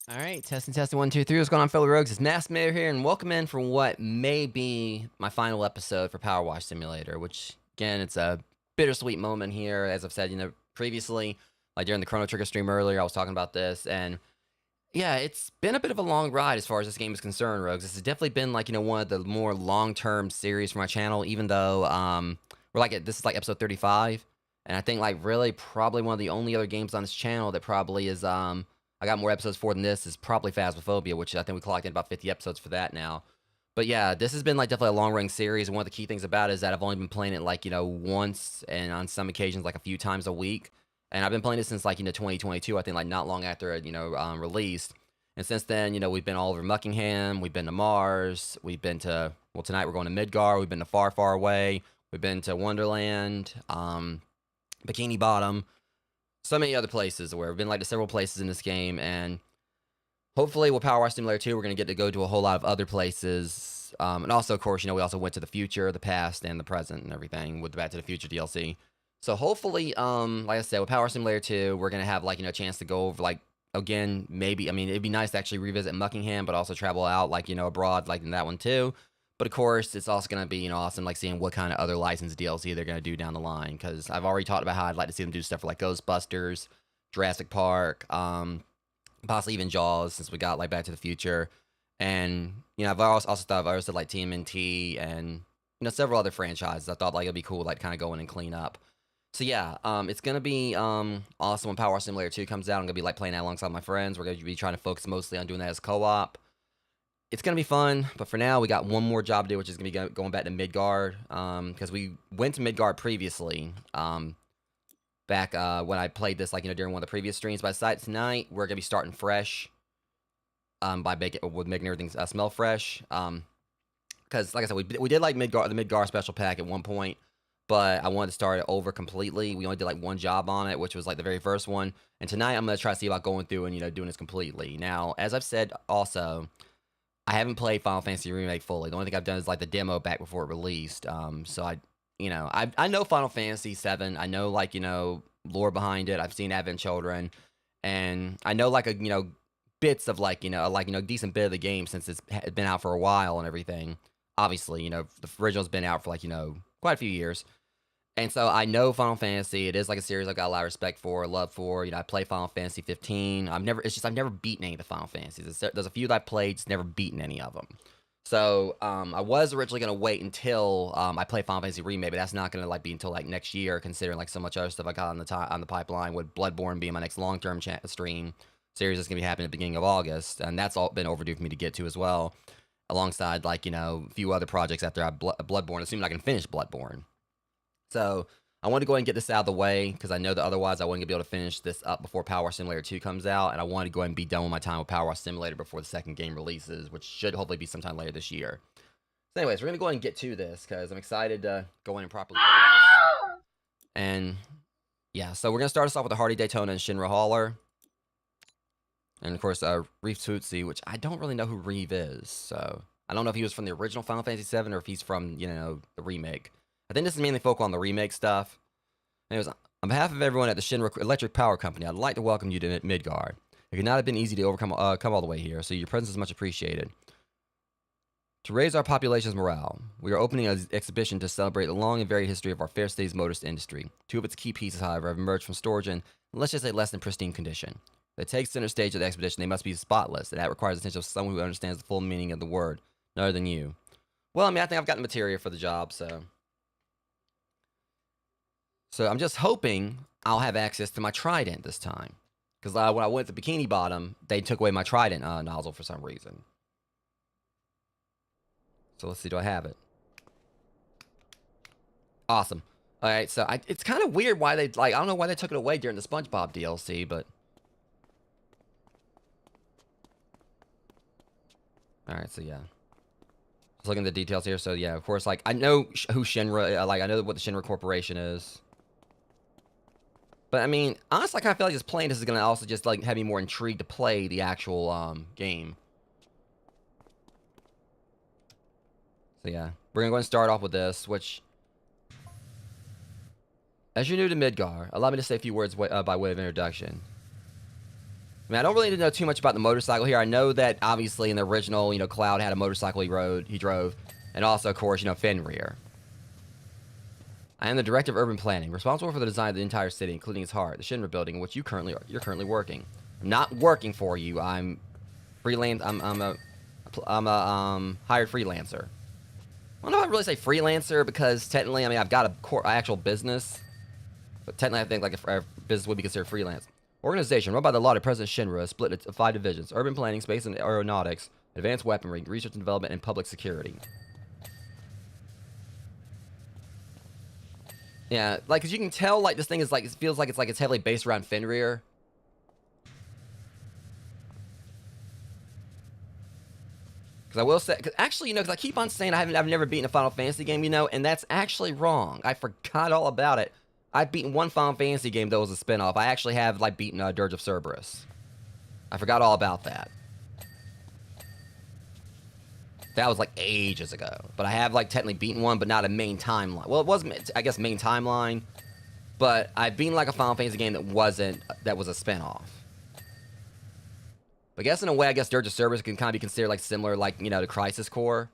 All right, testing, 1, 2, 3. What's going on, fellow rogues? It's Master here, and welcome in for what may be my final episode for Powerwash Simulator, which, again, it's a bittersweet moment here. As I've said, previously, like during the Chrono Trigger stream earlier, I was talking about this, and yeah, it's been a bit of a long ride as far as this game is concerned, rogues. This has definitely been, like, one of the more long-term series for my channel, even though, this is, like, episode 35, and I think, like, really probably one of the only other games on this channel that probably is, I got more episodes for than this is probably Phasmophobia, which I think we clocked in about 50 episodes for that now. But yeah, this has been like definitely a long-running series, and one of the key things about it is that I've only been playing it like, once, and on some occasions like a few times a week. And I've been playing it since like, 2022, I think, like not long after it, released. And since then, we've been all over Muckingham, we've been to Mars, we've been to, well, tonight we're going to Midgar, we've been to Far, Far Away, we've been to Wonderland, Bikini Bottom, so many other places where we've been like to several places in this game, and hopefully with Powerwash Simulator 2, we're going to get to go to a whole lot of other places. And also, of course, we also went to the future, the past, and the present and everything with the Back to the Future DLC. So hopefully, like I said, with Powerwash Simulator 2, we're going to have like, a chance to go over like, again, maybe, I mean, it'd be nice to actually revisit Muckingham, but also travel out like, abroad like in that one too. But of course, it's also going to be, awesome, like seeing what kind of other licensed DLC they're going to do down the line. Because I've already talked about how I'd like to see them do stuff for like Ghostbusters, Jurassic Park, possibly even Jaws, since we got like Back to the Future. And, I've also thought of like TMNT and, several other franchises. I thought like it'd be cool, like kind of go in and clean up. So yeah, it's going to be awesome when Powerwash Simulator 2 comes out. I'm going to be like playing that alongside my friends. We're going to be trying to focus mostly on doing that as co-op. It's going to be fun, but for now, we got one more job to do, which is going to be going back to Midgar, because we went to Midgar previously, back when I played this, like, during one of the previous streams. But I decided tonight, we're going to be starting fresh, with making everything smell fresh, because, like I said, we did, like, the Midgar special pack at one point, but I wanted to start it over completely. We only did, like, one job on it, which was, like, the very first one, and tonight, I'm going to try to see about going through and, doing this completely. Now, as I've said, also, I haven't played Final Fantasy Remake fully. The only thing I've done is like the demo back before it released. So I know Final Fantasy VII. I know, like, lore behind it. I've seen Advent Children, and I know like bits of like decent bit of the game since it's been out for a while and everything. Obviously, the original's been out for like quite a few years. And so I know Final Fantasy. It is like a series I've got a lot of respect for, love for. I play Final Fantasy 15. I've never beaten any of the Final Fantasies. There's a few that I've played, just never beaten any of them. So I was originally gonna wait until I play Final Fantasy Remake, but that's not gonna like be until like next year, considering like so much other stuff I got on the pipeline. With Bloodborne being my next long-term stream series that's gonna be happening at the beginning of August, and that's all been overdue for me to get to as well, alongside like a few other projects after Bloodborne, assuming I can finish Bloodborne. So I want to go ahead and get this out of the way because I know that otherwise I wouldn't be able to finish this up before Powerwash Simulator 2 comes out, and I want to go ahead and be done with my time with Powerwash Simulator before the second game releases, which should hopefully be sometime later this year. So anyways, we're going to go ahead and get to this because I'm excited to go in and properly play this. And yeah, so we're going to start us off with the Hardy Daytona and Shinra Hauler. And of course, Reeve Tootsie, which I don't really know who Reeve is, so I don't know if he was from the original Final Fantasy VII or if he's from, the remake. I think this is mainly focused on the remake stuff. Anyways, on behalf of everyone at the Shinra Electric Power Company, I'd like to welcome you to Midgar. It could not have been easy to come all the way here, so your presence is much appreciated. To raise our population's morale, we are opening an exhibition to celebrate the long and varied history of our fair city's motorist industry. Two of its key pieces, however, have emerged from storage in, let's just say, less than pristine condition. If they take center stage of the expedition, they must be spotless, and that requires the attention of someone who understands the full meaning of the word, none other than you. Well, I mean, I think I've got the material for the job, so I'm just hoping I'll have access to my trident this time. Because when I went to Bikini Bottom, they took away my trident nozzle for some reason. So let's see, do I have it? Awesome. Alright, so it's kind of weird why they, I don't know why they took it away during the SpongeBob DLC, but alright, so yeah. Just looking at the details here, so yeah, of course, I know who Shinra, I know what the Shinra Corporation is. But, I mean, honestly, I kind of feel like just playing this is going to also just, have me more intrigued to play the actual, game. So, yeah. We're going to go ahead and start off with this, which, as you're new to Midgar, allow me to say a few words by way of introduction. I mean, I don't really need to know too much about the motorcycle here. I know that, obviously, in the original, Cloud had a motorcycle he drove. And also, of course, Fenrir. I am the Director of Urban Planning, responsible for the design of the entire city, including its heart, the Shinra building, in which you're currently working. I'm not working for you. I'm freelance. I'm a hired freelancer. I don't know if I really say freelancer because technically, I mean, I've got a actual business, but technically, I think a business would be considered freelance. Organization run by the lauded President Shinra is split into 5 divisions: urban planning, space and aeronautics, advanced weaponry, research and development, and public security. Yeah, cause you can tell, this thing is, it feels like it's heavily based around Fenrir. Cause I will say, cause actually, cause I keep on saying I've never beaten a Final Fantasy game, and that's actually wrong. I forgot all about it. I've beaten one Final Fantasy game that was a spinoff. I actually have, beaten Dirge of Cerberus. I forgot all about that. That was, ages ago. But I have, technically beaten one, but not a main timeline. Well, it was, I guess, main timeline. But I've beaten, a Final Fantasy game that was a spinoff. But I guess, in a way, Dirge of Cerberus can kind of be considered, similar, to Crisis Core.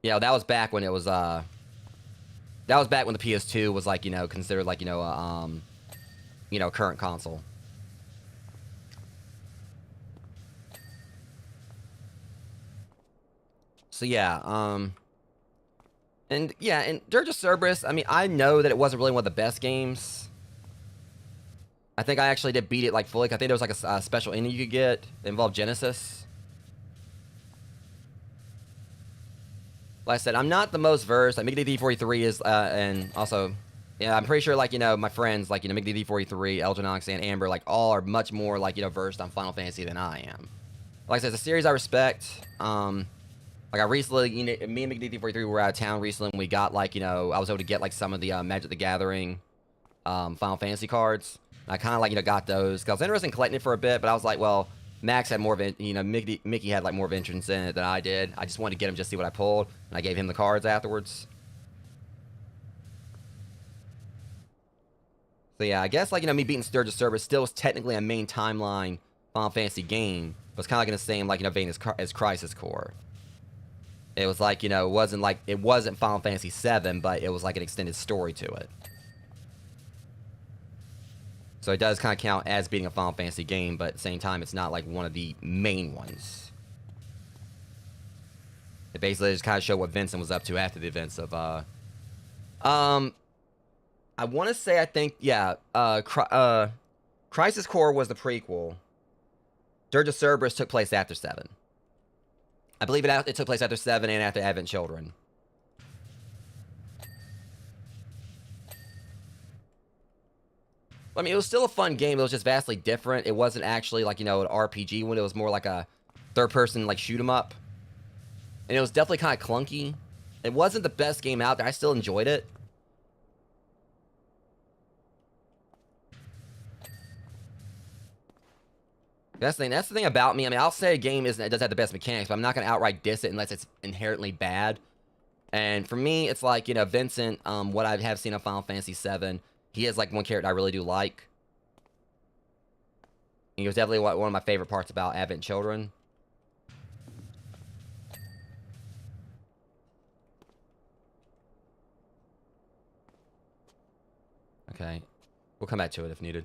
Yeah, that was back when it was, that was back when the PS2 was, considered, current console. So yeah, and Dirge of Cerberus, I mean, I know that it wasn't really one of the best games. I think I actually did beat it, fully. I think there was, a special ending you could get that involved Genesis. Like I said, I'm not the most versed. Mickey D43 is, and also, yeah, I'm pretty sure, my friends, Mickey D43, Elgin Onyx, and Amber, all are much more, versed on Final Fantasy than I am. Like I said, it's a series I respect. I recently, me and Mickey D43 were out of town recently, and we got, I was able to get, some of the Magic the Gathering Final Fantasy cards. And I kind of, got those. Because I was interested in collecting it for a bit, but I was like, well, Max had more of it, Mickey had, more of interest in it than I did. I just wanted to get him just to see what I pulled, and I gave him the cards afterwards. So yeah, I guess like, me beating Sturgis Cerberus still is technically a main timeline Final Fantasy game, but it's kind of like in the same like vein as Crisis Core. It was like, it wasn't Final Fantasy VII, but it was like an extended story to it. So it does kind of count as being a Final Fantasy game, but at the same time, it's not like one of the main ones. It basically just kind of showed what Vincent was up to after the events of, I want to say, I think, yeah, Crisis Core was the prequel. Dirge of Cerberus took place after 7. I believe it took place after 7 and after Advent Children. I mean, it was still a fun game. It was just vastly different. It wasn't actually like, an RPG when it was more like a third-person, like, shoot 'em up. And it was definitely kind of clunky. It wasn't the best game out there. I still enjoyed it. That's the thing about me. I mean, I'll say a game it does have the best mechanics, but I'm not going to outright diss it unless it's inherently bad. And for me, it's like, Vincent, what I have seen on Final Fantasy VII, he has, like, one character I really do like. He was definitely one of my favorite parts about Advent Children. Okay. We'll come back to it if needed.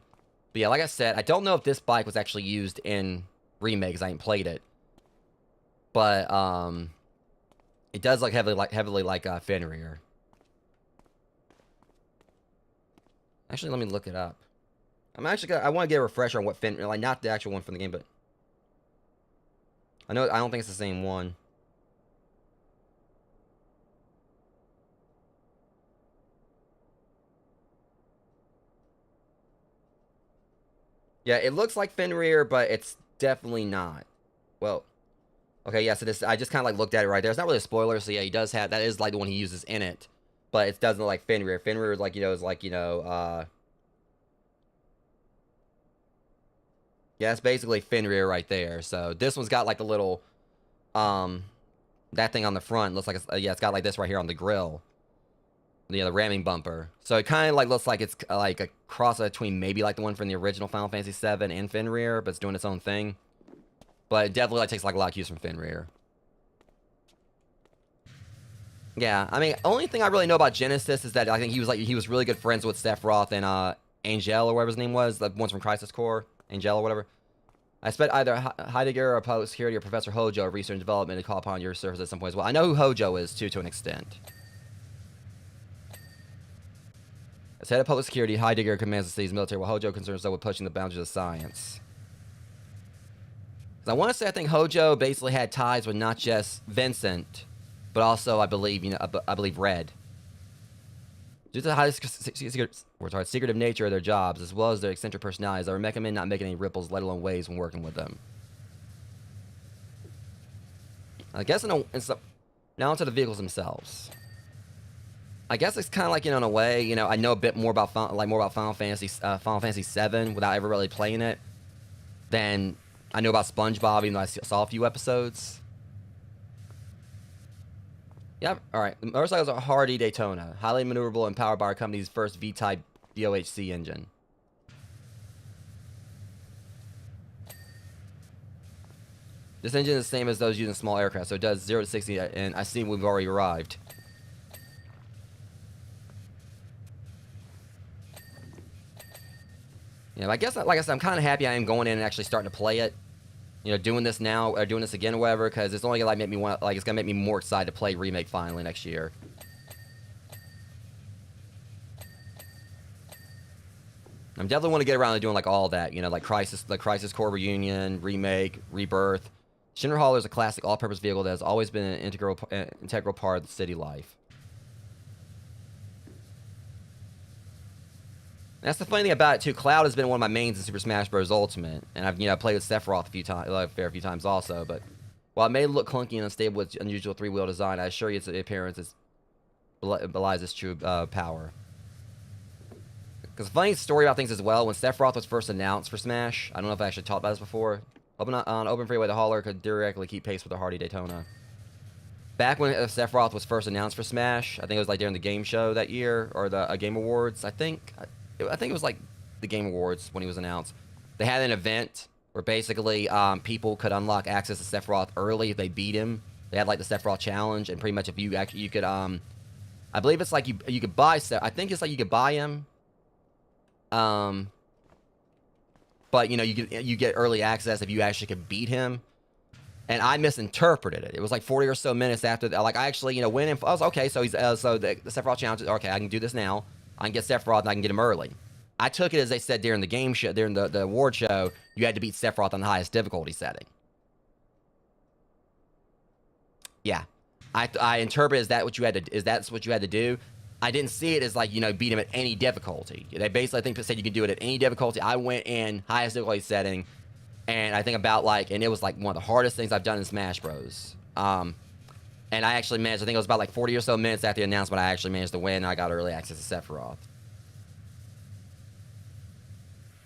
But yeah, like I said, I don't know if this bike was actually used in Remake, because I ain't played it. But, it does look heavily like Fenrir. Actually, let me look it up. I want to get a refresher on what Fenrir, like, not the actual one from the game, but I don't think it's the same one. Yeah, it looks like Fenrir, but it's definitely not. Well, okay, yeah, so I just kind of like looked at it right there. It's not really a spoiler, so yeah, that is like the one he uses in it. But it doesn't look like Fenrir. Fenrir is like, is like, yeah, it's basically Fenrir right there. So this one's got like the little, that thing on the front looks like, yeah, it's got like this right here on the grill. The ramming bumper. So it kind of like looks like it's like a cross between maybe like the one from the original Final Fantasy VII and Fenrir, but it's doing its own thing. But it definitely like takes like a lot of cues from Fenrir. Yeah, I mean, only thing I really know about Genesis is that I think he was really good friends with Sephiroth and Angel or whatever his name was, the ones from Crisis Core, Angel or whatever. I expect either Heidegger or Post Security or Professor Hojo of Research and Development to call upon your service at some point as well. I know who Hojo is too, to an extent. As head of public security, Heidegger commands the city's military, while Hojo concerns himself with pushing the boundaries of science. I want to say I think Hojo basically had ties with not just Vincent, but also I believe Red. Due to the highly secretive nature of their jobs, as well as their eccentric personalities, I recommend not making any ripples, let alone waves, when working with them. I guess now onto the vehicles themselves. I guess it's kind of like, in a way, I know a bit more about Final Fantasy VII without ever really playing it than I know about SpongeBob, even though I saw a few episodes. Yeah, alright. The motorcycles are Hardy Daytona, highly maneuverable and powered by our company's first V-type DOHC engine. This engine is the same as those used in small aircraft, so it does 0 to 60, and I see we've already arrived. Yeah, I guess, like I said, I'm kind of happy I am going in and actually starting to play it. Doing this now, or doing this again or whatever, because it's only gonna it's gonna make me more excited to play Remake finally next year. I'm definitely want to get around to doing like all that, like Crisis Core Reunion, Remake, Rebirth. Shinra Hauler is a classic all-purpose vehicle that has always been an integral part of the city life. That's the funny thing about it too. Cloud has been one of my mains in Super Smash Bros. Ultimate, and I've played with Sephiroth a fair few times also. But while it may look clunky and unstable with unusual three-wheel design, I assure you its appearance belies its true power. Because the funny story about things as well, when Sephiroth was first announced for Smash, I don't know if I actually talked about this before. On Open Freeway, the Hauler could directly keep pace with the Hardy Daytona. Back when Sephiroth was first announced for Smash, I think it was like during the game show that year or the Game Awards. I think. I think it was like the Game Awards when he was announced. They had an event where basically people could unlock access to Sephiroth early if they beat him. They had like the Sephiroth challenge, and pretty much if you actually you could I believe it's like you could buy I think it's like you could buy him. But you know you get early access if you actually could beat him. And I misinterpreted it. It was like 40 or so minutes after that. Like I actually, went in. I was okay. So he's so the Sephiroth challenge. Okay, I can do this now. I can get Sephiroth and I can get him early. I took it as they said during the game show, during the award show, you had to beat Sephiroth on the highest difficulty setting. Yeah, I interpret as that what you had to that's what you had to do. I didn't see it as like beat him at any difficulty. They basically I think said you can do it at any difficulty. I went in highest difficulty setting. And I think about and it was like one of the hardest things I've done in Smash Bros. And I actually managed, I think it was about like 40 or so minutes after the announcement, I actually managed to win. And I got early access to Sephiroth.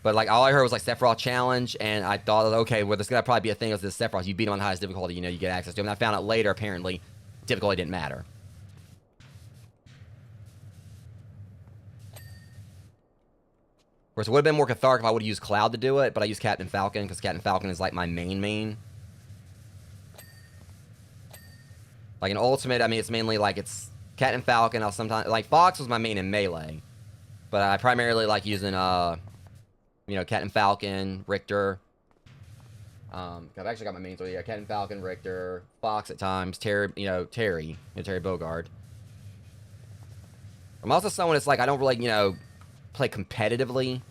But like all I heard was like Sephiroth challenge, and I thought, okay, well, there's gonna probably be a thing with this Sephiroth. You beat him on the highest difficulty, you get access to him. And I found out later, apparently, difficulty didn't matter. Of course, it would have been more cathartic if I would have used Cloud to do it, but I used Captain Falcon because Captain Falcon is like my main. Like in Ultimate, I mean, it's mainly like it's Captain Falcon. I'll sometimes like Fox was my main in Melee, but I primarily like using Captain Falcon, Richter. I've actually got my main three. Yeah, Captain Falcon, Richter, Fox at times, Terry Bogard. I'm also someone that's like I don't really play competitively.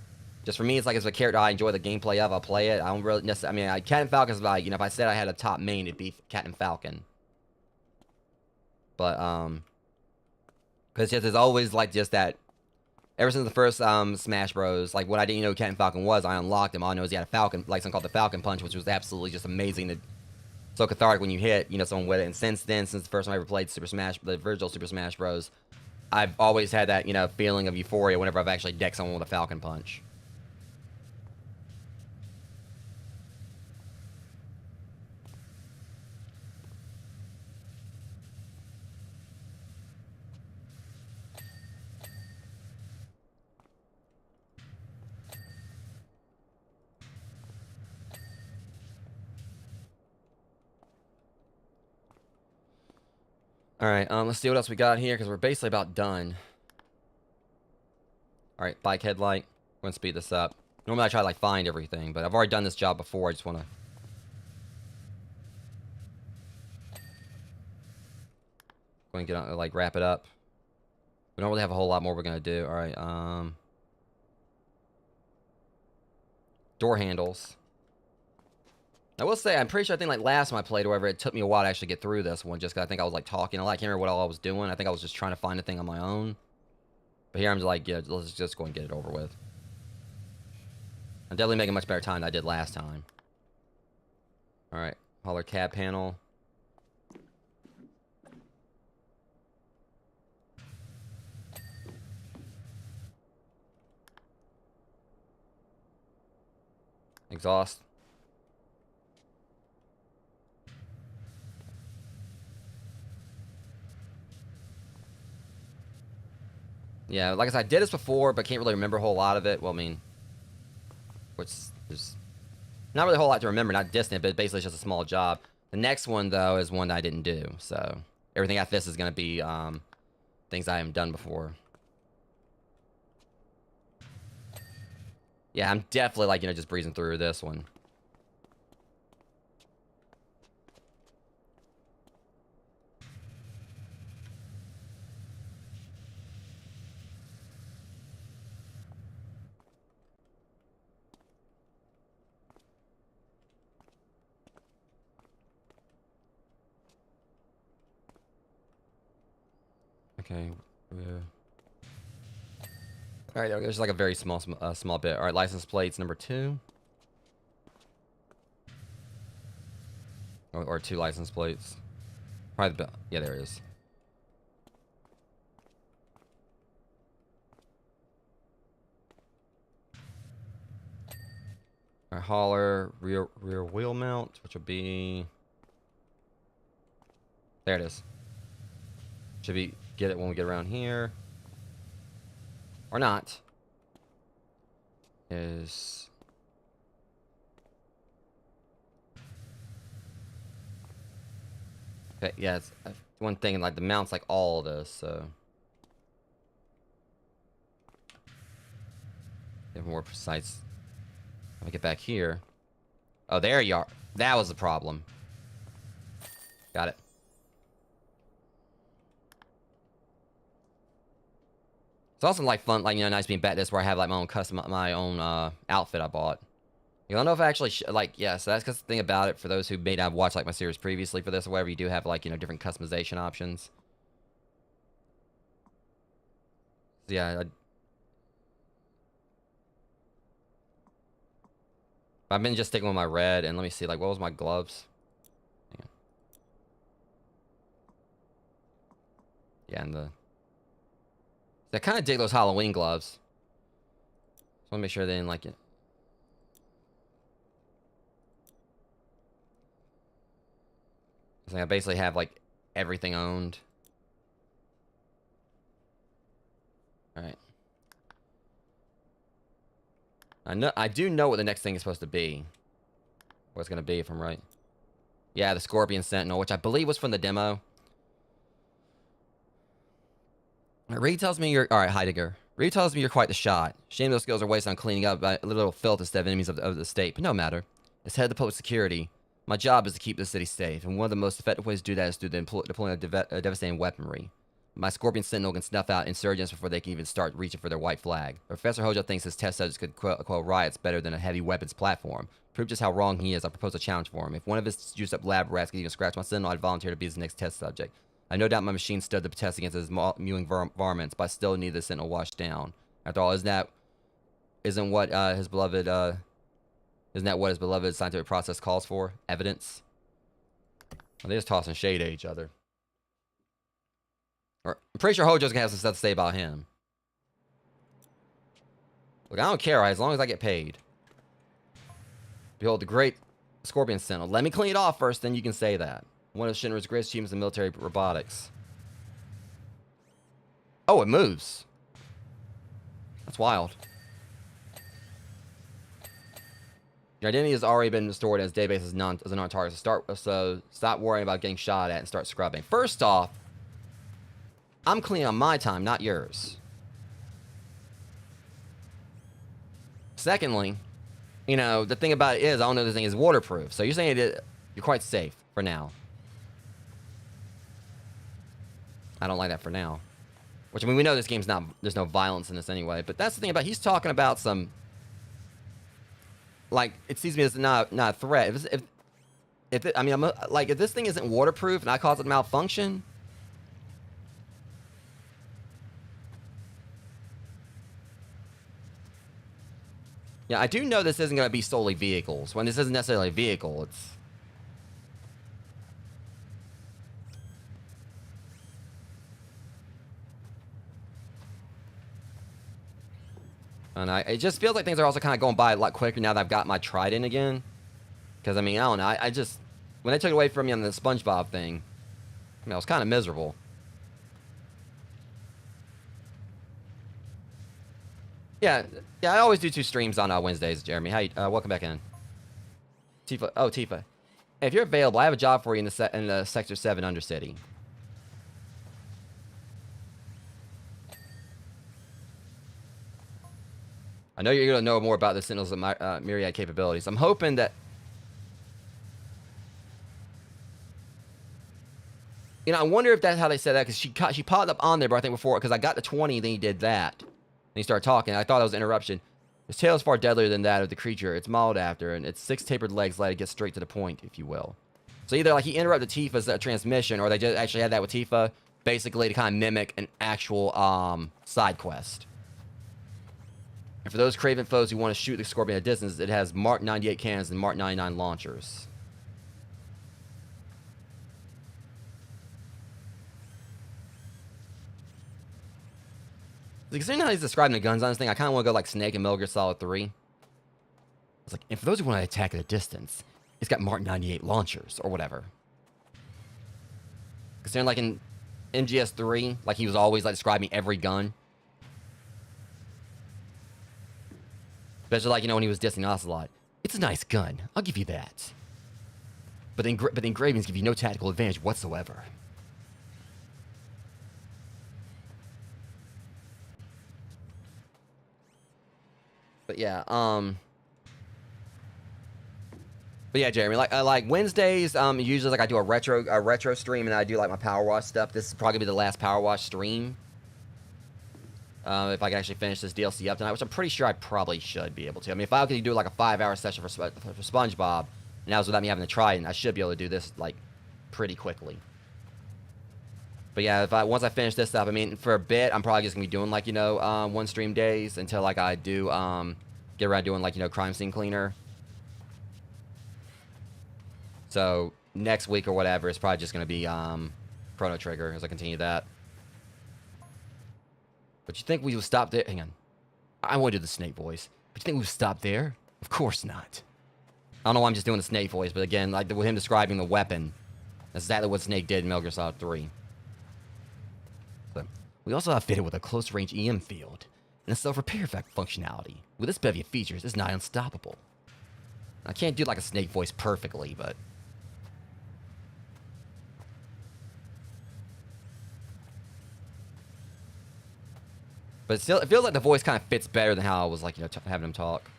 Just for me, it's like it's a character I enjoy the gameplay of. I'll play it. I don't really necessarily. I mean, Captain Falcon's like if I said I had a top main, it'd be Captain Falcon. But because there's always like just that. Ever since the first Smash Bros, like when I didn't know who Captain Falcon was, I unlocked him. All I know is he had a Falcon, like something called the Falcon Punch, which was absolutely just amazing. So cathartic when you hit someone with it. And since then, since the first time I ever played the original Super Smash Bros, I've always had that feeling of euphoria whenever I've actually decked someone with a Falcon Punch. Alright, let's see what else we got here, because we're basically about done. Alright, bike headlight. I'm going to speed this up. Normally I try to, find everything, but I've already done this job before. I just want to... Go and get on, wrap it up. We don't really have a whole lot more we're going to do. Alright, door handles. I will say, I'm pretty sure, I think, last time I played or whatever, it took me a while to actually get through this one, just because I think I was, talking a lot. I can't remember what all I was doing. I think I was just trying to find a thing on my own. But here I'm just yeah, let's just go and get it over with. I'm definitely making much better time than I did last time. Alright, hauler cab panel. Exhaust. Yeah, like I said, I did this before, but can't really remember a whole lot of it. Well, I mean, there's not really a whole lot to remember, not distant, but basically it's just a small job. The next one, though, is one that I didn't do. So everything after this is going to be things I haven't done before. Yeah, I'm definitely, just breezing through this one. Okay. All right, there's a very small bit. All right, license plates number 2. Or 2 license plates. Probably yeah, there it is. All right, hauler, rear wheel mount, which will be... There it is. Should be get it when we get around here. Or not. is... Okay, yeah, it's one thing, like, the mount's like all of this, so... Get more precise. Let me get back here. Oh, there you are. That was the problem. Got it. It's also like fun, like, you know, nice being back this where I have like my own custom, my own outfit I bought. You don't know if I actually like, yeah. So that's because the thing about it for those who may not have watched like my series previously for this or whatever, you do have like, you know, different customization options. So, yeah. I've been just sticking with my red, and let me see, like, what was my gloves? Yeah, and the... I kind of dig those Halloween gloves. Just want to make sure they didn't like it. So I basically have, like, everything owned. Alright. I do know what the next thing is supposed to be. What it's going to be, if I'm right. Yeah, the Scorpion Sentinel, which I believe was from the demo. Reed tells me you're... Alright, Heidegger. Reed tells me you're quite the shot. Shame those skills are wasted on cleaning up a little filth instead of enemies of the state. But no matter. As head of the public security, my job is to keep the city safe. And one of the most effective ways to do that is through the deploying of devastating weaponry. My Scorpion Sentinel can snuff out insurgents before they can even start reaching for their white flag. Professor Hojo thinks his test subjects could quell riots better than a heavy weapons platform. Prove just how wrong he is, I propose a challenge for him. If one of his juiced-up lab rats could even scratch my Sentinel, I'd volunteer to be his next test subject. I no doubt my machine stood the test against his mewing varmints, but I still need the Sentinel washed down. After all, isn't that what his beloved scientific process calls for? Evidence? Well, they're just tossing shade at each other. I'm pretty sure Hojo's gonna have some stuff to say about him. Look, I don't care, right? As long as I get paid. Behold, the great Scorpion Sentinel. Let me clean it off first, then you can say that. One of Shinra's greatest achievements in military robotics. Oh, it moves. That's wild. Your identity has already been stored as database as a non-target. So stop worrying about getting shot at and start scrubbing. First off, I'm cleaning on my time, not yours. Secondly, you know, the thing about it is, I don't know if this thing is waterproof. So you're saying you're quite safe for now. I don't like that for now. Which, I mean, we know this game's not... There's no violence in this anyway. But that's the thing about... He's talking about some... Like, it seems to me as not a threat. If this thing isn't waterproof and I cause it to malfunction... Yeah, I do know this isn't going to be solely vehicles. When this isn't necessarily a vehicle, it's... And it just feels like things are also kind of going by a lot quicker now that I've got my trident again. Because, I mean, I don't know. I just... When they took it away from me on the SpongeBob thing, I mean, I was kind of miserable. Yeah, I always do 2 streams on Wednesdays, Jeremy. How you, welcome back in. Tifa. Oh, Tifa. Hey, if you're available, I have a job for you in the Sector 7 Undercity. I know you're going to know more about the Sentinel's myriad capabilities. I'm hoping that... You know, I wonder if that's how they said that, because she popped up on there, but I think before, because I got the 20, then he did that. And he started talking. I thought that was an interruption. His tail is far deadlier than that of the creature it's modeled after, and its 6 tapered legs let it get straight to the point, if you will. So either like he interrupted Tifa's transmission, or they just actually had that with Tifa, basically to kind of mimic an actual side quest. And for those craven foes who want to shoot the Scorpion at distance, it has Mark 98 cannons and Mark 99 launchers. Considering how he's describing the guns on this thing, I kind of want to go like Snake and Metal Gear Solid 3. It's like, and for those who want to attack at a distance, it's got Mark 98 launchers, or whatever. Considering like in MGS 3, like he was always like describing every gun. Especially like, you know, when he was dissing Ocelot. It's a nice gun. I'll give you that. But the engravings give you no tactical advantage whatsoever. But yeah, But yeah, Jeremy, like Wednesdays, usually like I do a retro stream, and I do like my power wash stuff. This is probably gonna be the last power wash stream. If I can actually finish this DLC up tonight, which I'm pretty sure I probably should be able to. I mean, if I could do like a 5-hour session for SpongeBob, and that was without me having to try it, I should be able to do this like pretty quickly. But yeah, once I finish this up, I mean, for a bit, I'm probably just gonna be doing like, you know, one stream days until like I do get around doing like, you know, crime scene cleaner. So next week or whatever, it's probably just gonna be Chrono Trigger as I continue that. But you think we would stop there? Hang on. I want to do the snake voice. But you think we would stop there? Of course not. I don't know why I'm just doing the snake voice, but again, like with him describing the weapon, that's exactly what Snake did in Metal Gear Solid 3. So, we also have fitted with a close-range EM field and a self-repair functionality. With this bevy of features, it's nigh unstoppable. I can't do like a snake voice perfectly, but... But still, it feels like the voice kind of fits better than how I was like, you know, having him talk.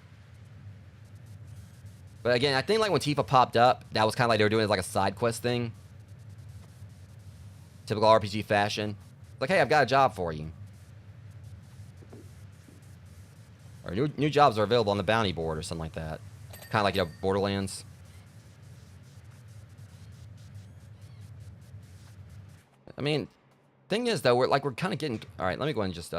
But again, I think like when Tifa popped up, that was kind of like they were doing it like a side quest thing. Typical RPG fashion. Like, hey, I've got a job for you. Or new jobs are available on the bounty board or something like that. Kind of like, you know, Borderlands. I mean, thing is though, we're kind of getting... All right, let me go ahead and just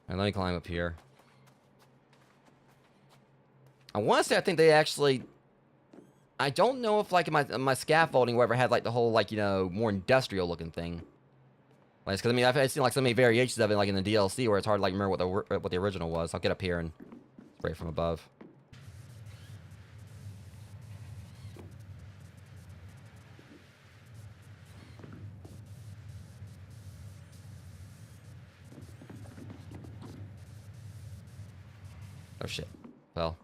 and let me climb up here. I want to say I think they actually... I don't know if like my scaffolding or whatever had like the whole like, you know, more industrial looking thing. Like, because I mean I've seen like so many variations of it like in the DLC where it's hard to like remember what the original was. I'll get up here and spray from above. Oh shit. Well.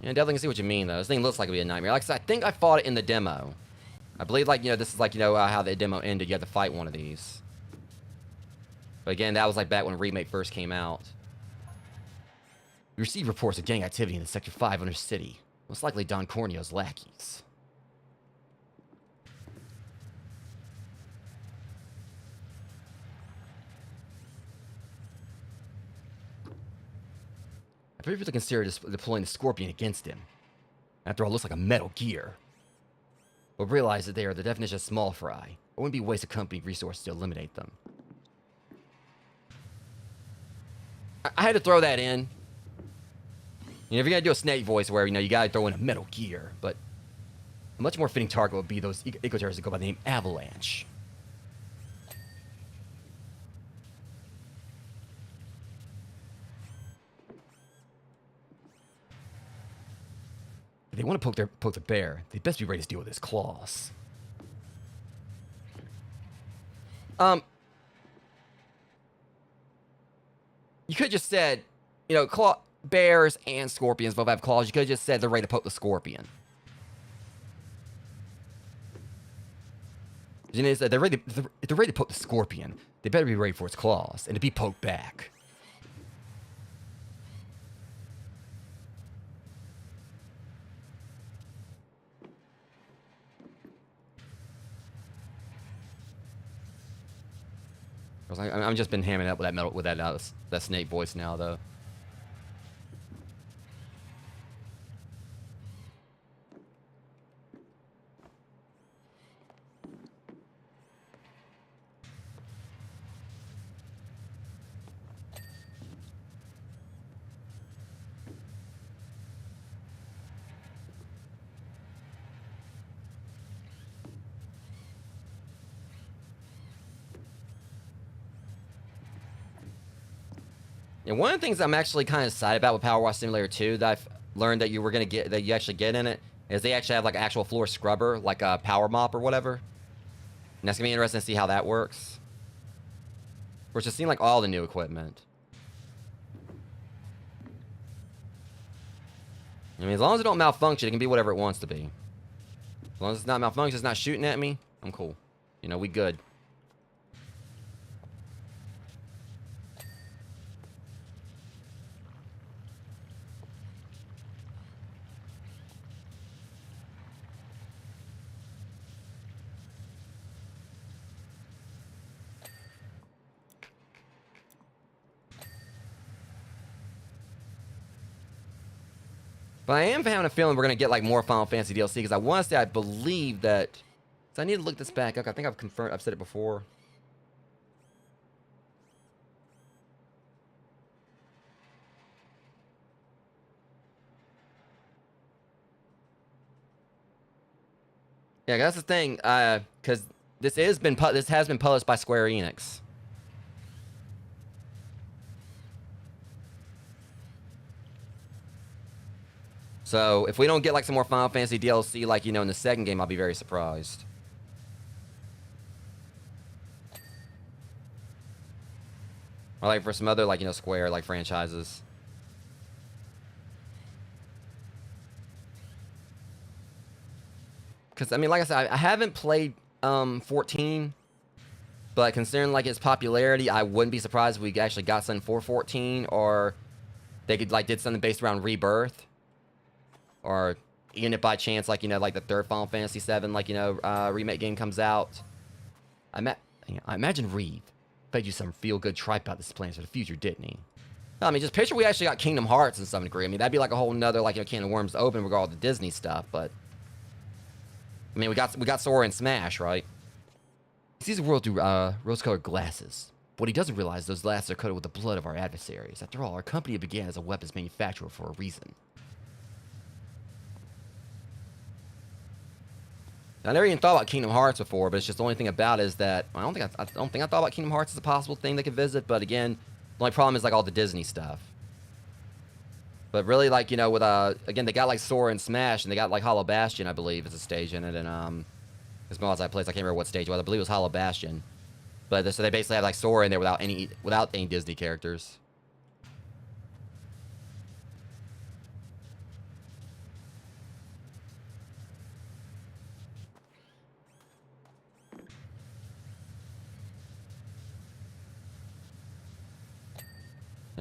Yeah, definitely can see what you mean though. This thing looks like it'd be a nightmare. Like I said, I think I fought it in the demo. I believe like, you know, this is like, you know, how the demo ended. You had to fight one of these. But again, that was like back when Remake first came out. We received reports of gang activity in the Sector 500 city. Most likely Don Corneo's lackeys. I previously considered deploying the Scorpion against him. After all, it looks like a Metal Gear. But realize that they are the definition of small fry. It wouldn't be a waste of company resources to eliminate them. I had to throw that in. You know, if you're gonna do a snake voice where, you know, you gotta throw in a Metal Gear, but a much more fitting target would be those eco-terrorists that go by the name Avalanche. If they want to poke the bear, they'd best be ready to deal with his claws. You could have just said, you know, bears and scorpions both have claws. You could have just said they're ready to poke the scorpion. You know, if they're ready to poke the scorpion, they better be ready for its claws and to be poked back. I'm just been hamming up with that snake voice now, though. And one of the things I'm actually kind of excited about with Powerwash Simulator 2 that learned that you were gonna get, that you actually get in it, is they actually have like an actual floor scrubber, like a power mop or whatever. And that's gonna be interesting to see how that works. Which just seemed like all the new equipment. I mean, as long as it don't malfunction, it can be whatever it wants to be. As long as it's not malfunction, it's not shooting at me, I'm cool. You know, we good. But I am having a feeling we're going to get, like, more Final Fantasy DLC, because I want to say I believe that... So I need to look this back up. I think I've confirmed... I've said it before. Yeah, that's the thing, because this has been published by Square Enix. So, if we don't get, like, some more Final Fantasy DLC, like, you know, in the second game, I'll be very surprised. Or, like, for some other, like, you know, Square, like, franchises. Because, I mean, like I said, I haven't played 14, but considering, like, its popularity, I wouldn't be surprised if we actually got something for 14, or they could, like, did something based around Rebirth. Or even if by chance, like, you know, like the third Final Fantasy VII, like, you know, remake game comes out. I imagine Reeve fed you some feel-good tripe about this plan for the future, didn't he? I mean, just picture we actually got Kingdom Hearts in some degree. I mean, that'd be like a whole nother, like, you know, can of worms to open with all the Disney stuff, but... I mean, we got Sora and Smash, right? He sees the world through, rose-colored glasses. What he doesn't realize, those glasses are coated with the blood of our adversaries. After all, our company began as a weapons manufacturer for a reason. I never even thought about Kingdom Hearts before, but it's just the only thing about it is that I don't think I thought about Kingdom Hearts as a possible thing they could visit. But again, the only problem is like all the Disney stuff. But really, like, you know, with again, they got like Sora and Smash, and they got like Hollow Bastion, I believe, as a stage in it, and as well as I played, I can't remember what stage it was. I believe it was Hollow Bastion. But so they basically had like Sora in there without any Disney characters.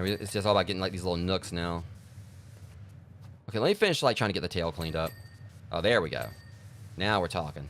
It's just all about getting, like, these little nooks now. Okay, let me finish, like, trying to get the tail cleaned up. Oh, there we go. Now we're talking.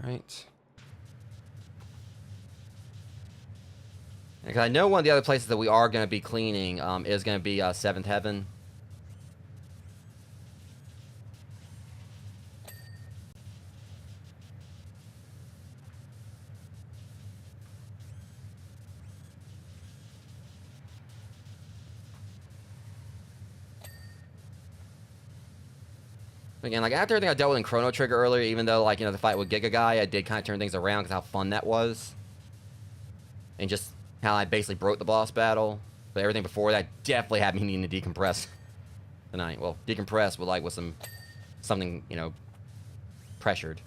Right. Because I know one of the other places that we are going to be cleaning is going to be Seventh Heaven. Again, like, after everything I dealt with in Chrono Trigger earlier, even though, like, you know, the fight with Giga Guy, I did kind of turn things around because how fun that was. And just how I basically broke the boss battle. But everything before that definitely had me needing to decompress tonight. Well, decompress with, like, with something, you know, pressured.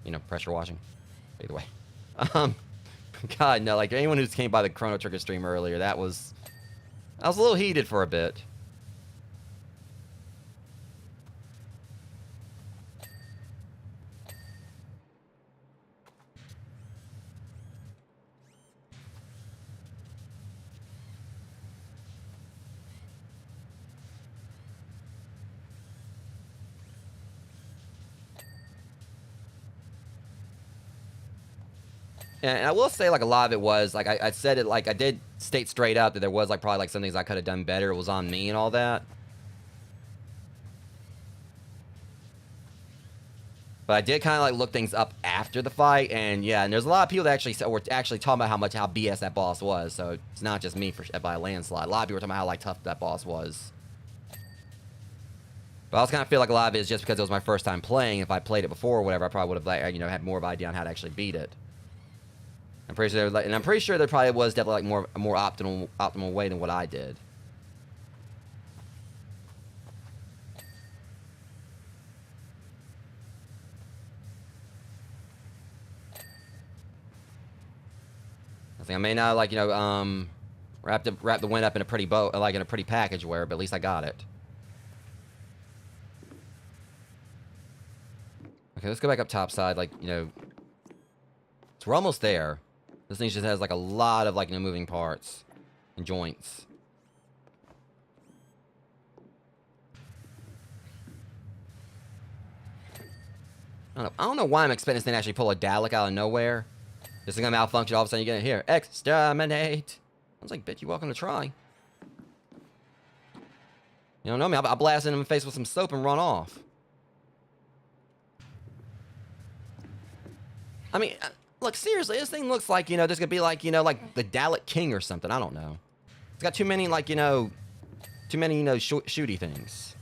You know, pressure washing. Either way. God, no, like, anyone who came by the Chrono Trigger stream earlier, I was a little heated for a bit. And I will say, like, a lot of it was, like, I said it, like, I did state straight up that there was, like, probably, like, some things I could have done better. It was on me and all that. But I did kind of, like, look things up after the fight, and, yeah, and there's a lot of people that actually were actually talking about how BS that boss was, so it's not just me by a landslide. A lot of people were talking about how, like, tough that boss was. But I also kind of feel like a lot of it is just because it was my first time playing. If I played it before or whatever, I probably would have, like, you know, had more of an idea on how to actually beat it. I'm pretty sure, like, and I'm pretty sure there probably was definitely like a more optimal way than what I did. I think I may not, like, you know, wrap the wind up in a pretty bow, like in a pretty package, where, but at least I got it. Okay, let's go back up topside, like, you know, so we're almost there. This thing just has, like, a lot of, like, you know, moving parts and joints. I don't know why I'm expecting this thing to actually pull a Dalek out of nowhere. This thing gonna malfunction, all of a sudden you get it here. Exterminate! I was like, bitch, you're welcome to try. You don't know me, I'll blast it in the face with some soap and run off. I mean, look, seriously, this thing looks like, you know, there's gonna be like, you know, like the Dalek King or something. I don't know. It's got too many, like, you know, shooty things.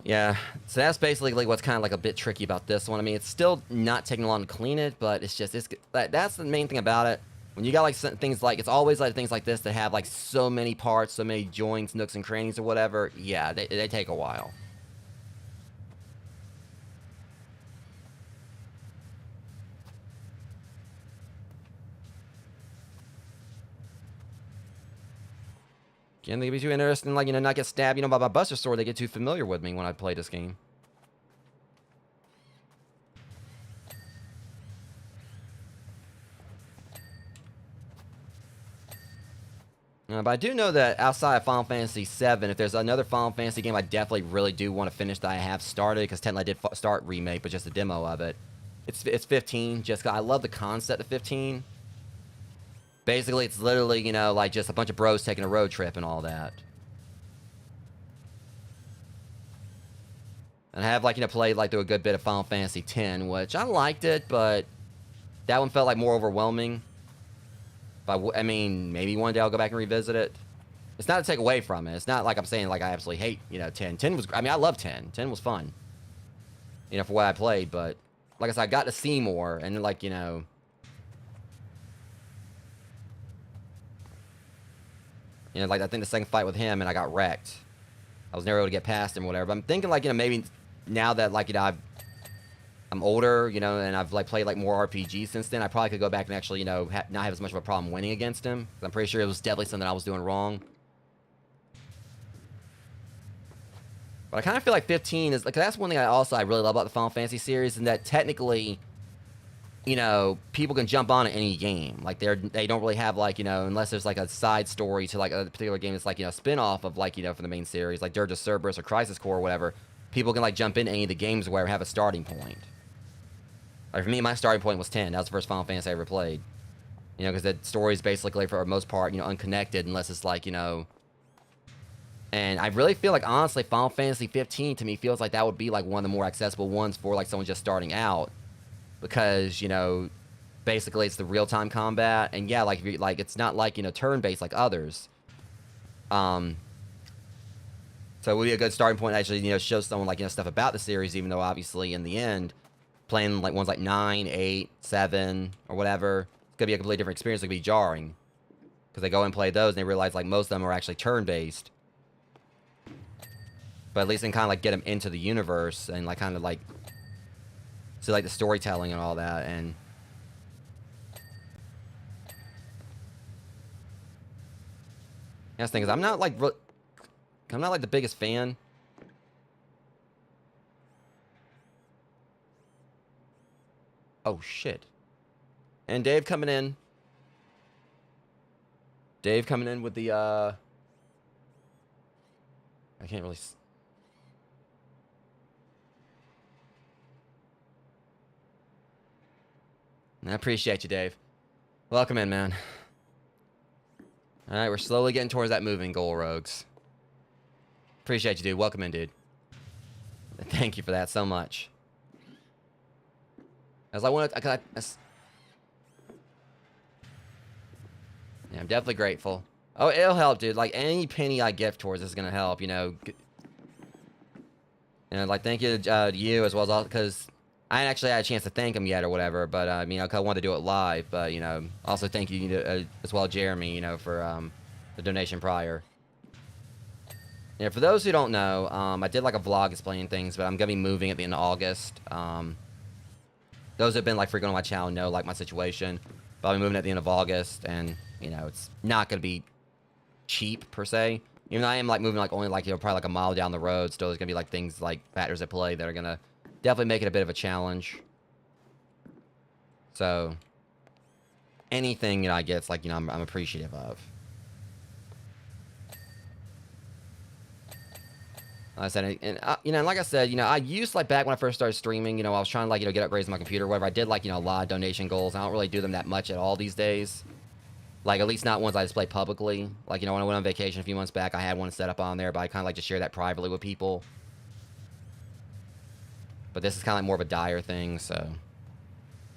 Yeah, so that's basically like what's kind of like a bit tricky about this one. I mean, it's still not taking long to clean it, but it's just, that's the main thing about it. When you got like things like, it's always like things like this that have like so many parts, so many joints, nooks and crannies or whatever. Yeah, they take a while. Again, they get too interested in, like, you know, not get stabbed, you know, by my Buster Sword. They get too familiar with me when I play this game. But I do know that outside of Final Fantasy VII, if there's another Final Fantasy game I definitely really do want to finish that I have started, because technically I did start Remake, but just a demo of it. It's 15, just 'cause I love the concept of 15. Basically, it's literally, you know, like just a bunch of bros taking a road trip and all that. And I have, like, you know, played, like, through a good bit of Final Fantasy X, which I liked it, but that one felt like more overwhelming. But I mean, maybe one day I'll go back and revisit it. It's not to take away from it. It's not like I'm saying, like, I absolutely hate, you know, 10. 10 was, I mean, I love 10. 10 was fun, you know, for what I played, but like I said, I got to see more, and, like, you know, like, I think the second fight with him, and I got wrecked. I was never able to get past him or whatever, but I'm thinking, like, you know, maybe now that, like, you know, I'm older, you know, and I've, like, played, like, more RPGs since then, I probably could go back and actually, you know, not have as much of a problem winning against him. I'm pretty sure it was definitely something I was doing wrong. But I kind of feel like 15 is, like, that's one thing I really love about the Final Fantasy series, and that technically, you know, people can jump on at any game. Like, they don't really have, like, you know, unless there's, like, a side story to, like, a particular game that's, like, you know, spin-off of, like, you know, from the main series, like Dirge of Cerberus or Crisis Core or whatever. People can, like, jump in any of the games where I have a starting point. Like, for me, my starting point was 10. That was the first Final Fantasy I ever played. You know, because the story is basically, for the most part, you know, unconnected, unless it's, like, you know... And I really feel like, honestly, Final Fantasy 15 to me feels like that would be, like, one of the more accessible ones for, like, someone just starting out. Because, you know, basically it's the real-time combat. And, yeah, like, it's not, like, you know, turn-based like others. So it would be a good starting point to actually, you know, show someone, like, you know, stuff about the series, even though, obviously, in the end... Playing, like, ones like 9, 8, 7, or whatever, it's gonna be a completely different experience. It could be jarring. Because they go and play those, and they realize, like, most of them are actually turn-based. But at least they can kind of, like, get them into the universe, and, like, kind of, like... See, like, the storytelling and all that, and... That's the thing, is I'm not, like, the biggest fan. Oh, shit. And Dave coming in. Dave coming in with the, I can't really... I appreciate you, Dave. Welcome in, man. Alright, we're slowly getting towards that moving goal, Rogues. Appreciate you, dude. Welcome in, dude. Thank you for that so much. As I wanted... Yeah, I'm definitely grateful. Oh, it'll help, dude. Like, any penny I give towards this is gonna help, you know. And, like, thank you to you as well as all... Because... I ain't actually had a chance to thank him yet or whatever, but I mean, I wanted to do it live, but you know, also thank you to, as well, Jeremy, you know, for the donation prior. Yeah, for those who don't know, I did like a vlog explaining things, but I'm gonna be moving at the end of August. Those who've been like frequent on my channel know like my situation, but I'll be moving at the end of August, and you know, it's not gonna be cheap per se. Even though I am like moving like only like, you know, probably like a mile down the road, still there's gonna be like things like factors at play that are gonna definitely make it a bit of a challenge. So, anything, you know, I get, it's like, you know, I'm appreciative of. Like I said, and you know, like I said, you know, I used, like, back when I first started streaming, you know, I was trying to, like, you know, get upgrades on my computer, whatever. I did, like, you know, a lot of donation goals. I don't really do them that much at all these days. Like, at least not ones I display publicly. Like, you know, when I went on vacation a few months back, I had one set up on there, but I kind of like to share that privately with people. But this is kind of like more of a dire thing, so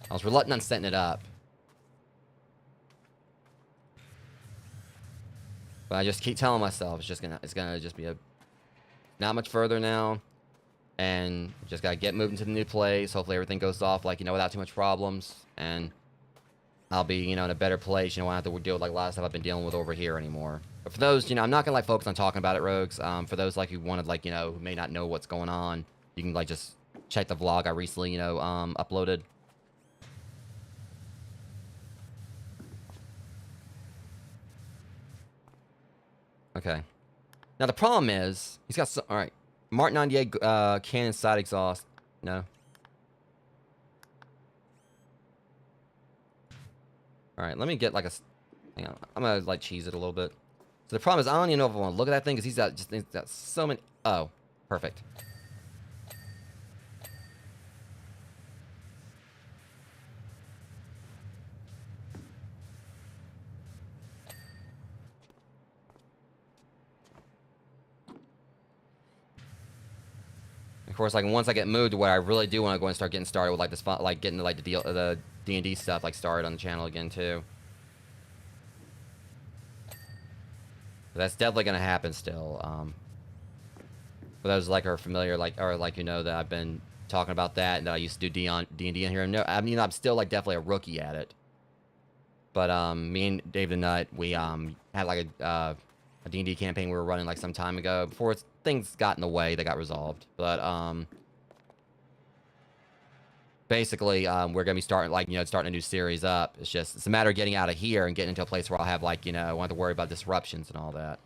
I was reluctant on setting it up. But I just keep telling myself it's gonna just be not much further now, and just gotta get moving to the new place. Hopefully everything goes off like, you know, without too much problems, and I'll be, you know, in a better place. You know, I don't have to deal with like a lot of stuff I've been dealing with over here anymore. But for those, you know, I'm not gonna like focus on talking about it, Rogues. For those like who wanted, like, you know, who may not know what's going on, you can like just check the vlog I recently, you know, uploaded. Okay. Now the problem is, he's got some, all right, Mark 98 cannon side exhaust. No. All right, let me get like a, hang on, I'm gonna like cheese it a little bit. So the problem is, I don't even know if I want to look at that thing because he's got so many. Oh, perfect. Of course, like once I get moved to where I really do want to go and start getting started with like this, like getting to like the D&D stuff like started on the channel again too. But that's definitely gonna happen still. For those like are familiar, like or like you know that I've been talking about that and that I used to do D&D in here. No, I mean I'm still like definitely a rookie at it. But me and Dave the Nut, we had like a D&D campaign we were running like some time ago before things got in the way. They got resolved, but basically we're gonna be starting like, you know, starting a new series up. It's a matter of getting out of here and getting into a place where I'll have like, you know, I won't have to worry about disruptions and all that.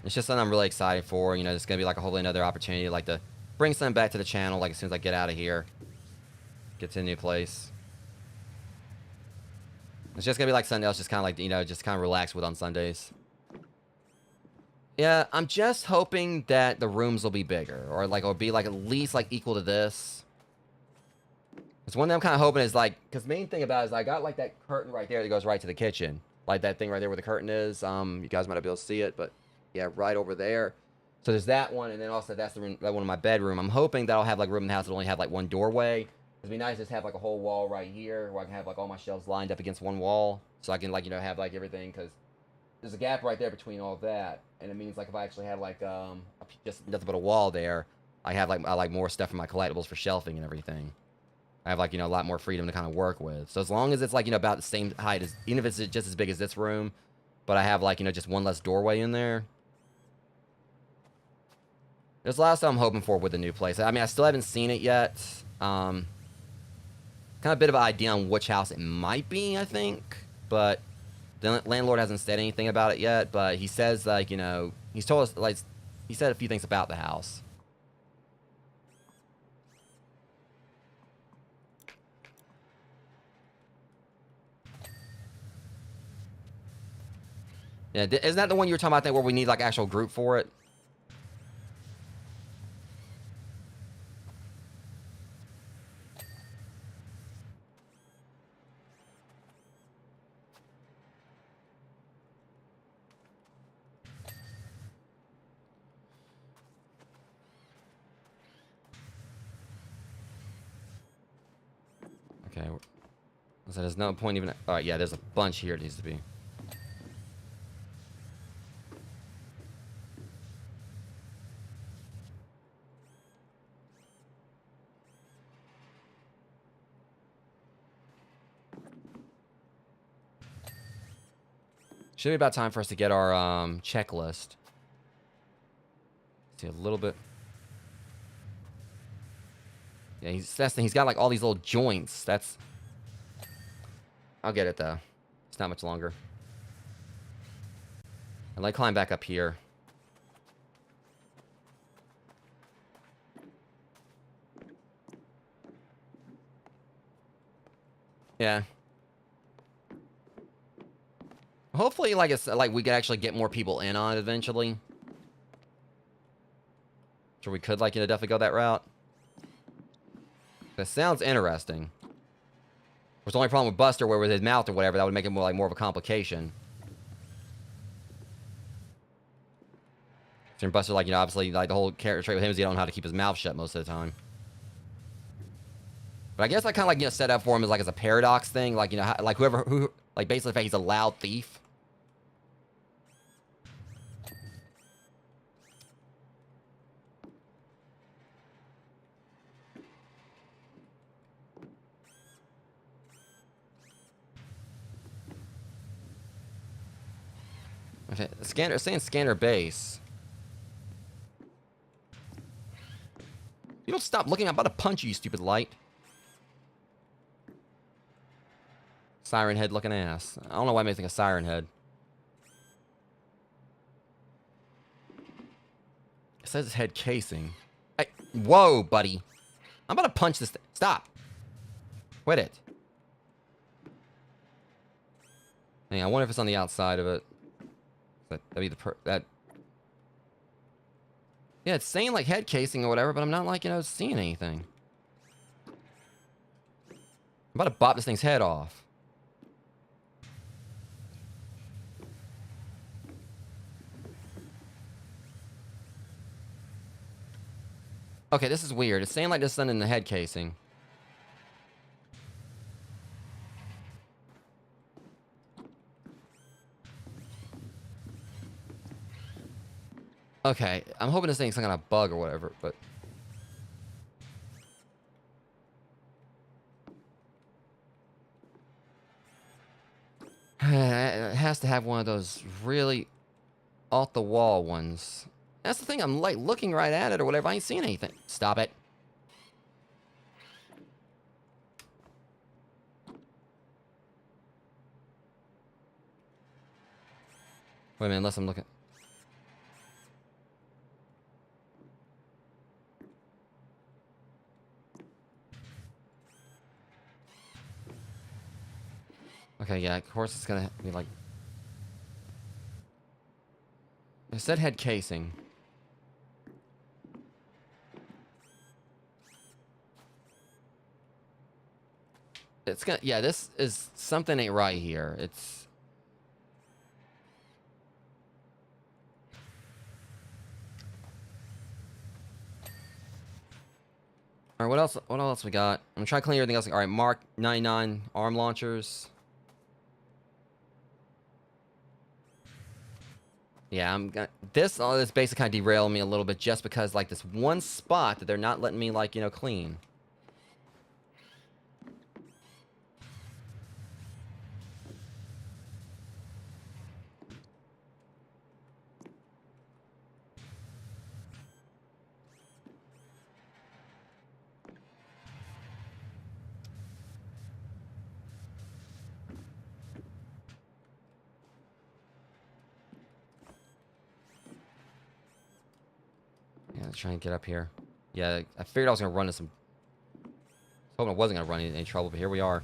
It's just something I'm really excited for. You know, it's gonna be like a whole another opportunity, like to bring something back to the channel. Like as soon as I get out of here, get to a new place. It's just gonna be like something else, just kind of like, you know, just kind of relax with on Sundays. Yeah, I'm just hoping that the rooms will be bigger, or like, it'll be like at least like equal to this. Because one thing I'm kind of hoping is like, because main thing about it is I got like that curtain right there that goes right to the kitchen, like that thing right there where the curtain is. You guys might not be able to see it, but yeah, right over there. So there's that one, and then also that's the room, that one in my bedroom. I'm hoping that I'll have like room in the house that only have like one doorway. It'd be nice to just have like a whole wall right here where I can have like all my shelves lined up against one wall, so I can like, you know, have like everything, because there's a gap right there between all of that, and it means like if I actually had like just nothing but a wall there, I have like more stuff in my collectibles for shelving and everything. I have like, you know, a lot more freedom to kind of work with. So as long as it's like, you know, about the same height as, even if it's just as big as this room, but I have like, you know, just one less doorway in there. There's a lot of stuff I'm hoping for with the new place. I mean, I still haven't seen it yet. Kind of a bit of an idea on which house it might be, I think. But The landlord hasn't said anything about it yet, but he says, like, you know, he's told us, like, he said a few things about the house. Yeah, isn't that the one you were talking about, I think, where we need, like, actual group for it? Okay. So there's no point even... Alright, yeah, there's a bunch here it needs to be. Should be about time for us to get our checklist. See a little bit. Yeah, he's got like all these little joints. That's... I'll get it though. It's not much longer. And like climb back up here. Yeah. Hopefully, like it's like we could actually get more people in on it eventually. Sure, we could, like, you know, definitely go that route. That sounds interesting. There's the only problem with Buster, where with his mouth or whatever, that would make it more of a complication. And Buster, like, you know, obviously, like, the whole character trait with him is he don't know how to keep his mouth shut most of the time. But I guess I kind of, like, you know, set up for him as, like, as a paradox thing. Like, you know, like, like, basically, if he's a loud thief. Okay, scanner, saying scanner base. You don't stop looking. I'm about to punch you, you stupid light. Siren head looking ass. I don't know why I may think of siren head. It says it's head casing. Hey, whoa, buddy. I'm about to punch this thing. Stop. Quit it. Hey, I wonder if it's on the outside of it. That'd be that. Yeah, it's saying like head casing or whatever, but I'm not like, you know, seeing anything. I'm about to bop this thing's head off. Okay, this is weird. It's saying like there's something in the head casing. Okay, I'm hoping this thing's some kind of bug or whatever, but... It has to have one of those really off-the-wall ones. That's the thing, I'm like looking right at it or whatever, I ain't seeing anything. Stop it. Wait a minute, unless I'm looking... Okay, yeah, of course it's gonna be like... It said head casing. It's gonna... Yeah, this is... Something ain't right here. It's... Alright, what else? What else we got? I'm trying to clean everything else. Alright, Mark 99 arm launchers. Yeah, I'm gonna... This basically kind of derailed me a little bit just because, like, this one spot that they're not letting me, like, you know, clean. let's try and get up here. Yeah, I figured I was gonna run into some. Hoping I wasn't gonna run into any trouble, but here we are.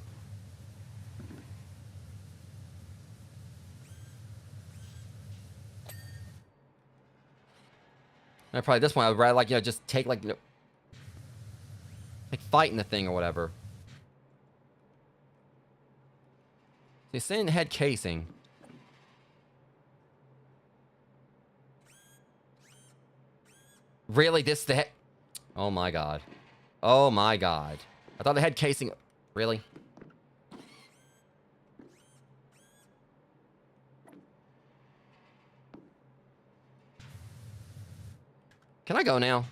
And probably at this point, I would rather, like, you know, just take, like, you know, like fighting the thing or whatever. See, saying the head casing. Really, this the head? Oh my god. Oh my god. I thought the head casing. Really? Can I go now?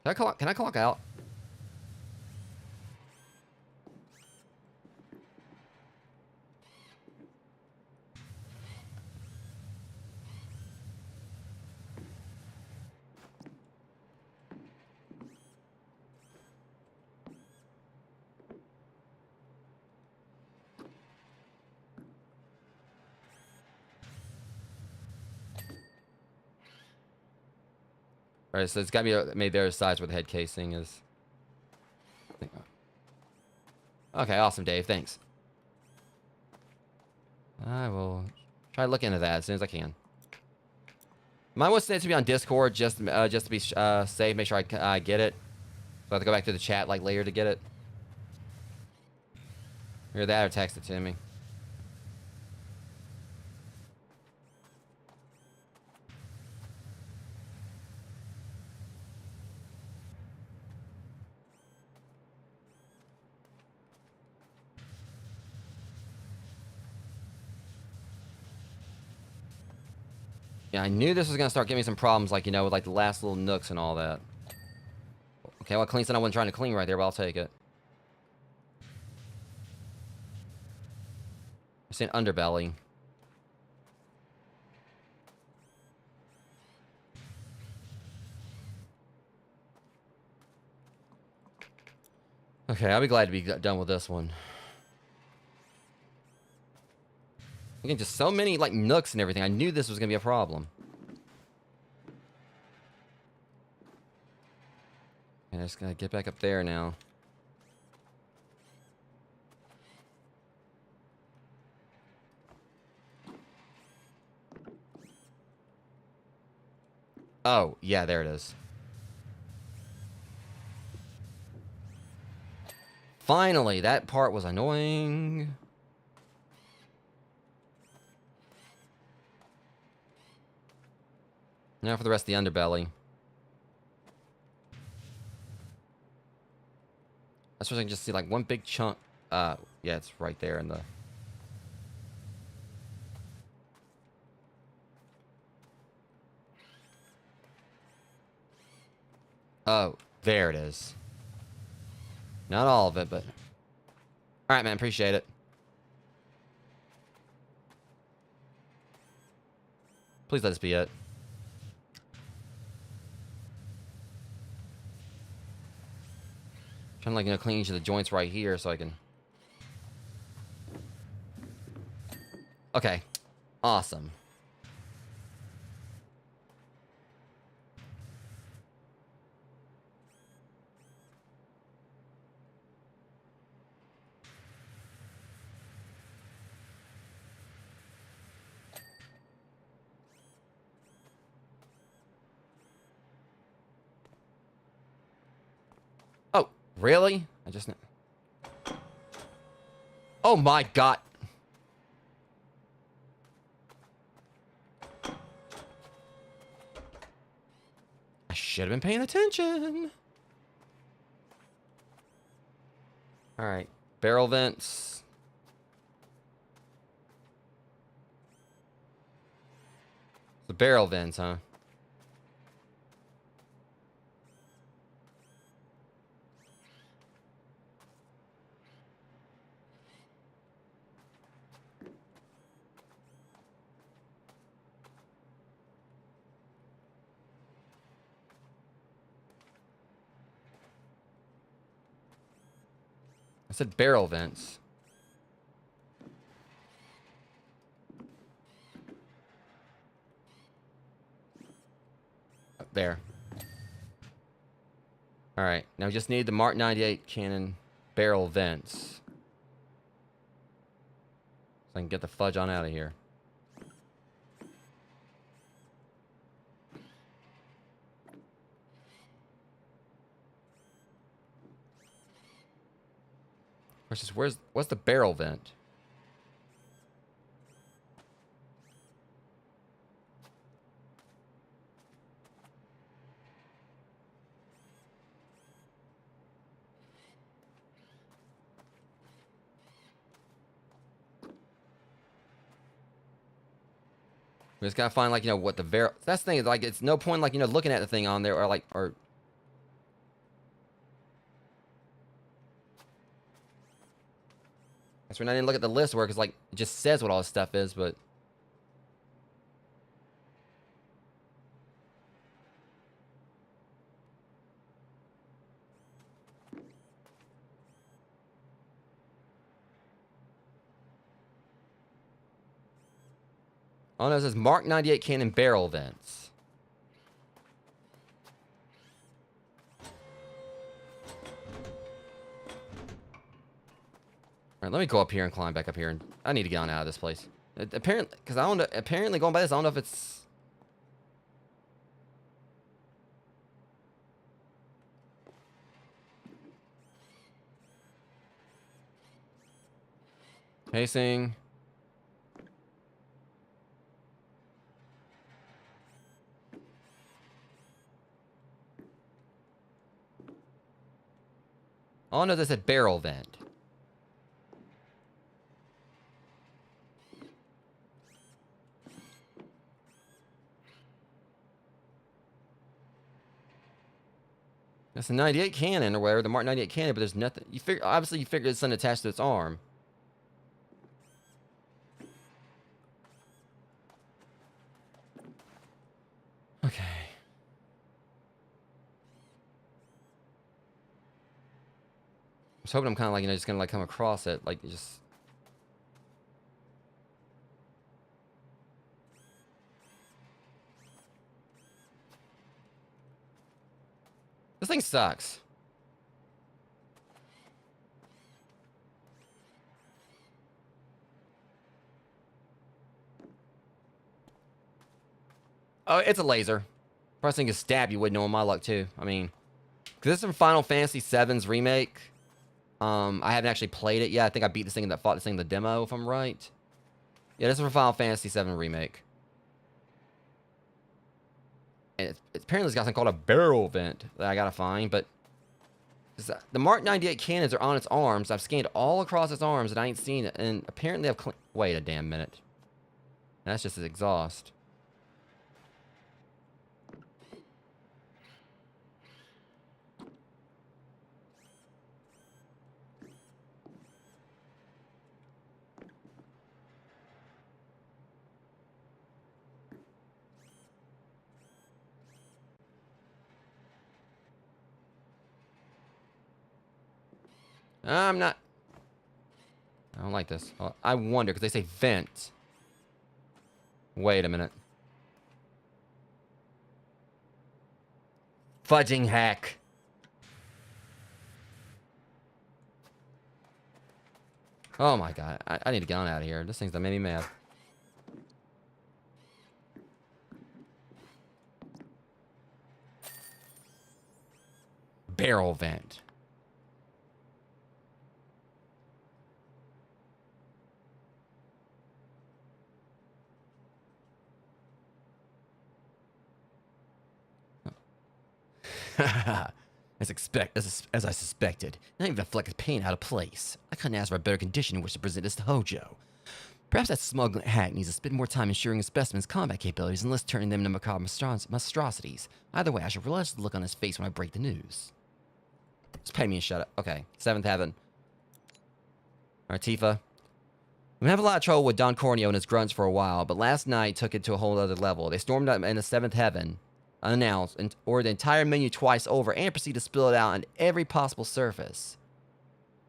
Can I clock out? Alright, so it's gotta be made there size where the head casing is. Okay, awesome, Dave. Thanks. I will try to look into that as soon as I can. Mine was sent to be on Discord just to be safe. Make sure I get it. So I have to go back to the chat like later to get it. Either that or text it to me. Yeah, I knew this was gonna start giving me some problems, like, you know, with like the last little nooks and all that. Okay, well, clean something I wasn't trying to clean right there, but I'll take it. I see an underbelly. Okay, I'll be glad to be done with this one. Again, just so many, like, nooks and everything. I knew this was gonna be a problem. And I just gotta get back up there now. Oh, yeah, there it is. Finally, that part was annoying. Now for the rest of the underbelly. I suppose I can just see like one big chunk. Yeah, it's right there in the... Oh, there it is. Not all of it, but... Alright, man, appreciate it. Please let this be it. Trying to, like, you know, clean each of the joints right here so I can... Okay. Awesome. Oh, really? I just... Oh my god. I should have been paying attention. Alright. Barrel vents. The barrel vents, huh? I said barrel vents. There. Alright, now we just need the Mark 98 cannon barrel vents. So I can get the fudge on out of here. What's the barrel vent? We just gotta find, like, what the barrel... That's the thing, like, it's no point, like, looking at the thing on there, or, like, or... That's when I didn't look at the list where, because, like, it just says what all this stuff is, but... Oh no, it says Mark 98 cannon barrel vents. Alright, let me go up here and climb back up here. And I need to get on out of this place. Apparently, because I don't know, apparently going by this, I don't know if it's... Pacing. Oh no, this said barrel vent. That's a 98 cannon or whatever, the Mark 98 cannon, but there's nothing. Obviously you figure it's something attached to its arm. Okay. I was hoping I'm kind of like, just gonna like come across it, like just... This thing sucks. Oh, it's a laser. First thing is stab you would know in my luck too. I mean, because this is from Final Fantasy VII's remake. I haven't actually played it yet. I think I beat this thing that fought this thing in the demo, if I'm right. Yeah, this is from Final Fantasy VII remake. And apparently it's got something called a barrel vent that I gotta find, but the Mark 98 cannons are on its arms. I've scanned all across its arms and I ain't seen it. And apparently I've wait a damn minute. That's just its exhaust. I'm not... I don't like this. I wonder, because they say vent. Wait a minute. Fudging hack. Oh my god. I need to get on out of here. This thing's that made me mad. Barrel vent. As I suspected, not even a fleck of paint out of place. I couldn't ask for a better condition in which to present this to Hojo. Perhaps that smug hack needs to spend more time ensuring his specimen's combat capabilities and less turning them into macabre monstrosities. Either way, I should relish the look on his face when I break the news. Just pay me and shut up. Okay, 7th Heaven. Alright, Tifa. We've been having a lot of trouble with Don Corneo and his grunts for a while, but last night took it to a whole other level. They stormed up in the 7th Heaven, unannounced, and ordered the entire menu twice over, and proceeded to spill it out on every possible surface.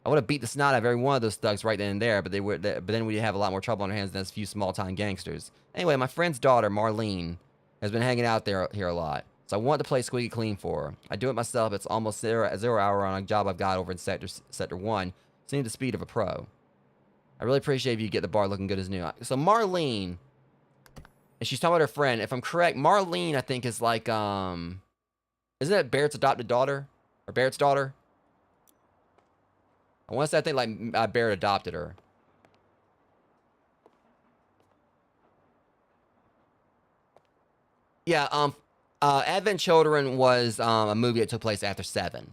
I would have beat the snot out of every one of those thugs right then and there, but then we'd have a lot more trouble on our hands than a few small-time gangsters. Anyway, my friend's daughter, Marlene, has been hanging out here a lot. So I want the place squeaky clean for her. I do it myself. It's almost zero hour on a job I've got over in Sector 1. Seeing the speed of a pro. I really appreciate if you get the bar looking good as new. So Marlene, and she's talking about her friend. If I'm correct, Marlene, I think, is like, isn't it Barrett's adopted daughter? Or Barrett's daughter? I want to say, I think, like, Barrett adopted her. Yeah, Advent Children was a movie that took place after 7.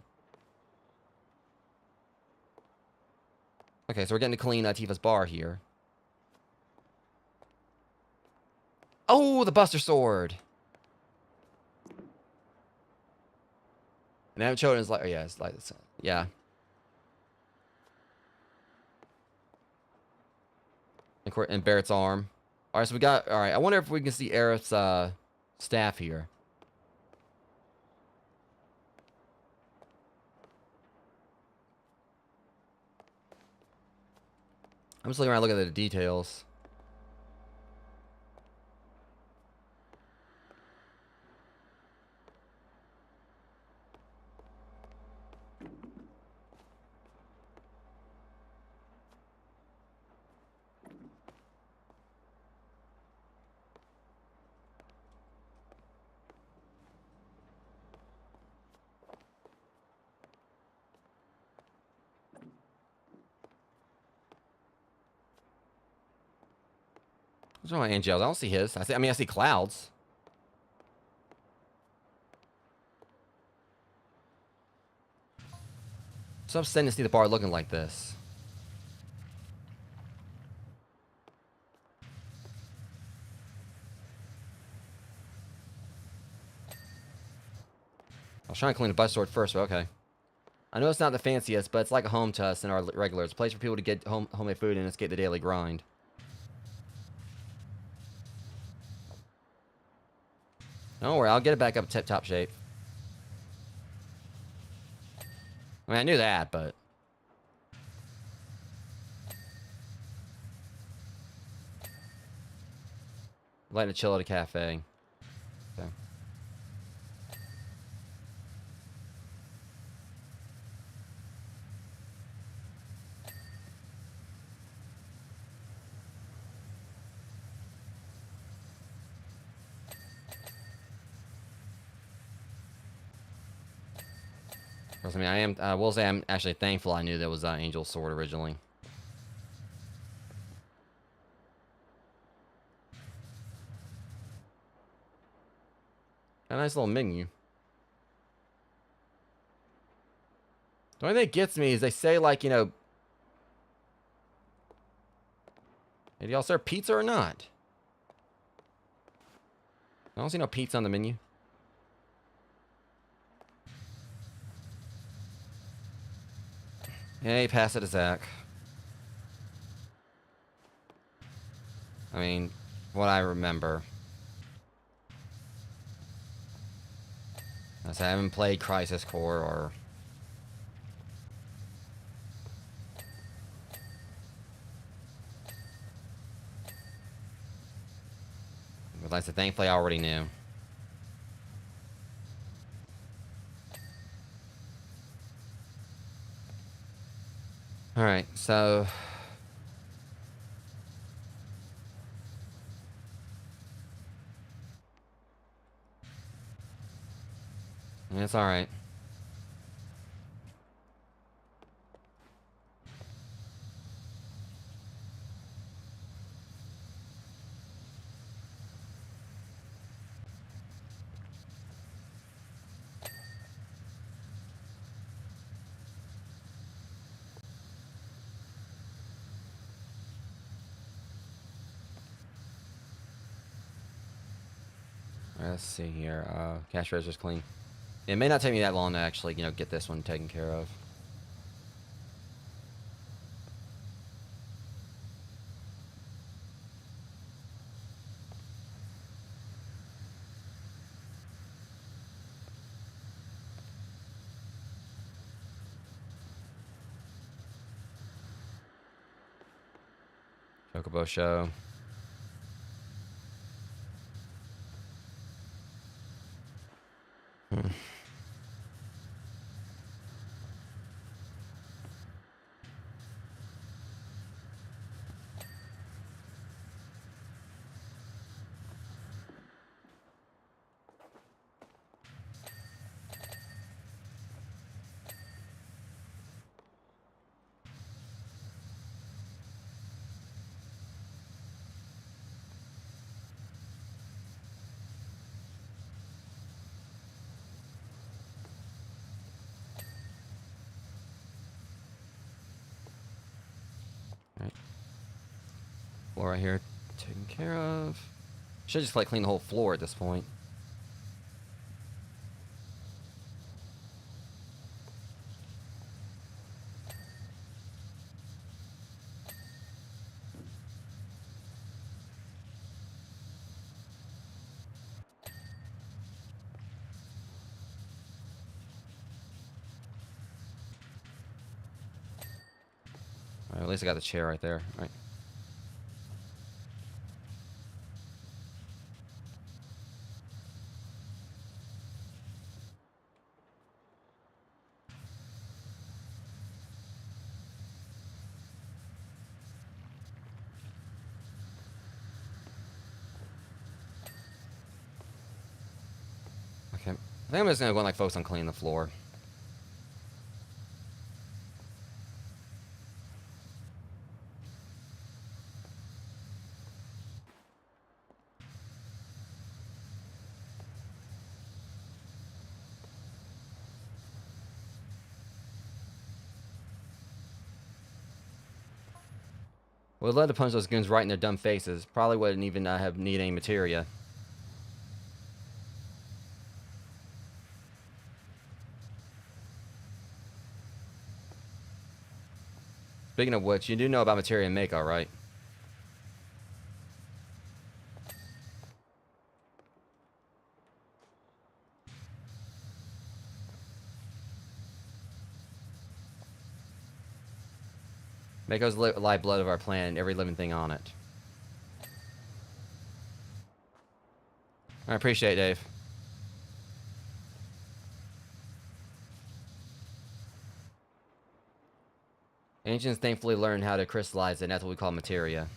Okay, so we're getting to clean Tifa's bar here. Oh, the Buster Sword! And Advent Children is like, oh yeah, it's like, yeah. And Barrett's arm. Alright, so we got, alright, I wonder if we can see Aerith's, staff here. I'm just looking around looking at the details. What's wrong with Angel's? I don't see his. I mean, I see Cloud's. So I'm upsetting to see the bar looking like this. I was trying to clean the Buster Sword first, but okay. I know it's not the fanciest, but it's like a home to us and our regulars. It's a place for people to get homemade food and escape the daily grind. Don't worry, I'll get it back up tip-top shape. I mean, I knew that, but... Letting it chill at a cafe. Okay. I mean, I will say I'm actually thankful I knew that was Angel's sword originally. Got a nice little menu. The only thing that gets me is they say, like, you know... Hey, do y'all serve pizza or not? I don't see no pizza on the menu. Hey, pass it to Zach. I mean, what I remember. I haven't played Crisis Core or... But like I said, thankfully I already knew. Alright, so... It's alright. Let's see here. Cash register's clean. It may not take me that long to actually, you know, get this one taken care of. Chocobo show. Floor right here taken care of. Should just like clean the whole floor at this point. Alright, at least I got the chair right there. Alright. Okay. I think I'm just gonna go and like focus on cleaning the floor. Would love to punch those goons right in their dumb faces. Probably wouldn't even have need any materia. Speaking of which, you do know about materia and Mako, right? Mako's lifeblood of our planet, every living thing on it. I appreciate it, Dave. Ancients thankfully learned how to crystallize it, and that's what we call materia.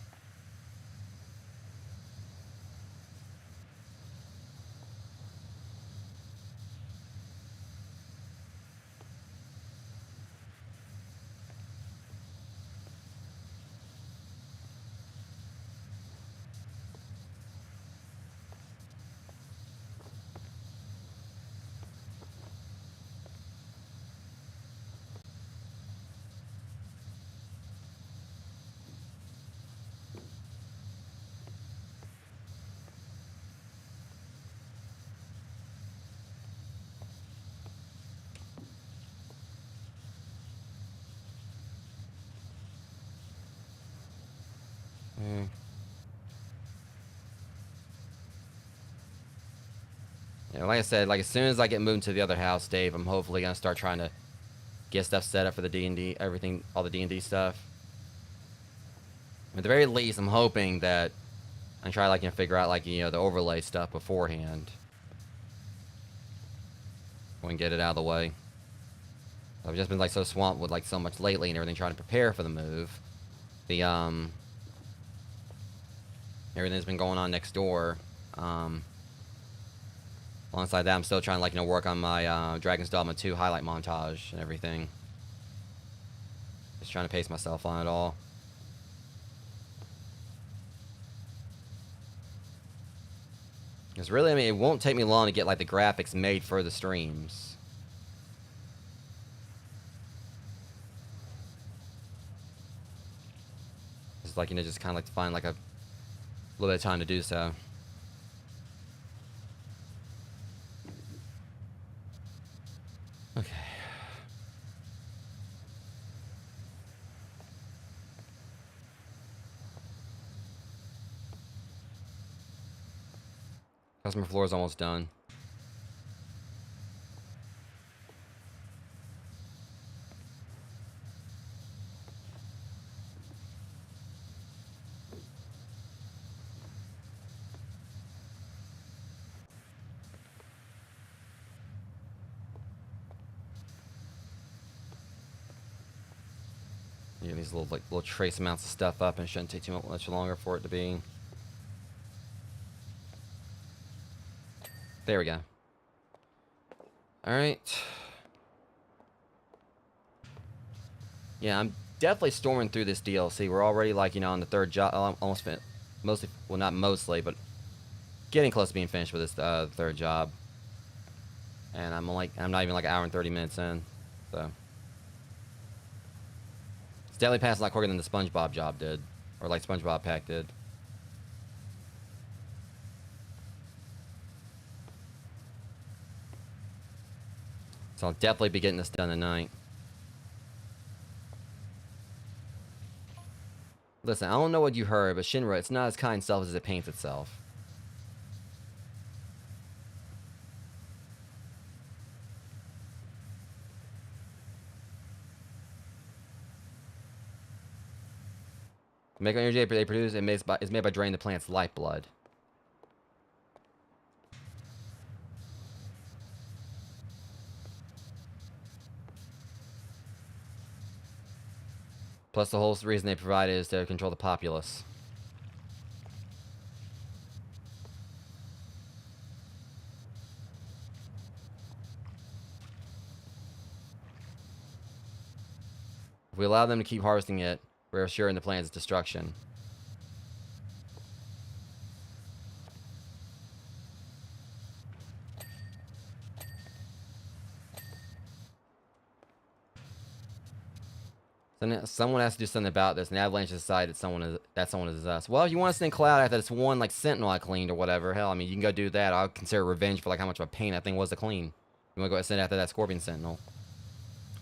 Yeah, like I said, like as soon as I get moved to the other house, Dave, I'm hopefully gonna start trying to get stuff set up for the D&D, everything, all the D&D stuff. At the very least, I'm hoping that I try like figure out like the overlay stuff beforehand. We can get it out of the way. I've just been like so swamped with like so much lately and everything, trying to prepare for the move. The everything's been going on next door. Alongside that, I'm still trying to like work on my Dragon's Dogma 2 highlight montage and everything. Just trying to pace myself on it all. Because really, I mean, it won't take me long to get like the graphics made for the streams. It's like just kind of like to find like a little bit of time to do so. Okay. Customer floor is almost done. Yeah, these little trace amounts of stuff up, and it shouldn't take too much longer for it to be. There we go. Alright. Yeah, I'm definitely storming through this DLC. We're already like, on the third job. Almost mostly, well, not mostly, but getting close to being finished with this third job. And I'm not even like an hour and 30 minutes in. So. It's definitely passed a lot quicker than the SpongeBob job did. Or like SpongeBob Pack did. So I'll definitely be getting this done tonight. Listen, I don't know what you heard, but Shinra, it's not as kind self as it paints itself. The medical energy they produce is made by draining the plant's lifeblood. Plus, the whole reason they provide it is to control the populace. If we allow them to keep harvesting it, we're assuring the plant's destruction. Someone has to do something about this, and the Avalanche decided that someone is us. Well, if you want to send Cloud after this one like Sentinel I cleaned or whatever, hell, I mean, you can go do that. I'll consider revenge for like how much of a pain that thing was to clean. You want to go ahead and send after that Scorpion Sentinel,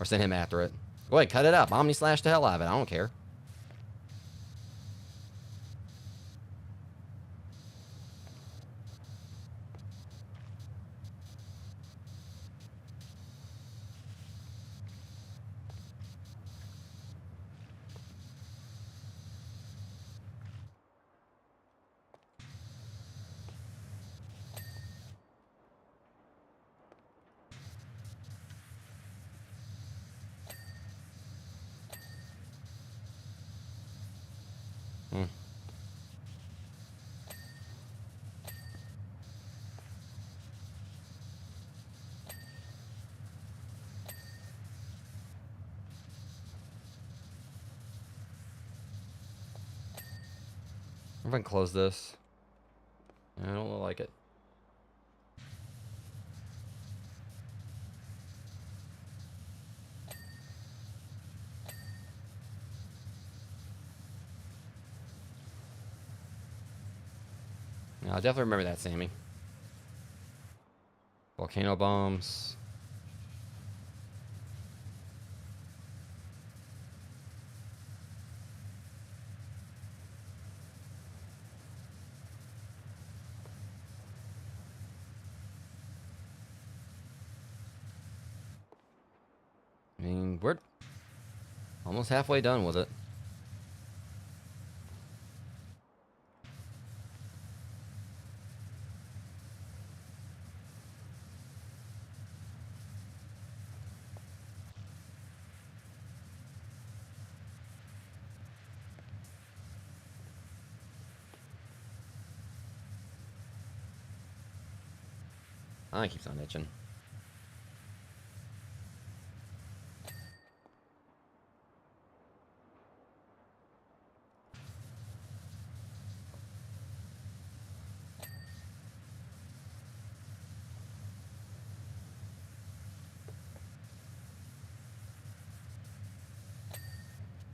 or send him after it. Go ahead, cut it up. Omni slash the hell out of it. I don't care. Hmm. I'm gonna close this. I don't like it. Yeah, I'll definitely remember that, Sammy. Volcano bombs. I mean, we're almost halfway done with it. I keeps on itching.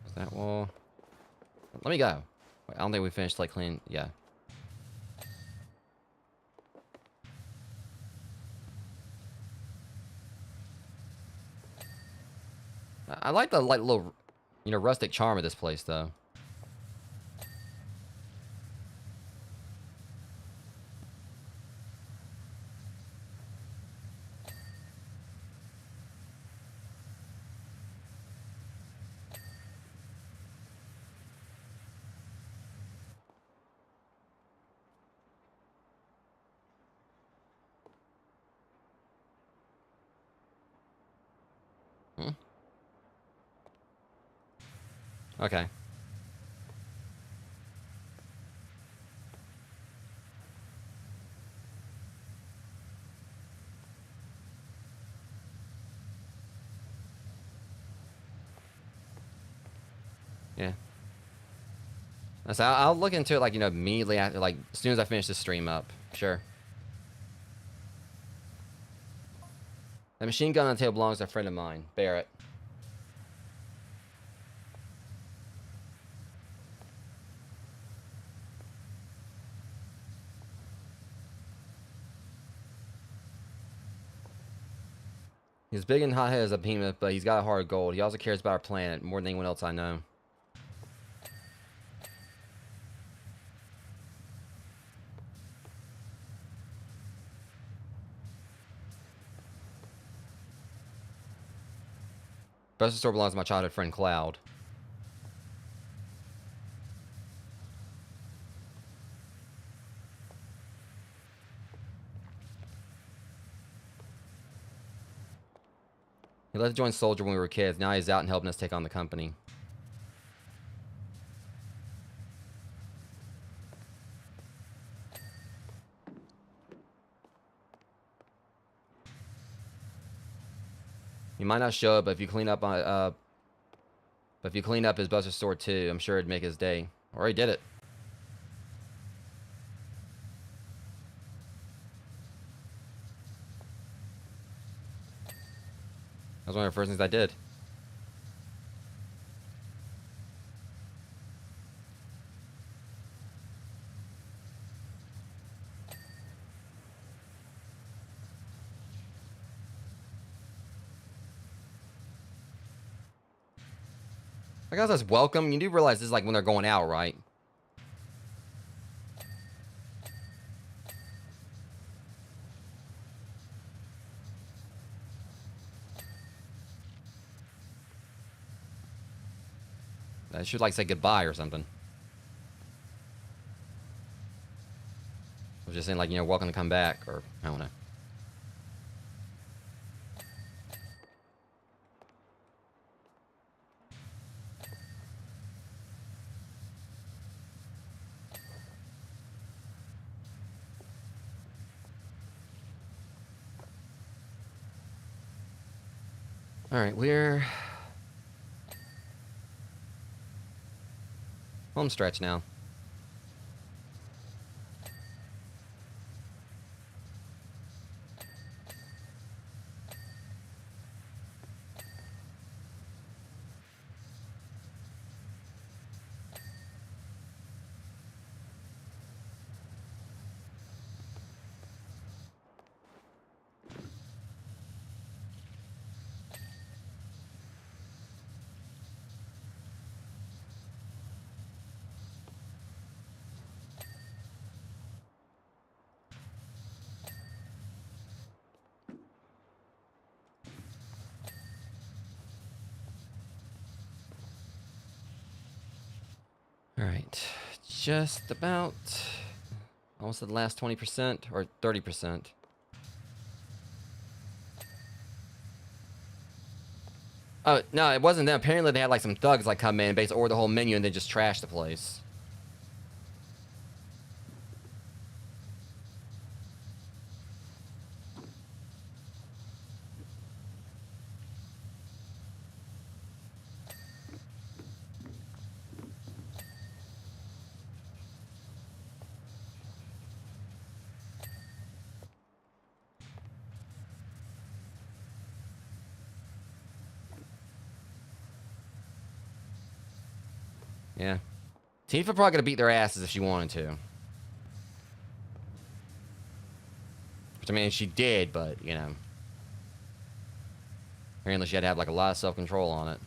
Is that wall? Let me go. Wait, I don't think we finished like clean. Yeah. I like the like little, you know, rustic charm of this place though. Hmm? Okay. Yeah. So I'll look into it like, you know, immediately after, like, as soon as I finish this stream up. Sure. The machine gun on the table belongs to a friend of mine, Barrett. He's big and hot-headed as a behemoth, but he's got a heart of gold. He also cares about our planet more than anyone else I know. Buster Store belongs to my childhood friend Cloud. He left to join Soldier when we were kids. Now he's out and helping us take on the company. He might not show up, but if you clean up his Buster Store too, I'm sure it'd make his day. Or he did it. That was one of the first things I did. I guess that's welcome. You do realize this is like when they're going out, right? I should like say goodbye or something. I was just saying like, you know, welcome to come back, or I don't know. All right, we're home stretch now. All right, just about almost at the last 20% or 30%. Oh, no, it wasn't them. Apparently they had like some thugs like come in, basically order the whole menu and then just trash the place. Yeah. Tifa probably gonna beat their asses if she wanted to. Which, I mean, she did, but, you know. Apparently she had to have, like, a lot of self-control on it.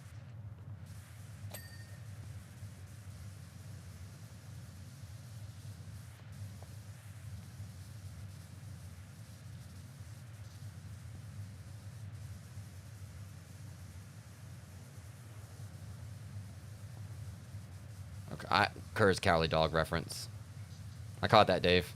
Okay, Kerr's Cowardly Dog reference. I caught that, Dave.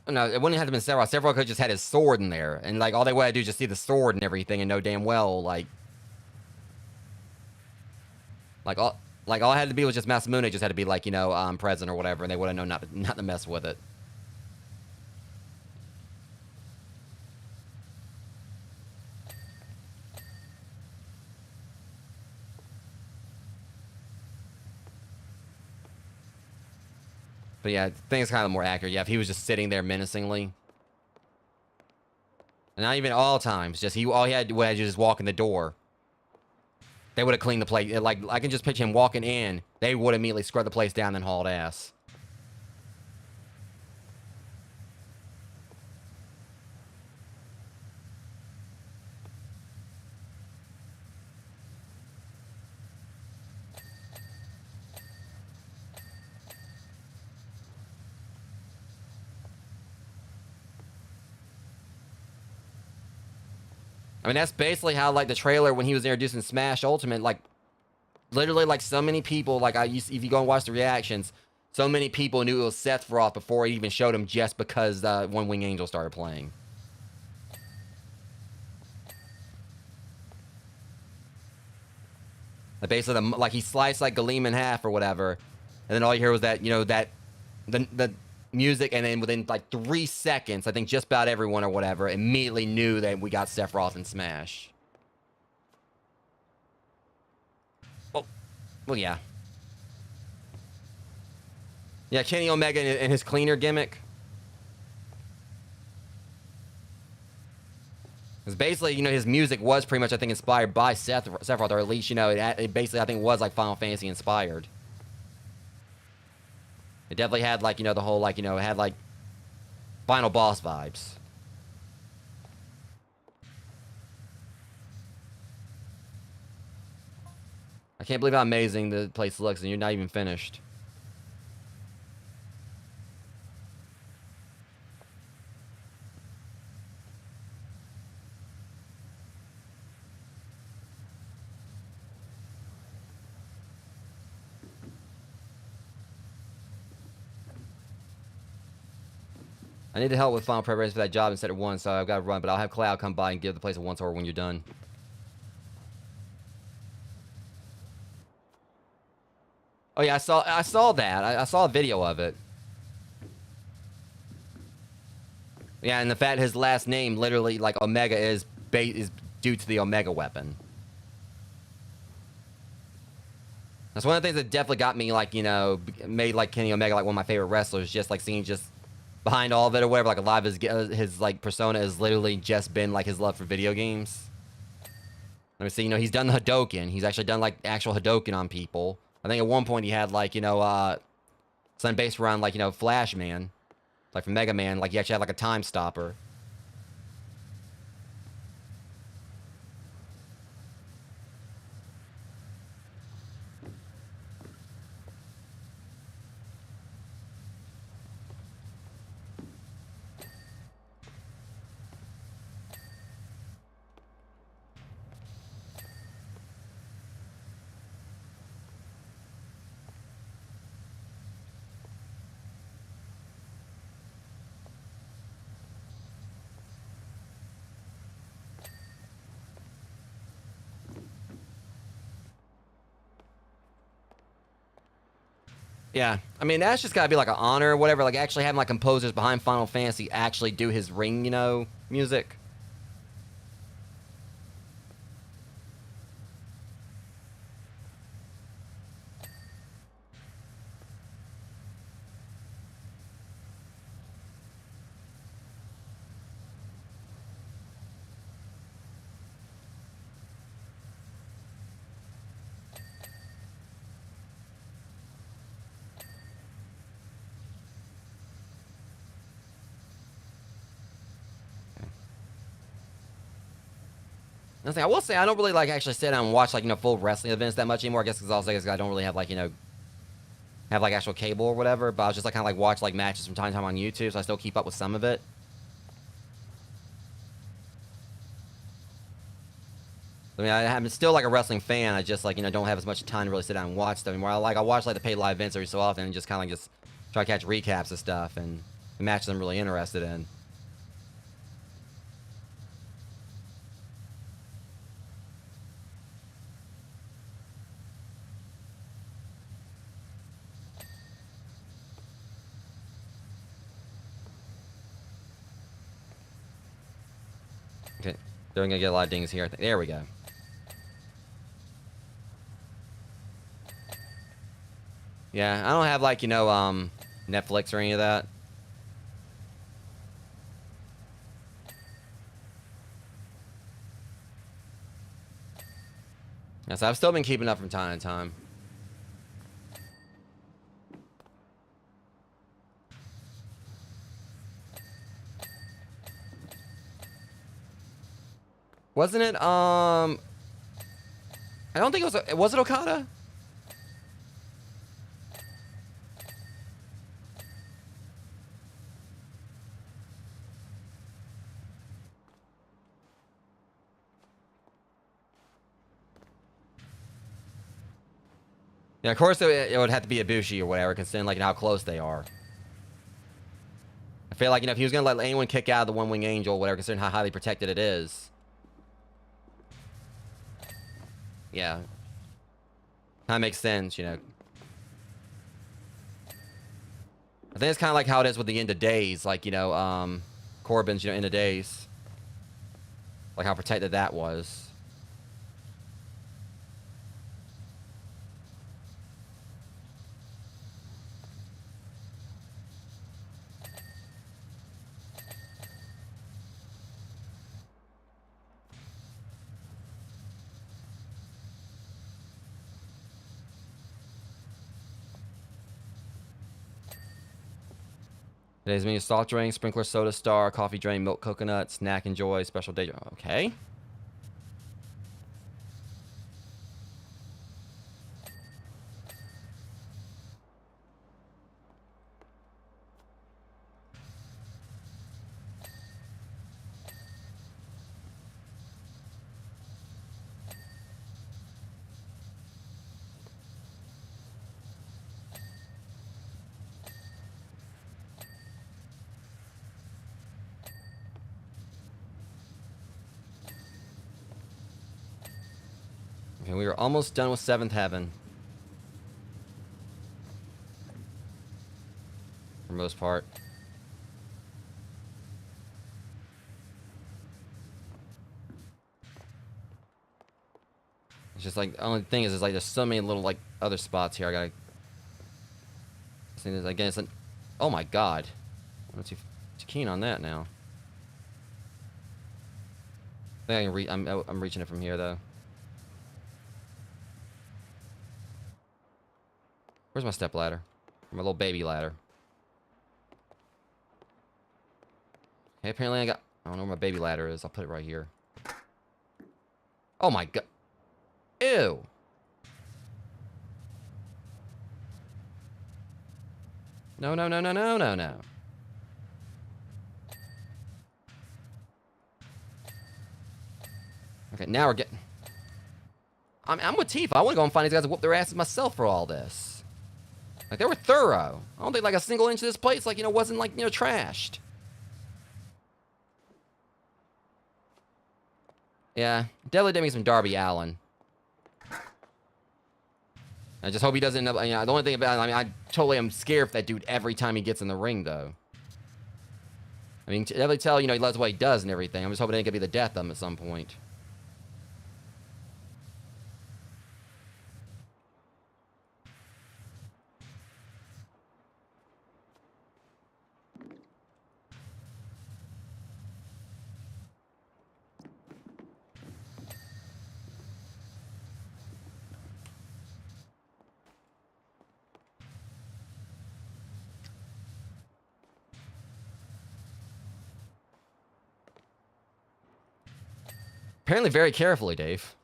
No, it wouldn't have to been Sephiroth. Sephiroth could have just had his sword in there. And, like, all they would have to do is just see the sword and everything and know damn well, like... all I had to be was just Masamune just had to be like, you know, present or whatever, and they would have known not to mess with it. But yeah, I think it's kind of more accurate. Yeah, if he was just sitting there menacingly. And not even all times. Just all he had to do was just walk in the door. They would have cleaned the place. Like, I can just picture him walking in. They would immediately scrub the place down and hauled ass. I mean, that's basically how, like, the trailer, when he was introducing Smash Ultimate, like, literally, like, so many people, like, if you go and watch the reactions, so many people knew it was Sephiroth before it even showed him just because One Wing Angel started playing. Like, basically, like, he sliced, like, Galeem in half or whatever, and then all you hear was that, you know, the music, and then within like 3 seconds, I think just about everyone or whatever immediately knew that we got Sephiroth in Smash. Well, yeah. Yeah, Kenny Omega and his cleaner gimmick. Because basically, you know, his music was pretty much, I think, inspired by Sephiroth, or at least, you know, it basically, I think, was like Final Fantasy inspired. It definitely had, like, you know, the whole, like, you know, it had, like, final boss vibes. I can't believe how amazing the place looks, and you're not even finished. I need to help with final preparation for that job instead of one, so I've got to run, but I'll have Cloud come by and give the place a once-over when you're done. Oh yeah, I saw that. I saw a video of it. Yeah, and the fact his last name literally, like, Omega is due to the Omega weapon. That's one of the things that definitely got me, like, you know, made, like, Kenny Omega, like, one of my favorite wrestlers. Just, like, seeing just behind all of it or whatever, like, a lot of his like, persona has literally just been, like, his love for video games. Let me see, you know, he's done the Hadouken. He's actually done, like, actual Hadouken on people. I think at one point he had, like, you know, something based around, like, you know, Flash Man. Like, from Mega Man, like, he actually had, like, a time stopper. Yeah, I mean, that's just gotta be like an honor or whatever, like actually having like composers behind Final Fantasy actually do his ring, you know, music. I will say I don't really like actually sit down and watch like, you know, full wrestling events that much anymore. I guess because also I don't really have like, you know, have like actual cable or whatever. But I was just like kind of like watch like matches from time to time on YouTube, so I still keep up with some of it. I mean, I'm still like a wrestling fan. I just like, you know, don't have as much time to really sit down and watch stuff anymore. I watch like the paid live events every so often and just kind of like just try to catch recaps of stuff and the matches I'm really interested in. Okay, they're gonna get a lot of dings here. I think. There we go. Yeah, I don't have like, you know, Netflix or any of that. Yes, I've still been keeping up from time to time. Wasn't it, I don't think it was it Okada? Yeah, of course it would have to be Ibushi or whatever, considering like how close they are. I feel like, you know, if he was gonna let anyone kick out of the One Wing Angel or whatever, considering how highly protected it is. Yeah. That makes sense, you know. I think it's kind of like how it is with the End of Days, like, you know, Corbin's, you know, End of Days. Like how protected that was. Today's menu: soft drink, sprinkler, soda star, coffee drain, milk coconut, snack enjoy, special day. Okay. Okay, we are almost done with Seventh Heaven. For the most part. It's just like, the only thing is like there's so many little like other spots here. I gotta. Again, it's an. Oh my god. I'm too keen on that now. I think I can I'm reaching it from here though. Where's my step ladder? My little baby ladder. Okay, apparently I don't know where my baby ladder is. I'll put it right here. Oh my god. Ew. No, no, no, no, no, no, no. Okay, now we're getting... I'm with Tifa. I want to go and find these guys and whoop their asses myself for all this. Like, they were thorough. I don't think, like, a single inch of this place, like, you know, wasn't, like, you know, trashed. Yeah, definitely did me some Darby Allin. I just hope he doesn't end up, you know, the only thing about it, I mean, I totally am scared for that dude every time he gets in the ring, though. I mean, definitely tell, you know, he loves what he does and everything. I'm just hoping it ain't gonna be the death of him at some point. Apparently very carefully, Dave.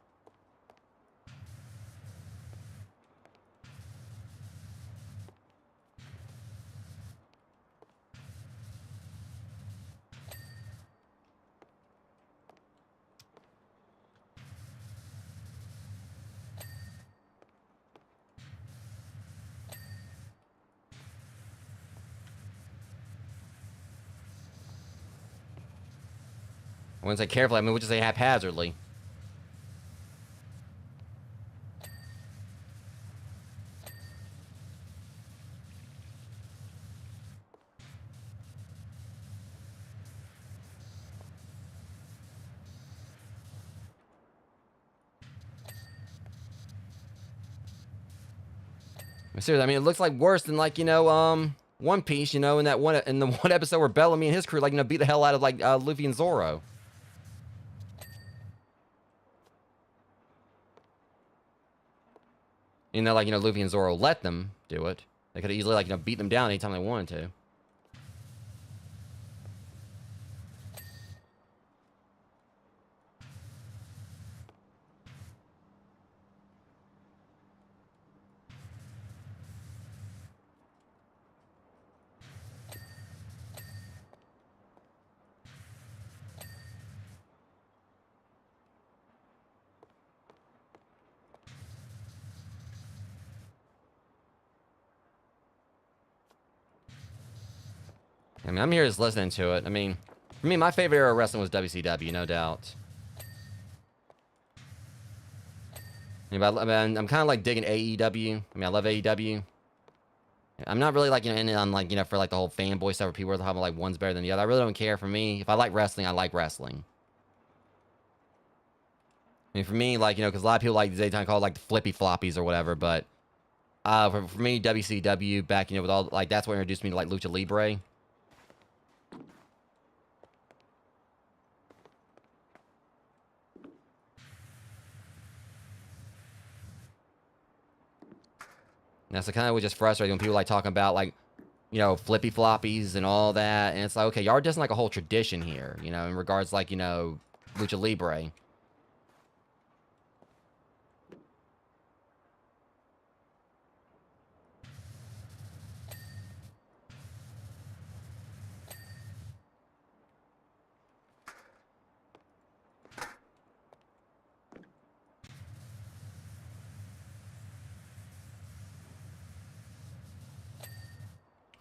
I wouldn't say carefully, I mean, we'll just say haphazardly. Seriously, I mean, it looks like worse than, like, you know, One Piece, you know, in the one episode where Bellamy and his crew, like, you know, beat the hell out of, like, Luffy and Zoro. You know, like, you know, Luffy and Zoro let them do it. They could have easily, like, you know, beat them down anytime they wanted to. I mean, I'm here just listening to it. I mean, for me, my favorite era of wrestling was WCW, no doubt. I mean, I'm kind of like digging AEW. I mean, I love AEW. I'm not really like, you know, in on like, you know, for like the whole fanboy stuff where people are talking like one's better than the other. I really don't care. For me, if I like wrestling, I like wrestling. I mean, for me, like, you know, because a lot of people like they call it like the flippy floppies or whatever, but for me, WCW back, you know, with all like that's what introduced me to like Lucha Libre. That's kind of was just frustrating when people like talking about like, you know, flippy floppies and all that, and it's like, okay, y'all are just like a whole tradition here, you know, in regards like, you know, Lucha Libre.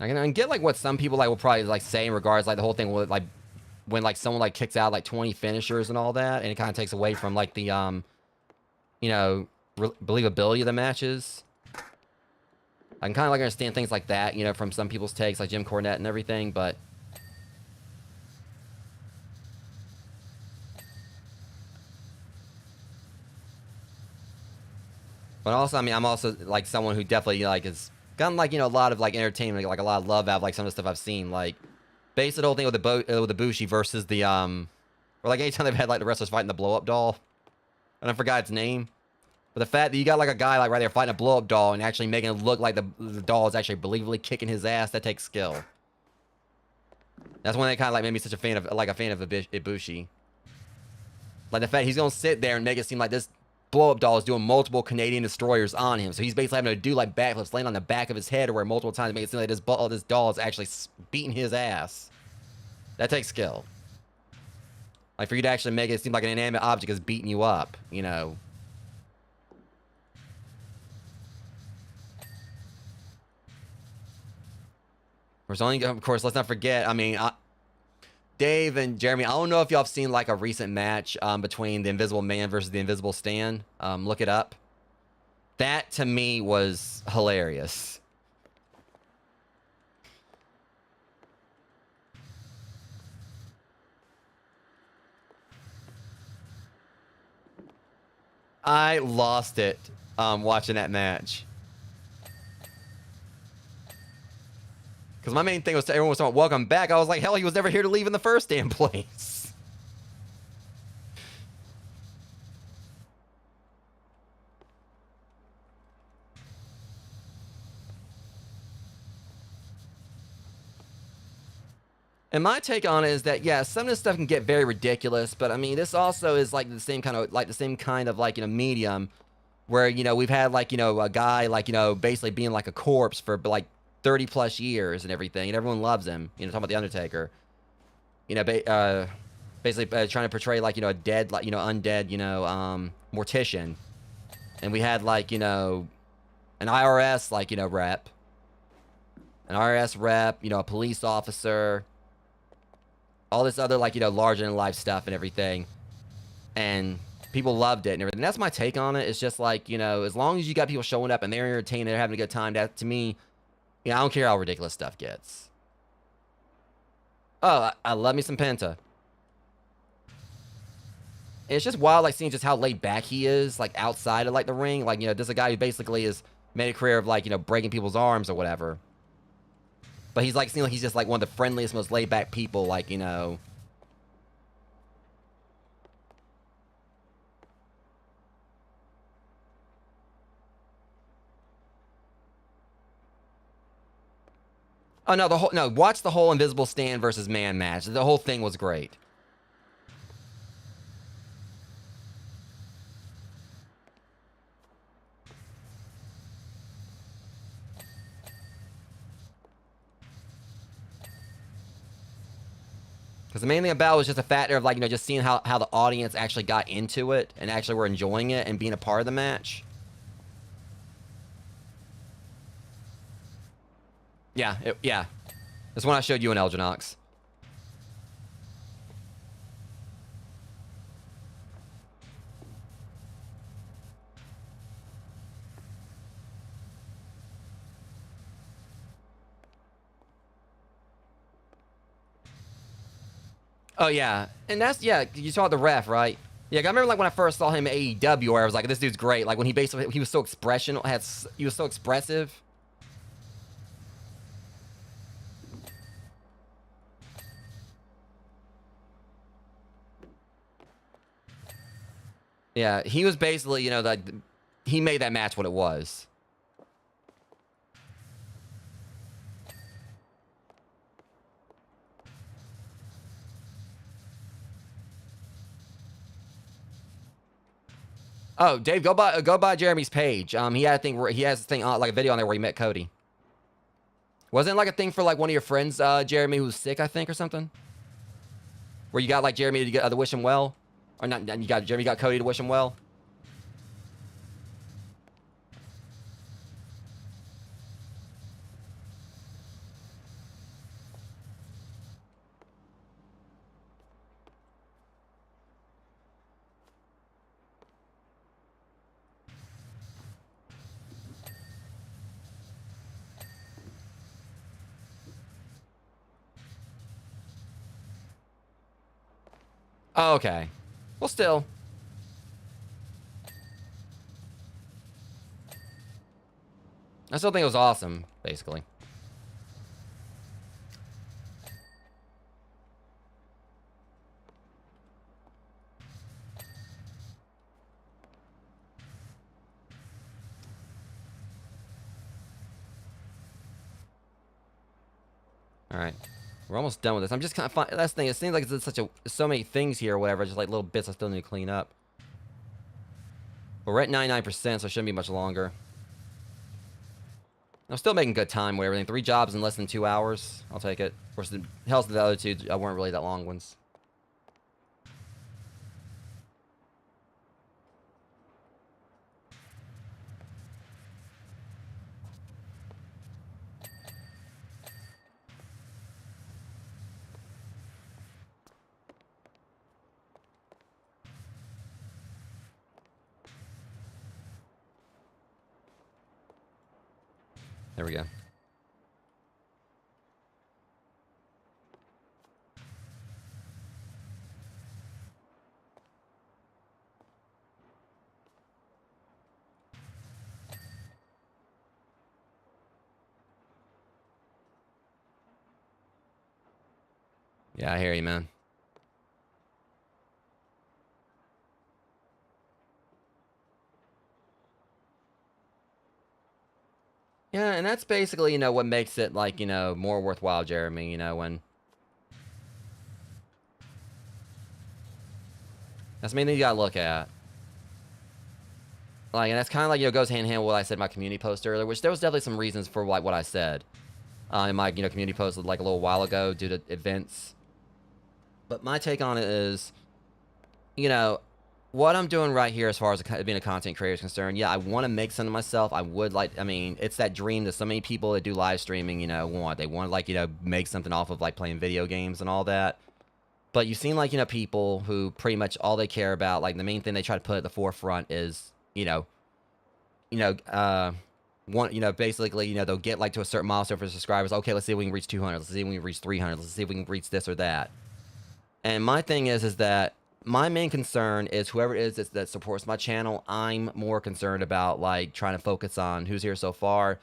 I can get like what some people like will probably like say in regards like the whole thing with like when like someone like kicks out like 20 finishers and all that, and it kind of takes away from like the you know, believability of the matches. I can kind of like understand things like that, you know, from some people's takes like Jim Cornette and everything, but also, I mean, I'm also like someone who definitely like has gotten like, you know, a lot of like entertainment, like a lot of love out of like some of the stuff I've seen, like based the whole thing with the Bushi versus the or like anytime they've had like the wrestlers fighting the blow up doll, and I forgot its name, but the fact that you got like a guy like right there fighting a blow up doll and actually making it look like the doll is actually believably kicking his ass, that takes skill. That's when they kind of like made me such a fan of Ibushi. Like the fact he's gonna sit there and make it seem like this blow-up doll is doing multiple Canadian destroyers on him, so he's basically having to do like backflips, laying on the back of his head, or where multiple times make it seem like this doll is actually beating his ass. That takes skill. Like for you to actually make it seem like an inanimate object is beating you up, you know. Of course, let's not forget. I mean, Dave and Jeremy, I don't know if y'all have seen like a recent match between the Invisible Man versus the Invisible Stan. Look it up. That to me was hilarious. I lost it watching that match. Because my main thing was everyone was talking, welcome back. I was like, hell, he was never here to leave in the first damn place. And my take on it is that, yeah, some of this stuff can get very ridiculous, but I mean, this also is like the same kind of like, you know, medium where, you know, we've had like, you know, a guy like, you know, basically being like a corpse for like 30 plus years and everything, and everyone loves him, you know, talking about the Undertaker, you know, basically trying to portray like, you know, a dead, like, you know, undead, you know, mortician. And we had like, you know, an IRS like, you know, rep, you know, a police officer, all this other like, you know, larger than life stuff and everything, and people loved it and everything. That's my take on it. It's just like, you know, as long as you got people showing up and they're entertained, they're having a good time, that to me, yeah, I don't care how ridiculous stuff gets. Oh, I love me some Penta. It's just wild, like, seeing just how laid back he is, like, outside of, like, the ring. Like, you know, this is a guy who basically has made a career of, like, you know, breaking people's arms or whatever. But he's like, seems like he's just like one of the friendliest, most laid back people, like, you know. Oh no, watch the whole Invisible Stand versus Man match. The whole thing was great. Because the main thing about it was just the factor of, like, you know, just seeing how the audience actually got into it and actually were enjoying it and being a part of the match. Yeah, yeah. That's when I showed you an Elginox. Oh, yeah. And that's, yeah, you saw the ref, right? Yeah, I remember, like, when I first saw him at AEW, where I was like, this dude's great. Like, when he basically, he was so he was so expressive. Yeah, he was basically, you know, like, he made that match what it was. Oh, Dave, go by Jeremy's page. He had a thing where he has a thing on, like a video on there where he met Cody. Wasn't it like a thing for like one of your friends, Jeremy, who was sick, I think, or something? Where you got like Jeremy to get to wish him well, or not? You got Jeremy got Cody to wish him well. Oh, okay. Well, still. I still think it was awesome, basically. All right. We're almost done with this. I'm just kind of that's the thing. It seems like it's so many things here or whatever, just like little bits I still need to clean up. But we're at 99%, so it shouldn't be much longer. I'm still making good time with everything. 3 jobs in less than 2 hours. I'll take it. Of course, the hell's the other 2 weren't really that long ones. There we go. Yeah, I hear you, man. Yeah, and that's basically, you know, what makes it, like, you know, more worthwhile, Jeremy, you know, when... That's the main thing you gotta look at. Like, and that's kind of like, you know, goes hand in hand with what I said in my community post earlier, which there was definitely some reasons for, like, what I said. In my, you know, community post, like, a little while ago due to events. But my take on it is, you know, what I'm doing right here as far as being a content creator is concerned, yeah, I want to make something myself. I would like, I mean, it's that dream that so many people that do live streaming, you know, want. They want to, like, you know, make something off of, like, playing video games and all that. But you've seen, like, you know, people who pretty much all they care about, like, the main thing they try to put at the forefront is, you know, basically, you know, they'll get, like, to a certain milestone for subscribers. Okay, let's see if we can reach 200. Let's see if we can reach 300. Let's see if we can reach this or that. And my thing is that my main concern is whoever it is that supports my channel, I'm more concerned about, like, trying to focus on who's here so far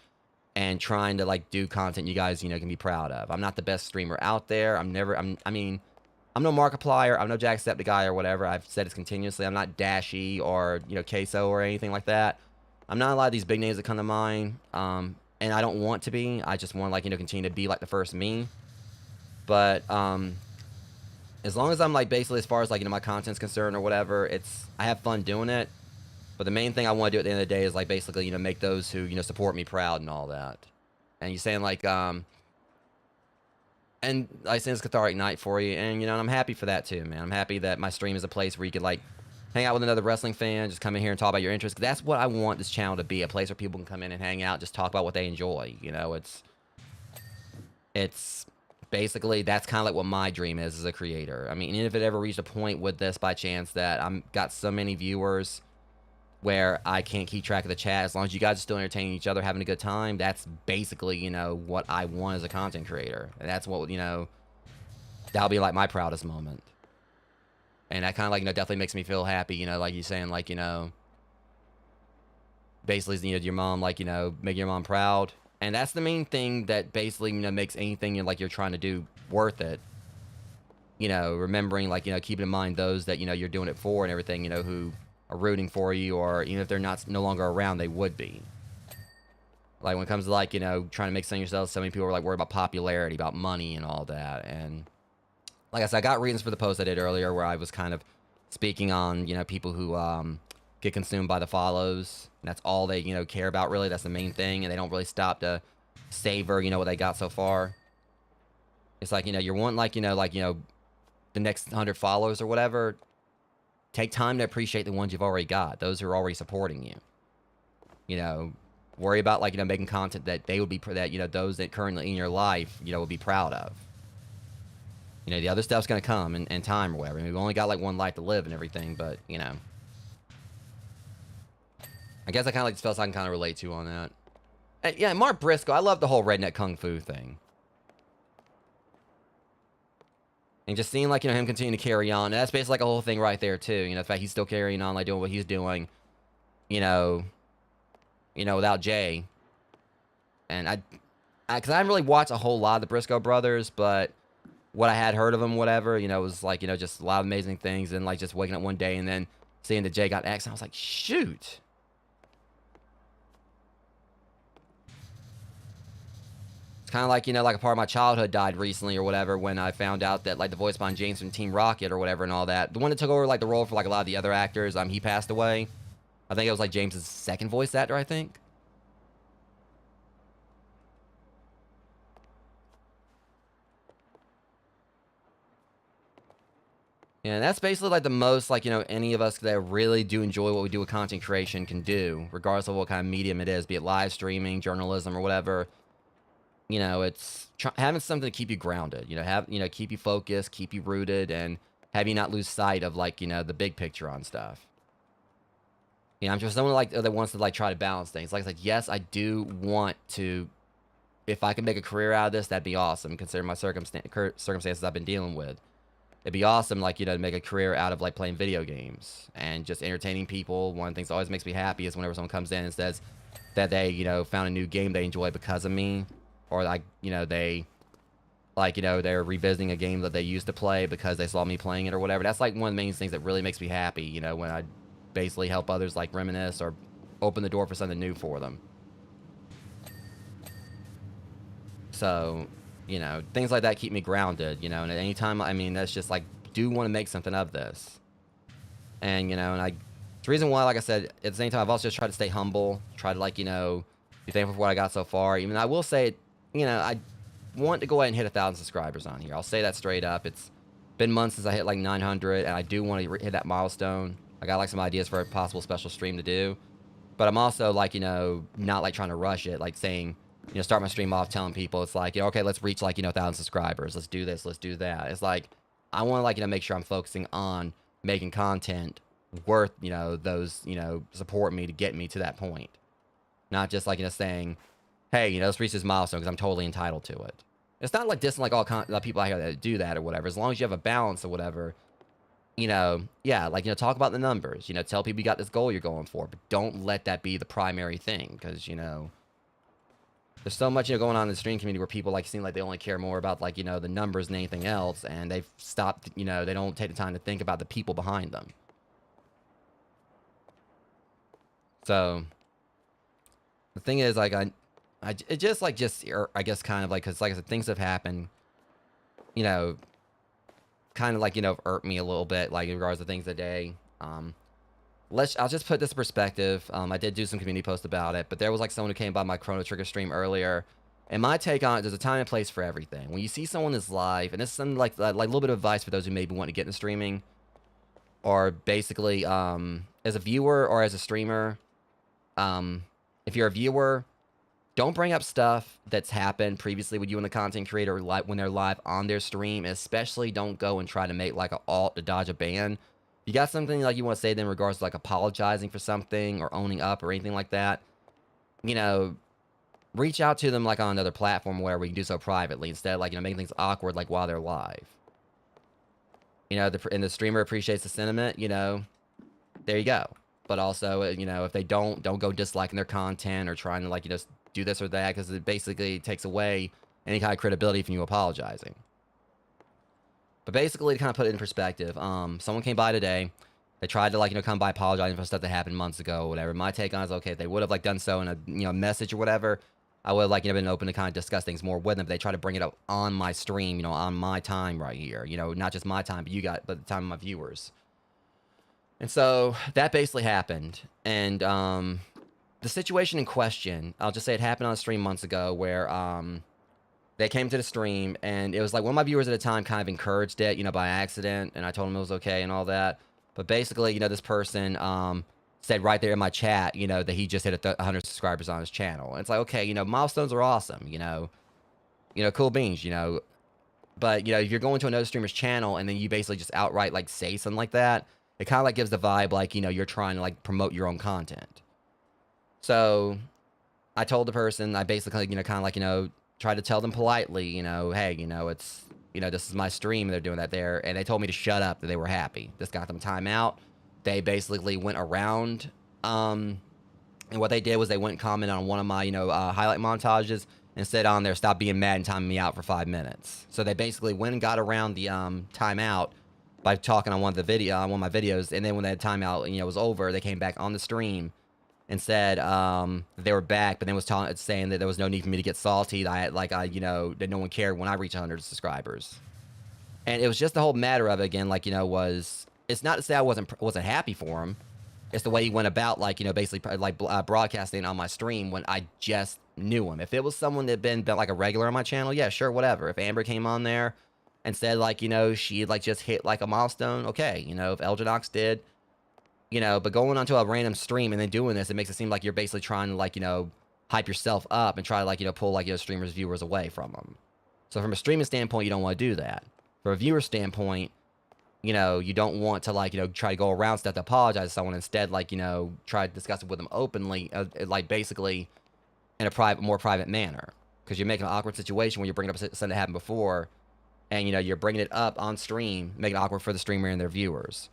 and trying to like do content you guys, you know, can be proud of. I'm not the best streamer out there. I mean, I'm no Markiplier. I'm no Jacksepticeye or whatever. I've said this continuously. I'm not Dashy or, you know, Queso or anything like that. I'm not a lot of these big names that come to mind. And I don't want to be. I just want, like, you know, continue to be like the first me. But as long as I'm like basically as far as like, you know, my content's concerned or whatever, I have fun doing it. But the main thing I want to do at the end of the day is like basically, you know, make those who, you know, support me proud and all that. And you're saying like, and I say it's cathartic night for you, and you know, and I'm happy for that too, man. I'm happy that my stream is a place where you could like hang out with another wrestling fan, just come in here and talk about your interests. That's what I want this channel to be, a place where people can come in and hang out, just talk about what they enjoy. You know, it's basically, that's kind of like what my dream is as a creator. I mean, even if it ever reached a point with this by chance that I'm got so many viewers where I can't keep track of the chat, as long as you guys are still entertaining each other, having a good time, that's basically, you know, what I want as a content creator. And that's what, you know, that'll be like my proudest moment. And that kind of like, you know, definitely makes me feel happy, you know, like you're saying, like, you know, basically, you know, your mom, like, you know, making your mom proud. And that's the main thing that basically, you know, makes anything, you know, like you're trying to do worth it. You know, remembering, like, you know, keeping in mind those that, you know, you're doing it for and everything, you know, who are rooting for you, or even if they're no longer around, they would be. Like when it comes to like, you know, trying to make something yourself, so many people are like worried about popularity, about money and all that. And like I said, I got reasons for the post I did earlier where I was kind of speaking on, you know, people who get consumed by the follows. And that's all they, you know, care about really. That's the main thing. And they don't really stop to savor, you know, what they got so far. It's like, you know, you're wanting like, you know, the next 100 followers or whatever. Take time to appreciate the ones you've already got, those who are already supporting you. You know, worry about like, you know, making content that they would be, that, you know, those that currently in your life, you know, would be proud of. You know, the other stuff's going to come in time or whatever. I mean, we've only got like one life to live and everything, but, you know. I guess I kind of like spells I can kind of relate to on that. And, yeah, Mark Briscoe, I love the whole redneck kung fu thing. And just seeing, like, you know, him continue to carry on. That's basically like a whole thing right there, too. You know, the fact he's still carrying on, like, doing what he's doing, you know, without Jay. And because I haven't really watched a whole lot of the Briscoe brothers, but what I had heard of them, whatever, you know, was, like, you know, just a lot of amazing things. And, like, just waking up one day and then seeing that Jay got X, I was like, shoot. Kind of like, you know, like a part of my childhood died recently or whatever when I found out that, like, the voice behind James from Team Rocket or whatever and all that. The one that took over, like, the role for, like, a lot of the other actors, he passed away. I think it was, like, James's second voice actor, I think. Yeah, and that's basically, like, the most, like, you know, any of us that really do enjoy what we do with content creation can do, regardless of what kind of medium it is, be it live streaming, journalism, or whatever. You know, it's having something to keep you grounded, you know, keep you focused, keep you rooted, and have you not lose sight of, like, you know, the big picture on stuff. You know, I'm just someone like that wants to, like, try to balance things. Like I said, yes, I do want to, if I can make a career out of this, that'd be awesome, considering my circumstances I've been dealing with. It'd be awesome, like, you know, to make a career out of, like, playing video games and just entertaining people. One of the things that always makes me happy is whenever someone comes in and says that they, you know, found a new game they enjoy because of me. Or, like, you know, they, like, you know, they're revisiting a game that they used to play because they saw me playing it or whatever. That's, like, one of the main things that really makes me happy, you know, when I basically help others, like, reminisce or open the door for something new for them. So, you know, things like that keep me grounded, you know, and at any time, I mean, that's just, like, do want to make something of this. And, you know, and it's the reason why, like I said, at the same time, I've also just tried to stay humble, try to, like, you know, be thankful for what I got so far. Even I will say, you know, I want to go ahead and hit 1,000 subscribers on here. I'll say that straight up. It's been months since I hit like 900, and I do want to hit that milestone. I got like some ideas for a possible special stream to do, but I'm also like, you know, not like trying to rush it, like saying, you know, start my stream off telling people it's like, you know, okay, let's reach like, you know, 1,000 subscribers. Let's do this. Let's do that. It's like, I want to like, you know, make sure I'm focusing on making content worth, you know, those, you know, support me to get me to that point. Not just like, you know, saying, hey, you know, let's reach this milestone because I'm totally entitled to it. It's not like dissing like all people out here that do that or whatever. As long as you have a balance or whatever, you know, yeah, like, you know, talk about the numbers. You know, tell people you got this goal you're going for, but don't let that be the primary thing because, you know, there's so much, going on in the stream community where people, like, seem like they only care more about, like, the numbers than anything else, and they've stopped, they don't take the time to think about the people behind them. So, the thing is, like, it just, like, I guess, kind of, like, because, like I said, things have happened, kind of, like, irked me a little bit, like, in regards to things today. I'll just put this in perspective. I did do some community posts about it, but there was, like, someone who came by my Chrono Trigger stream earlier, and my take on it, there's a time and place for everything. When you see someone that's live, and this is something like a little bit of advice for those who maybe want to get into streaming, or basically, as a viewer or as a streamer, if you're a viewer, don't bring up stuff that's happened previously with you and the content creator when they're live on their stream. Especially don't go and try to make, like, an alt to dodge a ban. You got something, like, you want to say in regards to, like, apologizing for something or owning up or anything like that, reach out to them, like, on another platform where we can do so privately instead of, like, making things awkward, like, while they're live. And the streamer appreciates the sentiment, there you go. But also, if they don't go disliking their content or trying to, like, do this or that, because it basically takes away any kind of credibility from you apologizing. But basically, to kind of put it in perspective, someone came by today. They tried to, like, come by apologizing for stuff that happened months ago or whatever. My take on it is, okay, if they would have, like, done so in a, message or whatever, I would have, like, been open to kind of discuss things more with them. But they try to bring it up on my stream, on my time right here. Not just my time, but the time of my viewers. And so that basically happened. And the situation in question, I'll just say it happened on a stream months ago where they came to the stream, and it was like one of my viewers at the time kind of encouraged it, by accident, and I told him it was okay and all that. But basically, this person said right there in my chat, that he just hit 100 subscribers on his channel. And it's like, okay, milestones are awesome, cool beans, But, if you're going to another streamer's channel and then you basically just outright, like, say something like that, it kind of, like, gives the vibe like, you're trying to, like, promote your own content. So I told the person, I basically, kind of, like, try to tell them politely, hey, it's, this is my stream, and they're doing that there. And they told me to shut up, that they were happy. This got them time out. They basically went around, and what they did was they went and commented on one of my, highlight montages and said on there, stop being mad and timing me out for 5 minutes. So they basically went and got around the timeout by talking on one of my videos. And then when that timeout, was over, they came back on the stream and said they were back, but then was saying that there was no need for me to get salty. That no one cared when I reached 100 subscribers. And it was just the whole matter of it again, like, it's not to say I wasn't happy for him. It's the way he went about, like, basically, like, broadcasting on my stream when I just knew him. If it was someone that had been like a regular on my channel, yeah, sure, whatever. If Amber came on there and said, like, she had, like, just hit, like, a milestone, okay. If Elginox did, but going onto a random stream and then doing this, it makes it seem like you're basically trying to, like, hype yourself up and try to, like, pull, like, streamers' viewers away from them. So from a streaming standpoint, you don't want to do that. From a viewer standpoint, you don't want to, like, try to go around stuff to apologize to someone. Instead, like, try to discuss it with them openly, like, basically in a more private manner. Because you're making an awkward situation when you're bringing up something that happened before, and, you're bringing it up on stream, making it awkward for the streamer and their viewers.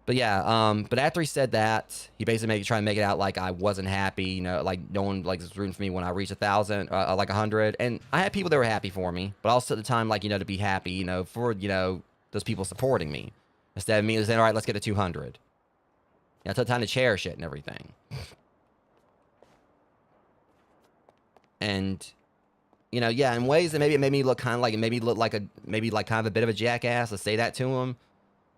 But yeah, but after he said that, he basically tried to make it out like I wasn't happy, like no one, like, was rooting for me when I reached 1,000, like 100. And I had people that were happy for me, but also at the time, like, to be happy, for, those people supporting me. Instead of me saying, all right, let's get to 200. I took time to cherish it and everything. And, yeah, in ways that maybe it made me look kind of like, kind of a bit of a jackass to say that to him.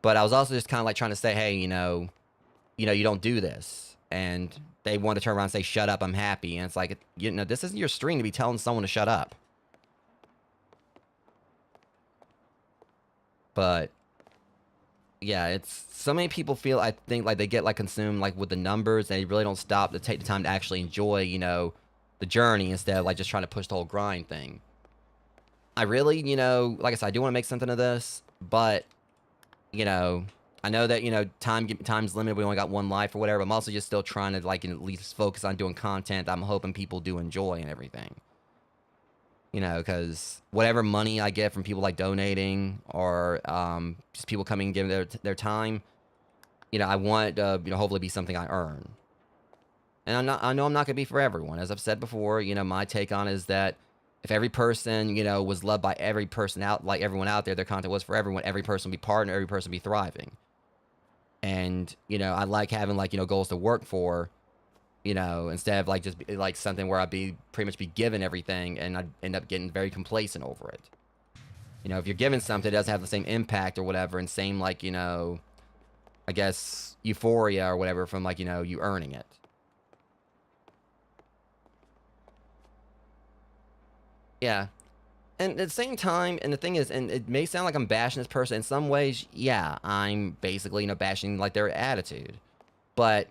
But I was also just kind of like trying to say, hey, you don't do this. And they want to turn around and say, shut up, I'm happy. And it's like, this isn't your stream to be telling someone to shut up. But yeah, it's so many people feel, I think, like they get, like, consumed, like, with the numbers. They really don't stop to take the time to actually enjoy, the journey instead of, like, just trying to push the whole grind thing. I really, like I said, I do want to make something of this, but I know that, time's limited. We only got one life or whatever, but I'm also just still trying to, like, at least focus on doing content that I'm hoping people do enjoy and everything. Because whatever money I get from people, like, donating or just people coming and giving their time, I want it to, hopefully be something I earn. And I know I'm not gonna be for everyone. As I've said before, you know, my take on it is that if every person, you know, was loved by every person out, like everyone out there, their content was for everyone, every person would be partner, every person would be thriving. And, you know, I like having, like, you know, goals to work for, you know, instead of like just like something where I'd be pretty much be given everything and I'd end up getting very complacent over it. You know, if you're given something, it doesn't have the same impact or whatever, and same, like, you know, I guess euphoria or whatever from, like, you know, you earning it. Yeah. And at the same time, and the thing is, and it may sound like I'm bashing this person in some ways, yeah, I'm basically, you know, bashing like their attitude. But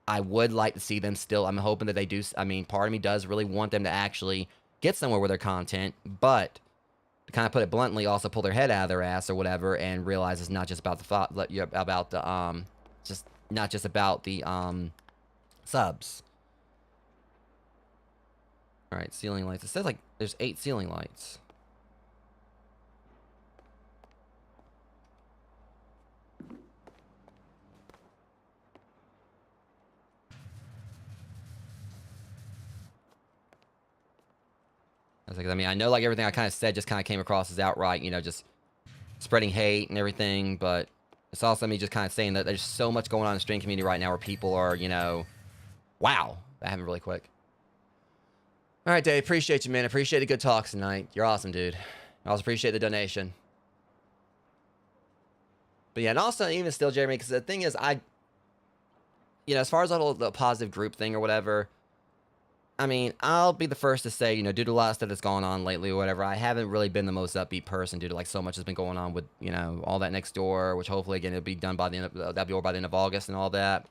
I would like to see them still, I'm hoping that they do, I mean, part of me does really want them to actually get somewhere with their content, but to kind of put it bluntly, also pull their head out of their ass or whatever and realize it's not just about just not just about the subs. All right, ceiling lights. It says like there's 8 ceiling lights. I mean, I know like everything I kind of said just kind of came across as outright, you know, just spreading hate and everything, but it's also me just kind of saying that there's so much going on in the stream community right now where people are, you know, wow, that happened really quick. All right, Dave, appreciate you, man. Appreciate the good talks tonight. You're awesome, dude. I also appreciate the donation. But yeah, and also even still, Jeremy, because the thing is, you know, as far as the positive group thing or whatever, I mean, I'll be the first to say, you know, due to a lot of stuff that's gone on lately or whatever, I haven't really been the most upbeat person due to like so much has been going on with, you know, all that next door, which hopefully again it'll be done by the end of that'll be over by the end of August and all that.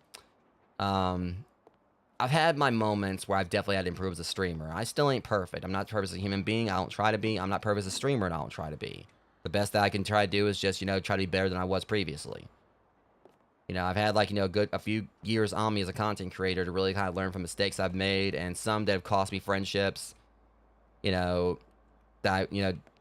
I've had my moments where I've definitely had to improve as a streamer. I still ain't perfect. I'm not perfect as a human being. I don't try to be. I'm not perfect as a streamer, and I don't try to be. The best that I can try to do is just, you know, try to be better than I was previously. You know, I've had like, you know, a few years on me as a content creator to really kind of learn from mistakes I've made, and some that have cost me friendships. You know,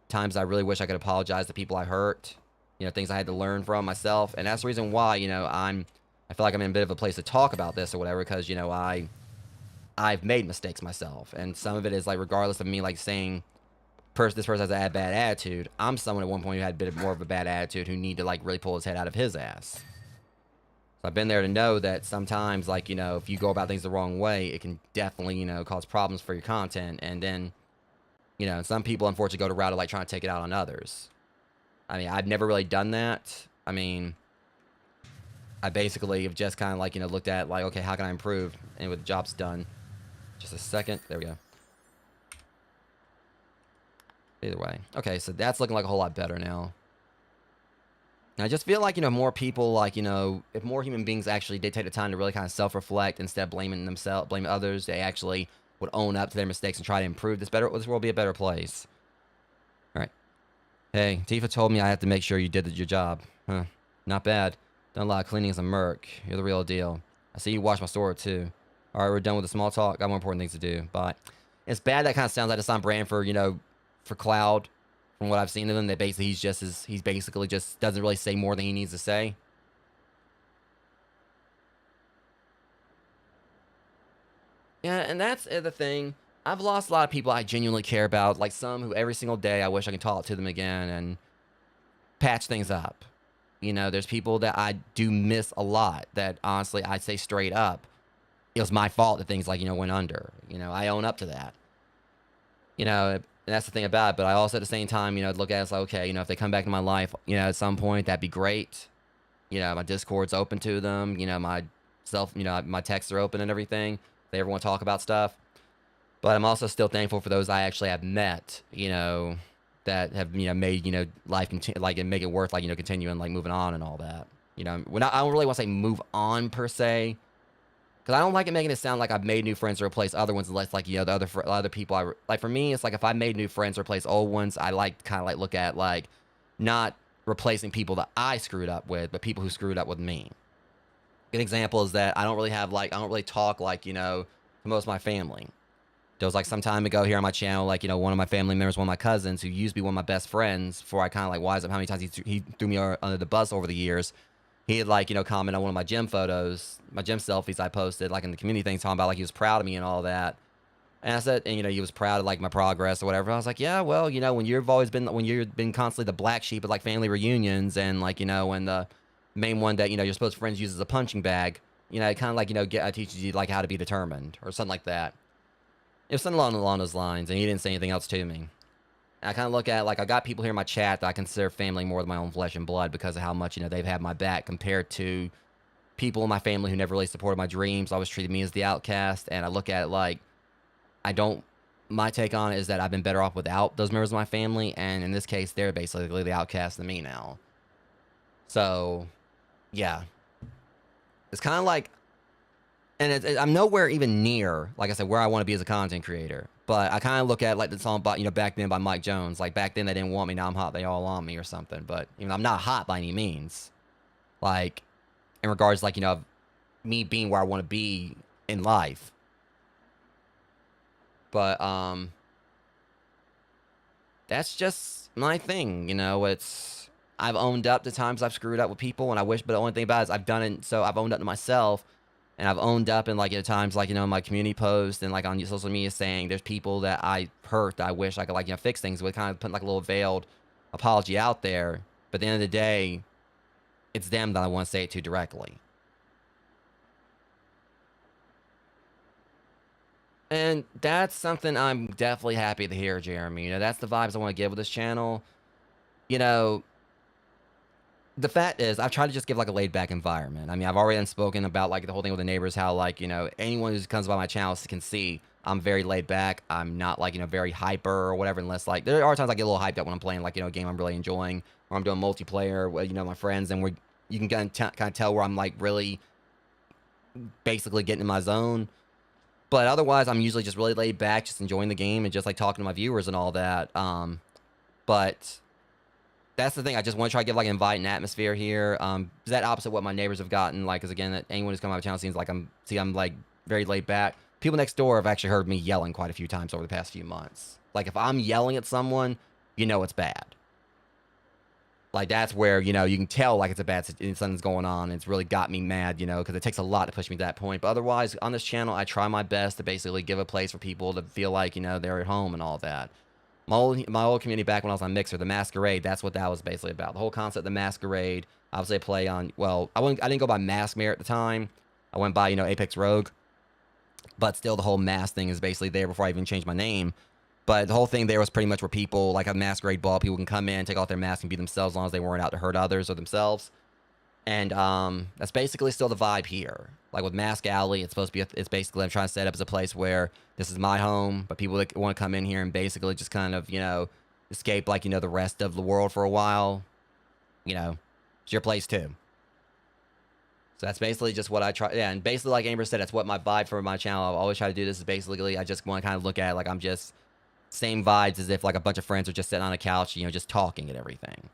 times I really wish I could apologize to people I hurt. You know, things I had to learn from myself, and that's the reason why, you know, I feel like I'm in a bit of a place to talk about this or whatever, because, you know, I've made mistakes myself, and some of it is like regardless of me like saying this person has a bad attitude. I'm someone at one point who had a bit more of a bad attitude who need to like really pull his head out of his ass. I've been there to know that sometimes, like, you know, if you go about things the wrong way, it can definitely, you know, cause problems for your content. And then, you know, some people unfortunately go to route of like trying to take it out on others. I mean, I've never really done that. I mean, I basically have just kind of like, you know, looked at like, okay, how can I improve? And with the job's done. Just a second. There we go. Either way. Okay, so that's looking like a whole lot better now. I just feel like, you know, more people, like, you know, if more human beings actually did take the time to really kind of self-reflect instead of blaming themselves, blaming others, they actually would own up to their mistakes and try to improve this world will be a better place. All right. Hey, Tifa told me I have to make sure you did your job. Huh. Not bad. Done a lot of cleaning as a merc. You're the real deal. I see you watch my store, too. All right, we're done with the small talk. Got more important things to do. Bye. It's bad that kind of sounds like it's on brand for, you know, for Cloud. From what I've seen of him, that basically he's basically just doesn't really say more than he needs to say. Yeah, and that's the thing. I've lost a lot of people I genuinely care about, like some who every single day I wish I could talk to them again and patch things up. You know, there's people that I do miss a lot that honestly I'd say straight up, it was my fault that things like, you know, went under. You know, I own up to that. You know, and that's the thing about it. But I also, at the same time, you know, look at it as like, okay, you know, if they come back to my life, you know, at some point, that'd be great. You know, my Discord's open to them. You know, my texts are open and everything. If they ever want to talk about stuff. But I'm also still thankful for those I actually have met, you know, that have, you know, made, you know, life like, and make it worth, like, you know, continuing, like, moving on and all that. You know, I don't really want to say move on per se. Because I don't like it making it sound like I've made new friends to replace other ones, unless, like, you know, the other people like, for me, it's like if I made new friends to replace old ones, I like kind of like look at, like, not replacing people that I screwed up with, but people who screwed up with me. Good example is that I don't really talk, like, you know, to most of my family. There was, like, some time ago here on my channel, like, you know, one of my family members, one of my cousins, who used to be one of my best friends, before I kind of, like, wised up how many times he threw me under the bus over the years. he had like, comment on one of my gym photos, my gym selfies I posted like in the community thing, talking about like he was proud of me and all that. And I said, and he was proud of like my progress or whatever. I was like, yeah, well, when you've been constantly the black sheep at like family reunions, and like, when the main one that, you're supposed to friends use as a punching bag, it kind of like, teaches you like how to be determined or something like that. It was something along those lines, and he didn't say anything else to me. And I kind of look at it like I got people here in my chat that I consider family more than my own flesh and blood because of how much, they've had my back compared to people in my family who never really supported my dreams, always treated me as the outcast. And I look at it like, my take on it is that I've been better off without those members of my family, and in this case, they're basically the outcast of me now. So, yeah. It's kind of like, and I'm nowhere even near, like I said, where I want to be as a content creator. But I kind of look at like the song, back then by Mike Jones. Like back then they didn't want me, now I'm hot, they all on me or something. But I'm not hot by any means. Like in regards, like of me being where I want to be in life. But that's just my thing, it's I've owned up to times I've screwed up with people, and I wish, but the only thing about it is I've done it, so I've owned up to myself, and I've owned up in like at times like in my community post and like on social media saying there's people that I hurt that I wish I could like fix things with, kind of putting like a little veiled apology out there. But at the end of the day, it's them that I want to say it to directly. And that's something I'm definitely happy to hear, Jeremy. That's the vibes I want to give with this channel. The fact is, I've tried to just give like a laid back environment. I mean, I've already spoken about like the whole thing with the neighbors, how like, anyone who comes by my channel can see I'm very laid back. I'm not like, very hyper or whatever, unless like, there are times I get a little hyped up when I'm playing like, a game I'm really enjoying, or I'm doing multiplayer with, my friends, and you can kind of tell where I'm like really basically getting in my zone. But otherwise, I'm usually just really laid back, just enjoying the game and just like talking to my viewers and all that. But that's the thing. I just want to try to give like an inviting atmosphere here. Is that opposite what my neighbors have gotten? Like, because again, that anyone who's come on my channel seems like I'm like very laid back. People next door have actually heard me yelling quite a few times over the past few months. Like, if I'm yelling at someone, it's bad. Like, that's where, you can tell, like, it's a bad, something's going on. It's really got me mad, because it takes a lot to push me to that point. But otherwise, on this channel, I try my best to basically give a place for people to feel like, they're at home and all that. My old community back when I was on Mixer, the Masquerade, that's what that was basically about. The whole concept of the Masquerade, obviously I play on, well, I didn't go by Maskmare at the time. I went by, Apex Rogue. But still, the whole mask thing is basically there before I even changed my name. But the whole thing there was pretty much where people, like a masquerade ball, people can come in, take off their mask, and be themselves as long as they weren't out to hurt others or themselves. And that's basically still the vibe here. Like with Mask Alley, it's supposed to be, it's basically, I'm trying to set up as a place where this is my home, but people that want to come in here and basically just kind of, escape like, the rest of the world for a while, it's your place too. So that's basically just what I try. Yeah, and basically, like Amber said, that's what my vibe for my channel. I always try to do this is basically, I just want to kind of look at it like I'm just same vibes as if like a bunch of friends are just sitting on a couch, just talking and everything.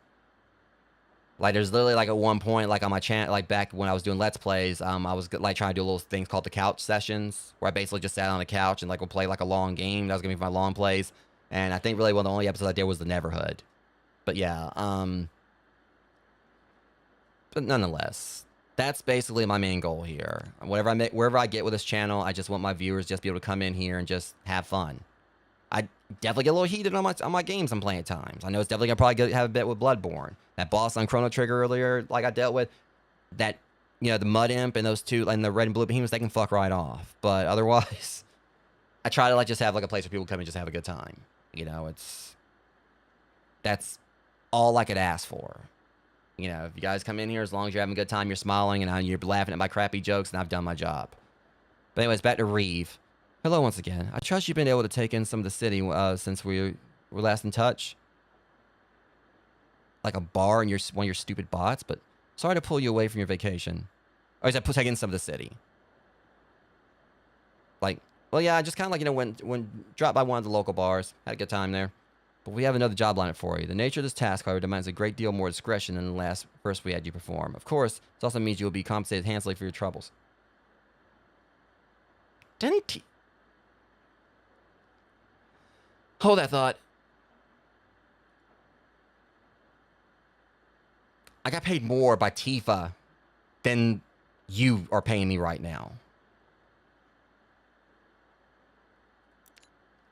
Like there's literally like at one point, like on my channel, like back when I was doing Let's Plays, I was like trying to do little things called the couch sessions, where I basically just sat on a couch and like would play like a long game. That was gonna be my long plays. And I think really one of the only episodes I did was the Neverhood. But yeah, but nonetheless, that's basically my main goal here. Wherever I get with this channel, I just want my viewers just be able to come in here and just have fun. I definitely get a little heated on my games I'm playing at times. I know it's definitely gonna probably have a bit with Bloodborne. That boss on Chrono Trigger earlier, like I dealt with, that the Mud Imp and those two, and the red and blue behemoths, they can fuck right off. But otherwise, I try to like just have like a place where people come and just have a good time. That's all I could ask for. If you guys come in here, as long as you're having a good time, you're smiling, and you're laughing at my crappy jokes, and I've done my job. But anyways, back to Reeve. Hello once again. I trust you've been able to take in some of the city since we were last in touch. Like a bar and one of your stupid bots, but sorry to pull you away from your vacation. Or is that take in some of the city? Like, well, yeah, I just kind of like, when dropped by one of the local bars. Had a good time there. But we have another job lineup for you. The nature of this task, however, demands a great deal more discretion than the first we had you perform. Of course, this also means you will be compensated handsomely for your troubles. Denny T. Hold that thought. I got paid more by Tifa than you are paying me right now.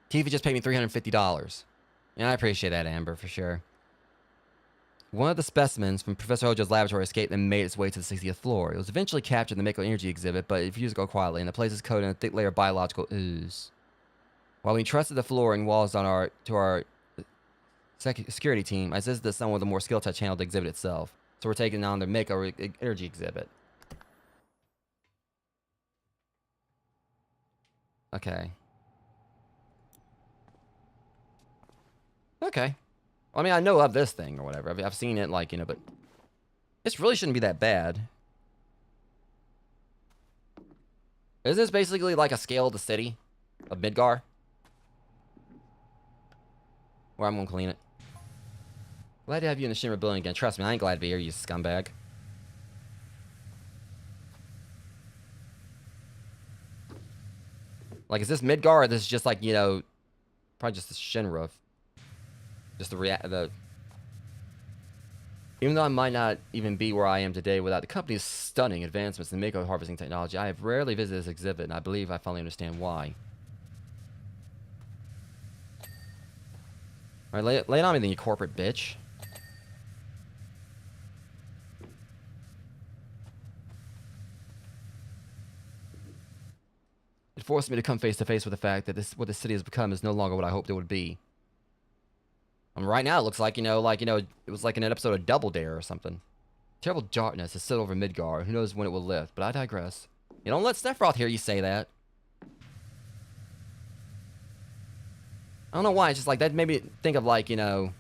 Tifa just paid me $350. And I appreciate that, Amber, for sure. One of the specimens from Professor Hojo's laboratory escaped and made its way to the 60th floor. It was eventually captured in the Mako energy exhibit, but it refused to go quietly, and the place is coated in a thick layer of biological ooze. While we trusted the floor and walls to our security team, I insisted that someone with a more skill touch handled the exhibit itself. So we're taking on the Mako energy exhibit. Okay. Okay. I mean, I know of this thing or whatever. I've seen it, like, you know, but this really shouldn't be that bad. Is this basically like a scale of the city of Midgar? Where I'm gonna clean it. Glad to have you in the Shinra building again. Trust me, I ain't glad to be here, you scumbag. Like, is this Midgar or this is just like, you know, probably just the Shinra? Just the Even though I might not even be where I am today without the company's stunning advancements in Mako harvesting technology, I have rarely visited this exhibit, and I believe I finally understand why. Alright, lay it on me then, you corporate bitch. It forced me to come face to face with the fact that what this city has become is no longer what I hoped it would be. Right now, it looks like, it was like an episode of Double Dare or something. Terrible darkness has settled over Midgar. Who knows when it will lift, but I digress. You don't let Sephiroth hear you say that. I don't know why, it's just like, that made me think of, like, you know...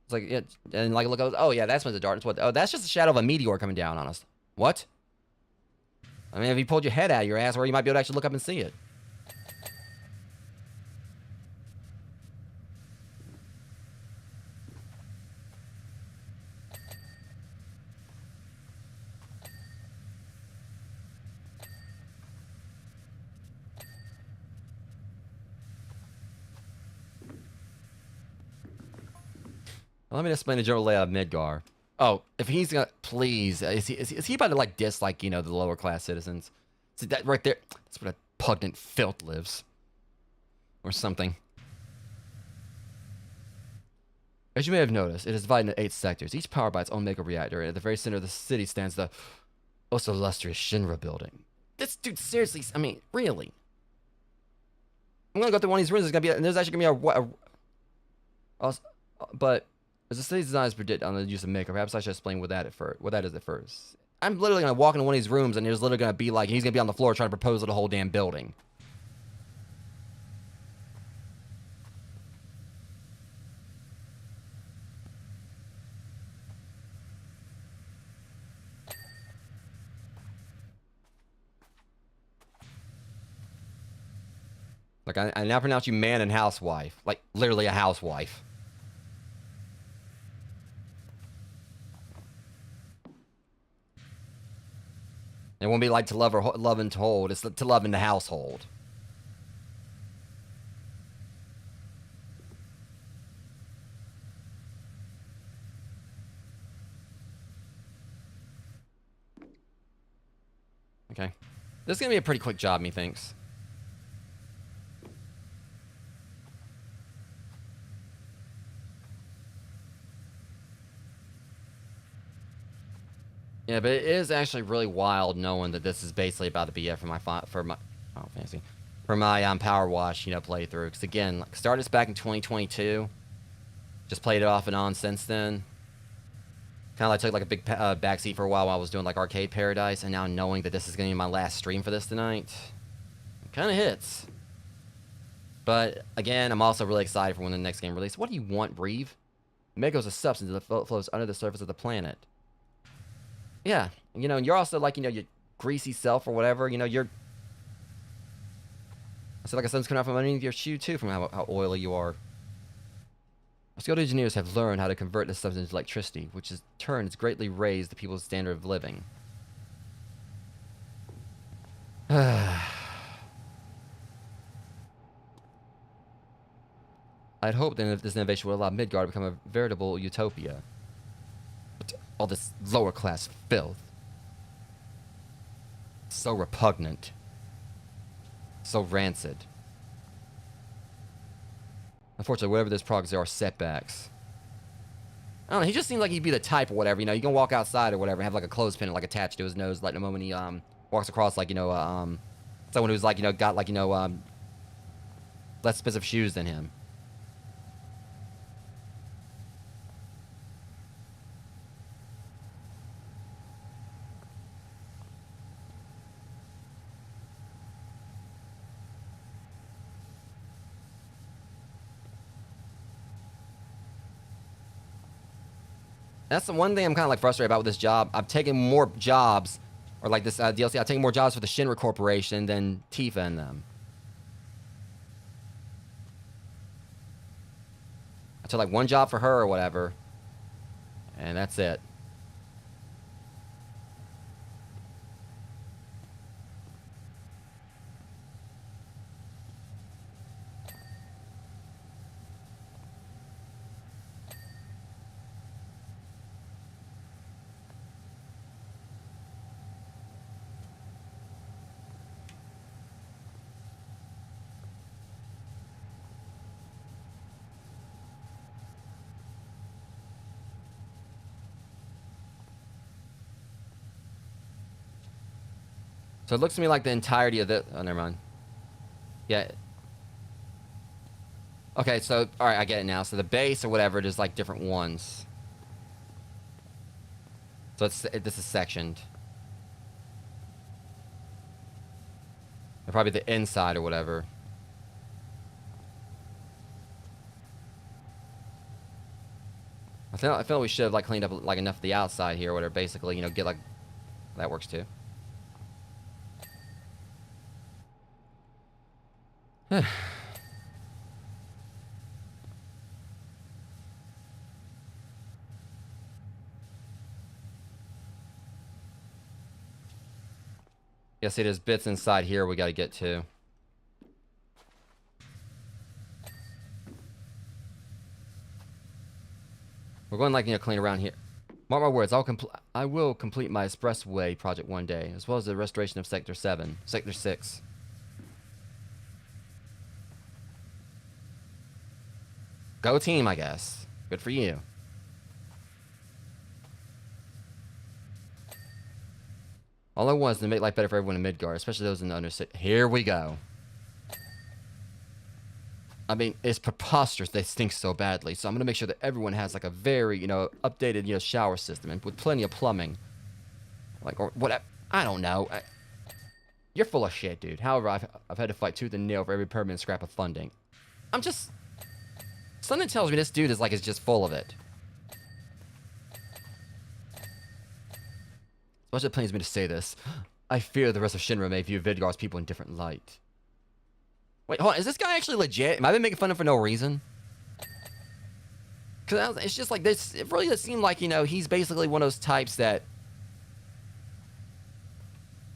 It's like, it, and like, look, oh yeah, that's when the darkness, what? Oh, that's just the shadow of a meteor coming down on us. What? I mean, if you pulled your head out of your ass, where you might be able to actually look up and see it. Let me explain the general layout of Midgar. Oh, if he's gonna, please, is he about to like diss, like, you know, the lower class citizens? See that right there? That's where that pungent filth lives, or something. As you may have noticed, it is divided into 8 sectors, each powered by its own Mako reactor. And at the very center of the city stands the also illustrious Shinra building. This dude, seriously, I mean, really? I'm gonna go through one of these rooms. There's actually gonna be but. As the city's design is predicted on the use of Mako, perhaps I should explain what that is at first. I'm literally gonna walk into one of these rooms and there's literally gonna be like, he's gonna be on the floor trying to propose to the whole damn building. Like, I now pronounce you man and housewife. Like, literally a housewife. It won't be like to love or love and told. It's to love in the household. Okay. This is going to be a pretty quick job, methinks. Yeah, but it is actually really wild knowing that this is basically about to be it for my power wash, you know, playthrough. Because again, like, started this back in 2022, just played it off and on since then. Kind of like took like a big backseat for a while I was doing like Arcade Paradise, and now knowing that this is going to be my last stream for this tonight, it kind of hits. But again, I'm also really excited for when the next game releases. What do you want, Reeve? Mako is a substance that flows under the surface of the planet. Yeah, you know, and you're also like, you know, your greasy self or whatever, you know, you're... I said like a sun's coming out from underneath your shoe too, from how oily you are. Our skilled engineers have learned how to convert this substance into electricity, which in turn has greatly raised the people's standard of living. I'd hoped that this innovation would allow Midgar to become a veritable utopia. But All this lower class filth. So repugnant. So rancid. Unfortunately, whatever this progress, there are setbacks. I don't know, he just seems like he'd be the type or whatever, you know, you can walk outside or whatever and have like a clothespin like attached to his nose, like the moment he walks across, like, you know, someone who's like, you know, got like, you know, less expensive shoes than him. That's the one thing I'm kind of like frustrated about with this job. I'm taking more jobs, or like this DLC, I'm taking more jobs for the Shinra Corporation than Tifa and them. I took like one job for her or whatever, and that's it. So it looks to me like the entirety of the... Oh, never mind. Yeah. Okay, so... Alright, I get it now. So the base or whatever, it is like different ones. So this is sectioned. Or probably the inside or whatever. I feel like we should have like cleaned up like enough of the outside here or whatever, basically, you know, get like... That works too. Yeah, see, there's bits inside here we gotta get to. We're going like, you know, clean around here. Mark my words, I will complete my expressway project one day, as well as the restoration of Sector 6. Go team, I guess. Good for you. All I want is to make life better for everyone in Midgar, especially those in the undercity. Here we go. I mean, it's preposterous they stink so badly, so I'm gonna make sure that everyone has like a very, you know, updated, you know, shower system and with plenty of plumbing. Like, or whatever. I don't know. You're full of shit, dude. However, I've had to fight tooth and nail for every permanent scrap of funding. I'm just... Something tells me this dude is like, is just full of it. As much as it pains me to say this, I fear the rest of Shinra may view Vidgar's people in different light. Wait, hold on, is this guy actually legit? Am I been making fun of him for no reason? Because it's just like this, it really does seem like, you know, he's basically one of those types that...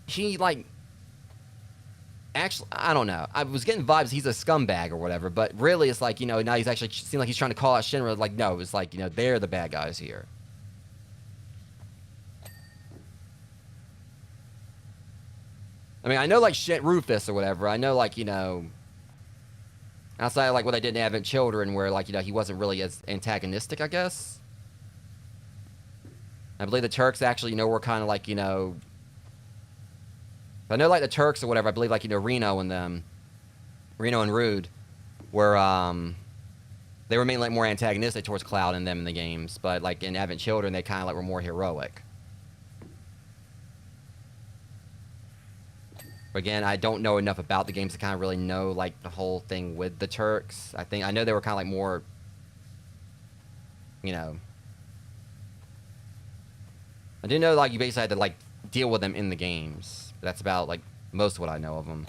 He, like... Actually, I don't know. I was getting vibes he's a scumbag or whatever, but really it's like, you know, now he's actually seemed like he's trying to call out Shinra. Like, no, it's like, you know, they're the bad guys here. I mean, I know, like, shit, Rufus or whatever. I know, like, you know... Outside of, like, what they did in Advent Children, where, like, you know, he wasn't really as antagonistic, I guess. I believe the Turks actually, you know, were kind of, like, you know... I know, like, the Turks or whatever, I believe, like, you know, Reno and them... Reno and Rude were, they were mainly, like, more antagonistic towards Cloud and them in the games. But, like, in Advent Children, they kind of, like, were more heroic. Again, I don't know enough about the games to kind of really know, like, the whole thing with the Turks. I know they were kind of, like, more, you know... I do know, like, you basically had to, like, deal with them in the games. That's about, like, most of what I know of them.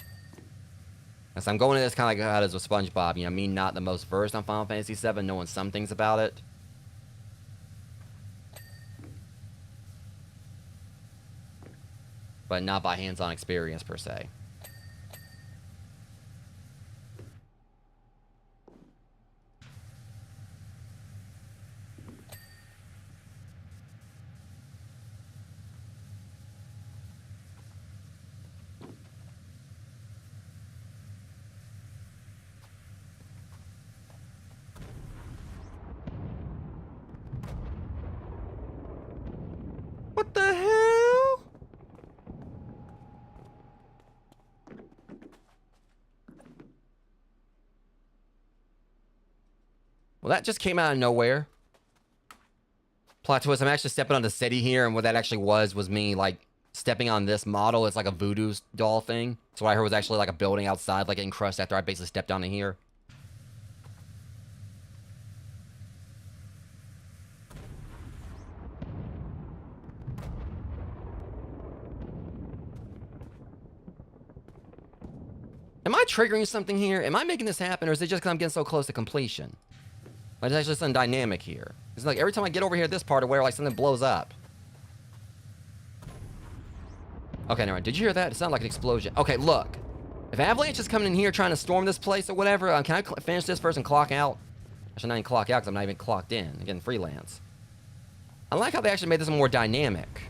And so I'm going to this kind of like how it is with SpongeBob. You know, me not the most versed on Final Fantasy VII, knowing some things about it. But not by hands-on experience, per se. Well, that just came out of nowhere. Plot twist, I'm actually stepping on the city here, and what that actually was me, like, stepping on this model. It's like a voodoo doll thing. So what I heard was actually like a building outside, like getting crushed after I basically stepped onto here. Am I triggering something here? Am I making this happen, or is it just because I'm getting so close to completion? Like, there's actually something dynamic here. It's like every time I get over here at this part of where like something blows up. Okay, never mind. Did you hear that? It sounded like an explosion. Okay, look. If Avalanche is coming in here trying to storm this place or whatever, can I finish this first and clock out? I should not even clock out because I'm not even clocked in. I'm getting freelance. I like how they actually made this more dynamic.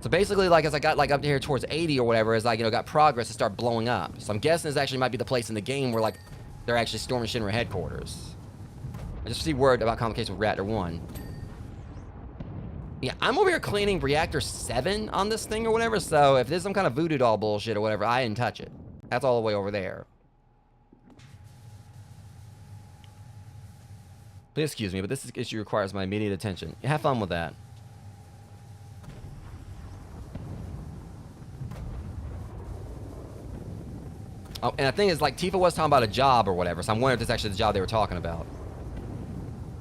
So basically, like, as I got, like, up to here towards 80 or whatever, as I, you know, got progress to start blowing up. So I'm guessing this actually might be the place in the game where, like, they're actually storming Shinra headquarters. I just see word about complications with Reactor 1. Yeah, I'm over here cleaning Reactor 7 on this thing or whatever, so if there's some kind of voodoo doll bullshit or whatever, I didn't touch it. That's all the way over there. Please excuse me, but this issue requires my immediate attention. Have fun with that. Oh, and the thing is, like, Tifa was talking about a job or whatever, so I'm wondering if this is actually the job they were talking about.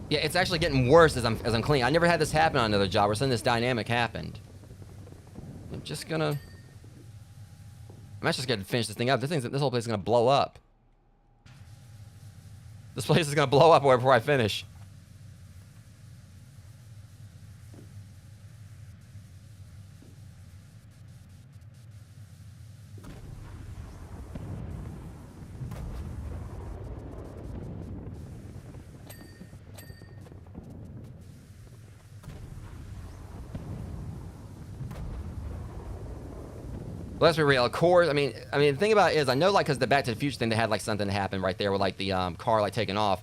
Yeah, it's actually getting worse as I'm cleaning. I never had this happen on another job, or something this dynamic happened. I'm just gonna... I'm actually scared to finish this thing up. This whole place is gonna blow up. This place is gonna blow up before I finish. Well, let's be real. Of course, I mean, the thing about it is, I know, like, because the Back to the Future thing, they had, like, something happen right there with, like, the car, like, taking off.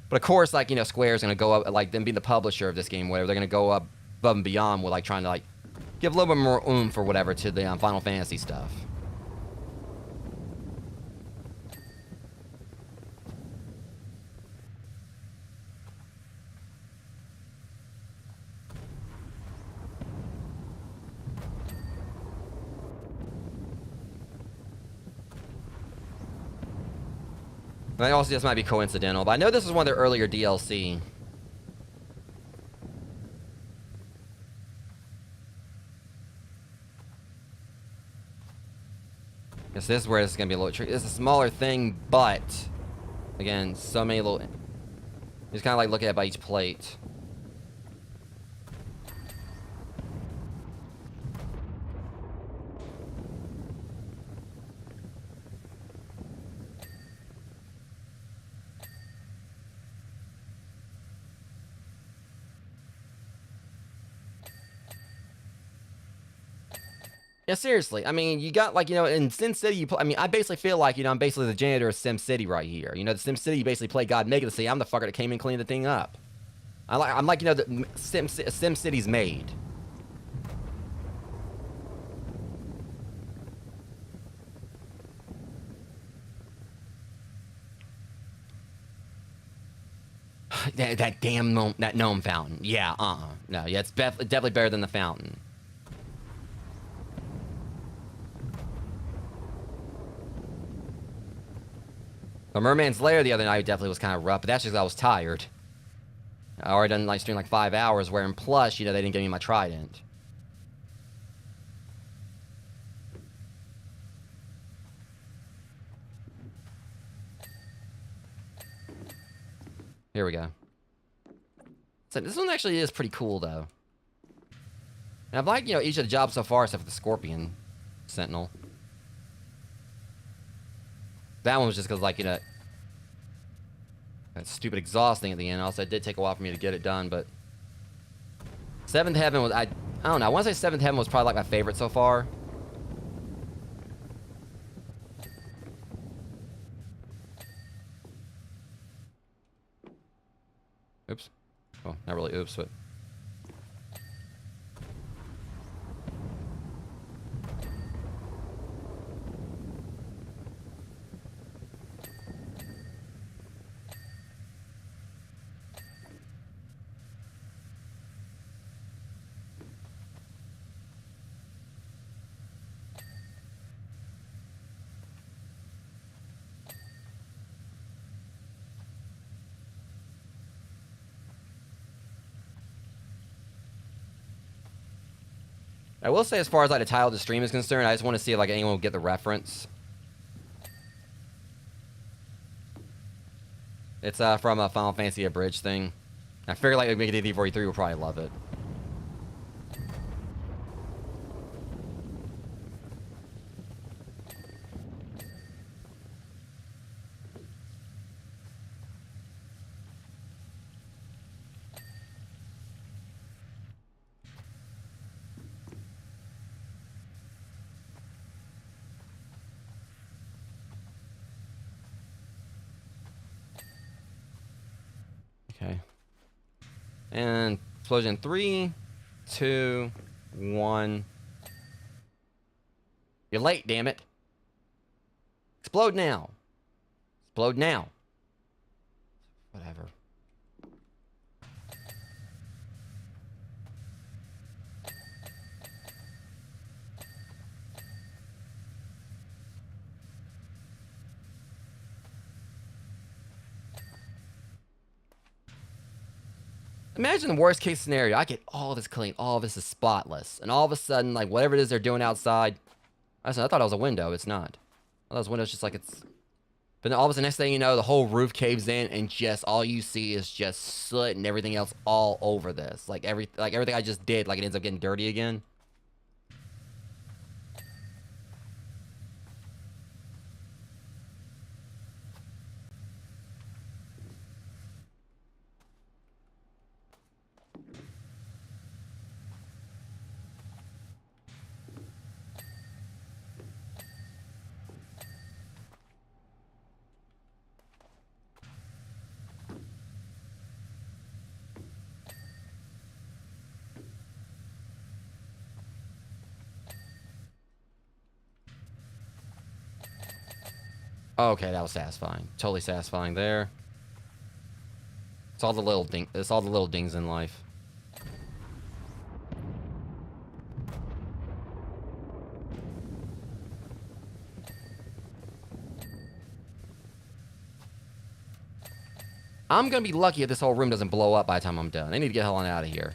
But, of course, like, you know, Square's going to go up, like, them being the publisher of this game, whatever, they're going to go up above and beyond with, like, trying to, like, give a little bit more oomph or whatever to the Final Fantasy stuff. And also, this might be coincidental, but I know this is one of their earlier DLC. Yes, this is where this is going to be a little tricky. It's a smaller thing, but... Again, so many little... Just kind of like looking at it by each plate. Yeah, seriously. I mean, you got, like, you know, in Sim City, I mean, I basically feel like, you know, I'm basically the janitor of Sim City right here. You know, the Sim City, you basically play God Mega the City. I'm the fucker that came and cleaned the thing up. I'm like, you know, the Sim City's made. that damn gnome fountain. Yeah, no, yeah, it's definitely better than the fountain. The Merman's Lair the other night definitely was kind of rough, but that's just because I was tired. I already done like stream like 5 hours, where in plus, you know, they didn't give me my trident. Here we go. So this one actually is pretty cool, though. And I've liked, you know, each of the jobs so far, except for the Scorpion Sentinel. That one was just because, like, you know, that stupid exhaust thing at the end. Also, it did take a while for me to get it done, but... Seventh Heaven was... I don't know. I want to say Seventh Heaven was probably, like, my favorite so far. Oops. Oh, not really oops, but... I will say, as far as like the title of the stream is concerned, I just want to see if like anyone will get the reference. It's from a Final Fantasy Abridged thing. I figure like Mickey D43 will probably love it. Okay. And explosion 3, 2, 1. You're late, damn it. Explode now. Explode now. Whatever. Imagine the worst case scenario. I get all this clean, all this is spotless, and all of a sudden, like whatever it is they're doing outside, I thought it was a window. It's not. All those windows just like it's. But then all of a sudden, next thing you know, the whole roof caves in, and just all you see is just soot and everything else all over this. Like everything I just did, like it ends up getting dirty again. Okay, that was satisfying. Totally satisfying there. It's all the little dings in life. I'm gonna be lucky if this whole room doesn't blow up by the time I'm done. I need to get the hell on out of here.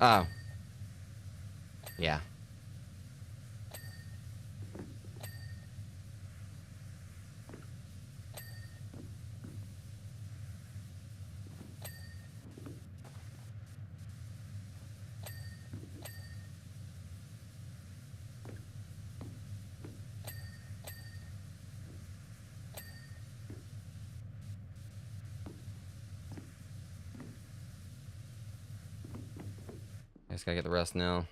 Oh. Yeah. I just gotta get the rest now.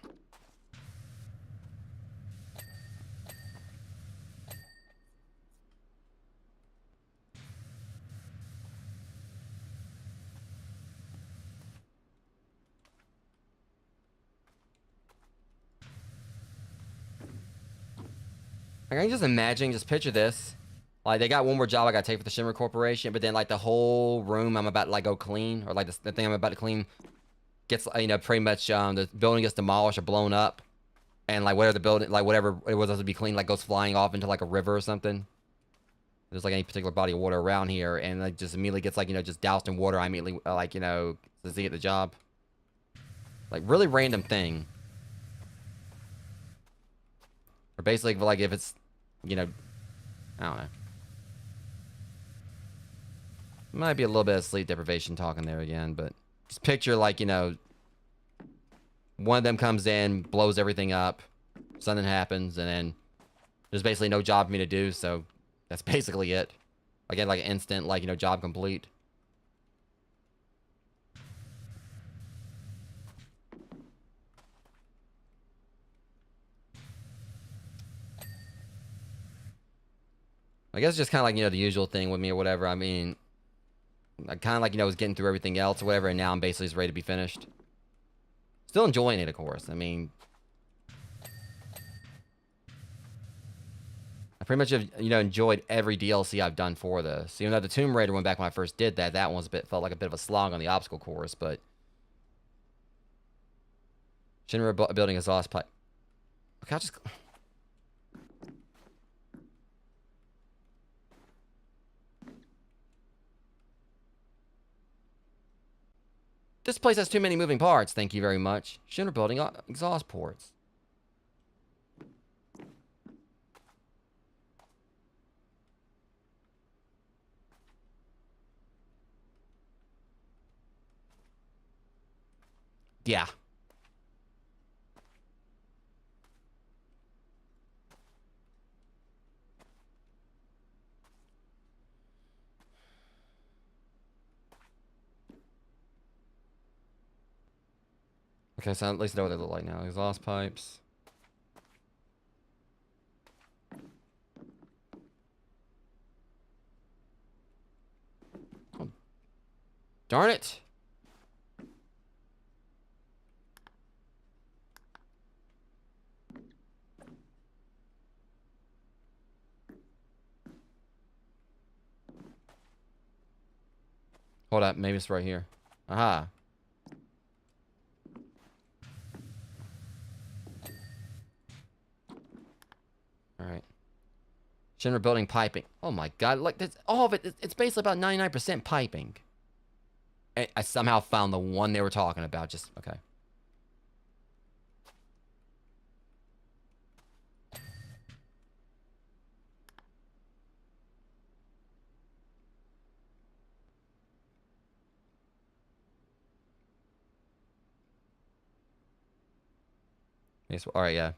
Like, I can just imagine, just picture this. Like, they got one more job I gotta take for the Shinra Corporation, but then, like, the whole room I'm about to, like, go clean, or, like, the thing I'm about to clean gets, you know, pretty much, the building gets demolished or blown up, and, like, whatever the building, like, whatever it was supposed to be clean, like, goes flying off into, like, a river or something. There's, like, any particular body of water around here, and, like, just immediately gets, like, you know, just doused in water. I immediately, like, you know, does he get the job? Like, really random thing. Or basically, like, if it's, you know, I don't know. Might be a little bit of sleep deprivation talking there again, but just picture, like, you know, one of them comes in, blows everything up, something happens, and then there's basically no job for me to do, so that's basically it. Again, like, instant, like, you know, job complete. I guess it's just kind of like, you know, the usual thing with me or whatever. I mean, I kind of like, you know, was getting through everything else or whatever, and now I'm basically just ready to be finished. Still enjoying it, of course. I mean, pretty much have, you know, enjoyed every DLC I've done for this. Even though the Tomb Raider one back when I first did that, that one felt like a bit of a slog on the obstacle course, but Shinra building exhaust pipe. Okay, I'll just. This place has too many moving parts. Thank you very much. Shinra building exhaust ports. Yeah. Okay, so at least I know what they look like now. Exhaust pipes. Oh, darn it. Hold up, maybe it's right here. Aha. Alright. Shinra building piping. Oh my god, like this, all of it, it's basically about 99% piping. I somehow found the one they were talking about, just, okay. Alright, yeah.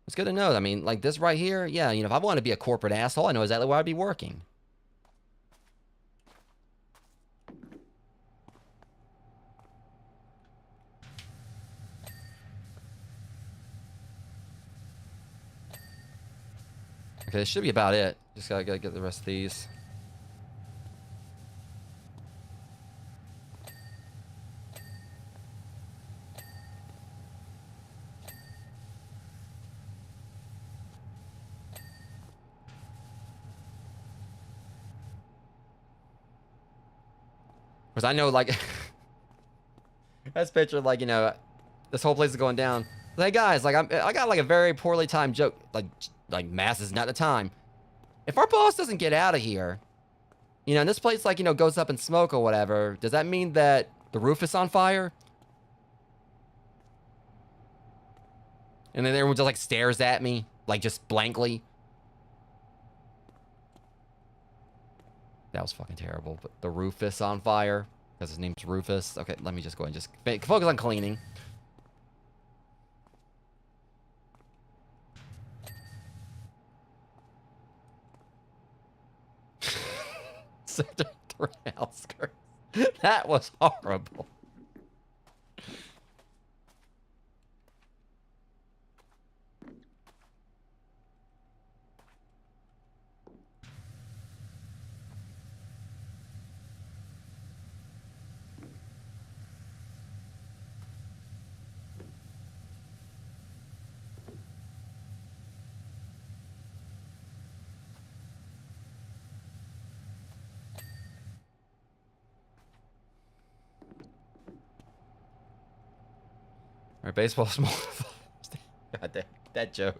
It's good to know. I mean, like this right here, yeah, you know, if I want to be a corporate asshole, I know exactly where I'd be working. Okay, this should be about it. Just gotta get the rest of these. Because I know, like, that's picture, like, you know, this whole place is going down. Hey guys, like, I got like a very poorly timed joke. Like mass is not the time. If our boss doesn't get out of here, you know, and this place, like, you know, goes up in smoke or whatever, does that mean that the roof is on fire? And then everyone just like stares at me, like just blankly. That was fucking terrible. But the Rufus on fire because his name's Rufus. Okay, let me just go and just focus on cleaning. Outskirts. That was horrible. Alright, baseball small. God, that joke.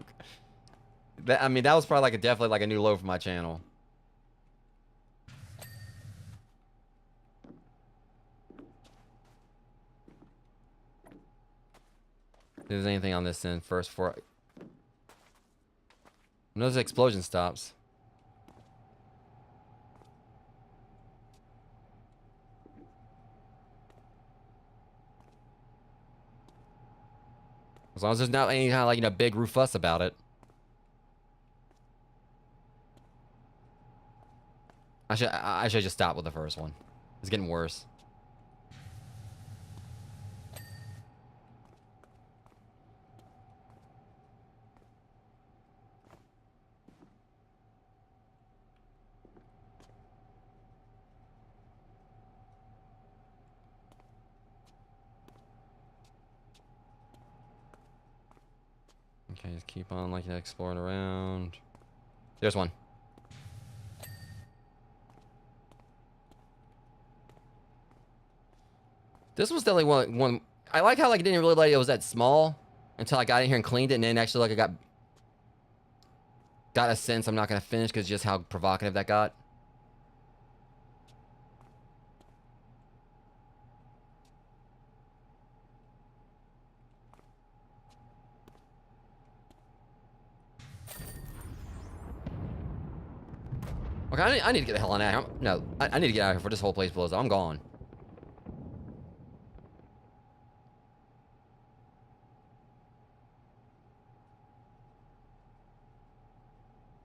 I mean, that was probably like definitely like a new low for my channel. If there's anything on this end first before when those explosion stops. As long as there's not any kind of like, you know, big roof fuss about it. I should just stop with the first one. It's getting worse. Okay, just keep on like exploring around. There's one. This was definitely one. I like how like I didn't really like it was that small until I got in here and cleaned it, and then actually like I got a sense I'm not gonna finish because just how provocative that got. Okay, I need to get the hell out of here. No, I need to get out of here before this whole place blows up. I'm gone.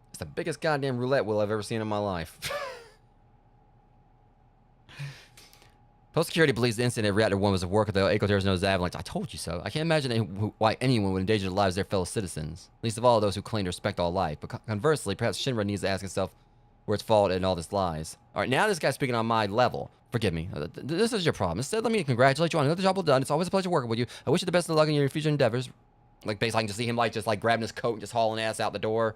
It's the biggest goddamn roulette wheel I've ever seen in my life. Post security believes the incident at Reactor 1 was a work of the Ecoterror's known as Avalanche. I told you so. I can't imagine why anyone would endanger the lives of their fellow citizens. Least of all those who claim to respect all life. But conversely, perhaps Shinra needs to ask itself where its fault in all this lies. Alright, now this guy's speaking on my level. Forgive me. This is your problem. Instead, let me congratulate you on another job well done. It's always a pleasure working with you. I wish you the best of luck in your future endeavors. Like, basically, I can just see him, like, just, like, grabbing his coat and just hauling ass out the door.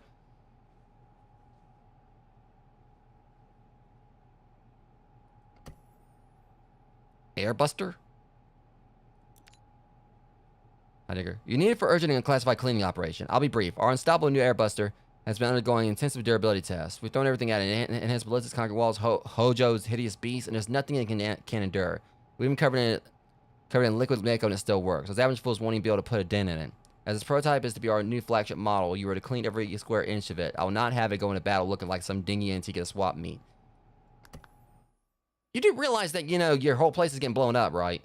Airbuster? Heidegger. You need it for urgent and unclassified cleaning operation. I'll be brief. Our unstoppable new airbuster has been undergoing intensive durability tests. We've thrown everything at it. Enhanced ballistics, concrete walls, Hojo's hideous beast, and there's nothing it can endure. We've been covered in liquid Mako and it still works. Those average fools won't even be able to put a dent in it. As its prototype is to be our new flagship model, you were to clean every square inch of it. I will not have it go into battle looking like some dingy antique at a swap meet. You do realize that, you know, your whole place is getting blown up, right?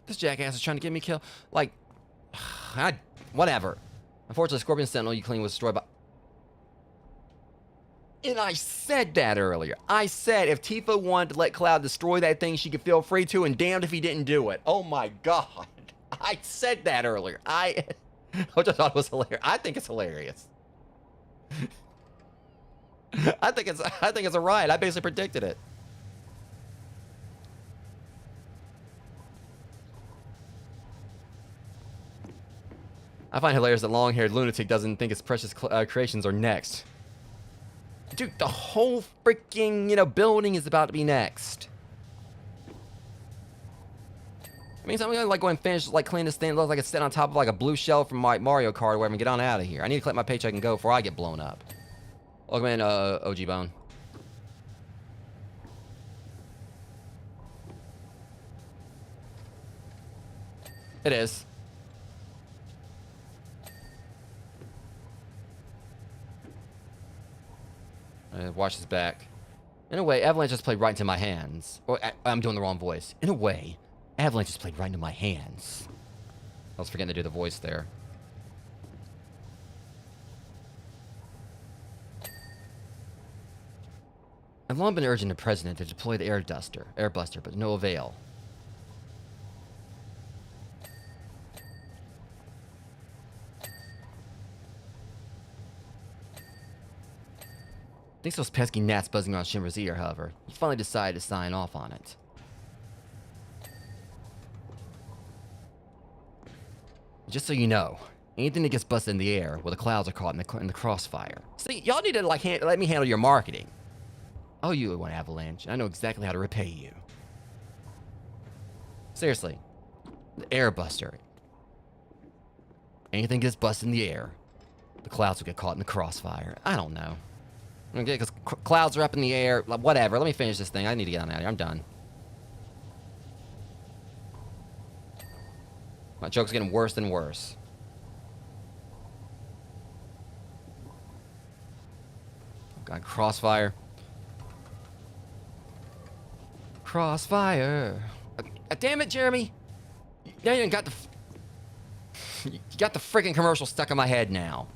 This jackass is trying to get me killed. Like, whatever. Unfortunately, Scorpion Sentinel you clean was destroyed by... And I said that earlier. I said if Tifa wanted to let Cloud destroy that thing, she could feel free to, and damned if he didn't do it. Oh my god. I said that earlier. I just thought it was hilarious. I think it's hilarious. I think it's a riot. I basically predicted it. I find hilarious that long-haired lunatic doesn't think his precious creations are next. Dude, the whole freaking, you know, building is about to be next. I mean, I'm gonna like go and finish, like clean this thing. It looks like it's sitting on top of like a blue shell from my Mario Kart or whatever and get on out of here. I need to collect my paycheck and go before I get blown up. Welcome in, OG Bone. It is. Watch his back. In a way, Avalanche just played right into my hands. Or, I'm doing the wrong voice. In a way, Avalanche just played right into my hands. I was forgetting to do the voice there. I've long been urging the President to deploy the airbuster, but no avail. Thanks to those pesky gnats buzzing around Shinra's ear, however, he finally decided to sign off on it. Just so you know, anything that gets busted in the air, well, the clouds are caught in the crossfire. See, y'all need to like let me handle your marketing. Oh, you want Avalanche? I know exactly how to repay you. Seriously, the airbuster. Anything gets busted in the air, the clouds will get caught in the crossfire. I don't know. Okay, because clouds are up in the air. Whatever. Let me finish this thing. I need to get on out of here. I'm done. My joke's getting worse and worse. Oh god, crossfire. Crossfire. Damn it, Jeremy. Now you got the... You got the freaking commercial stuck in my head now.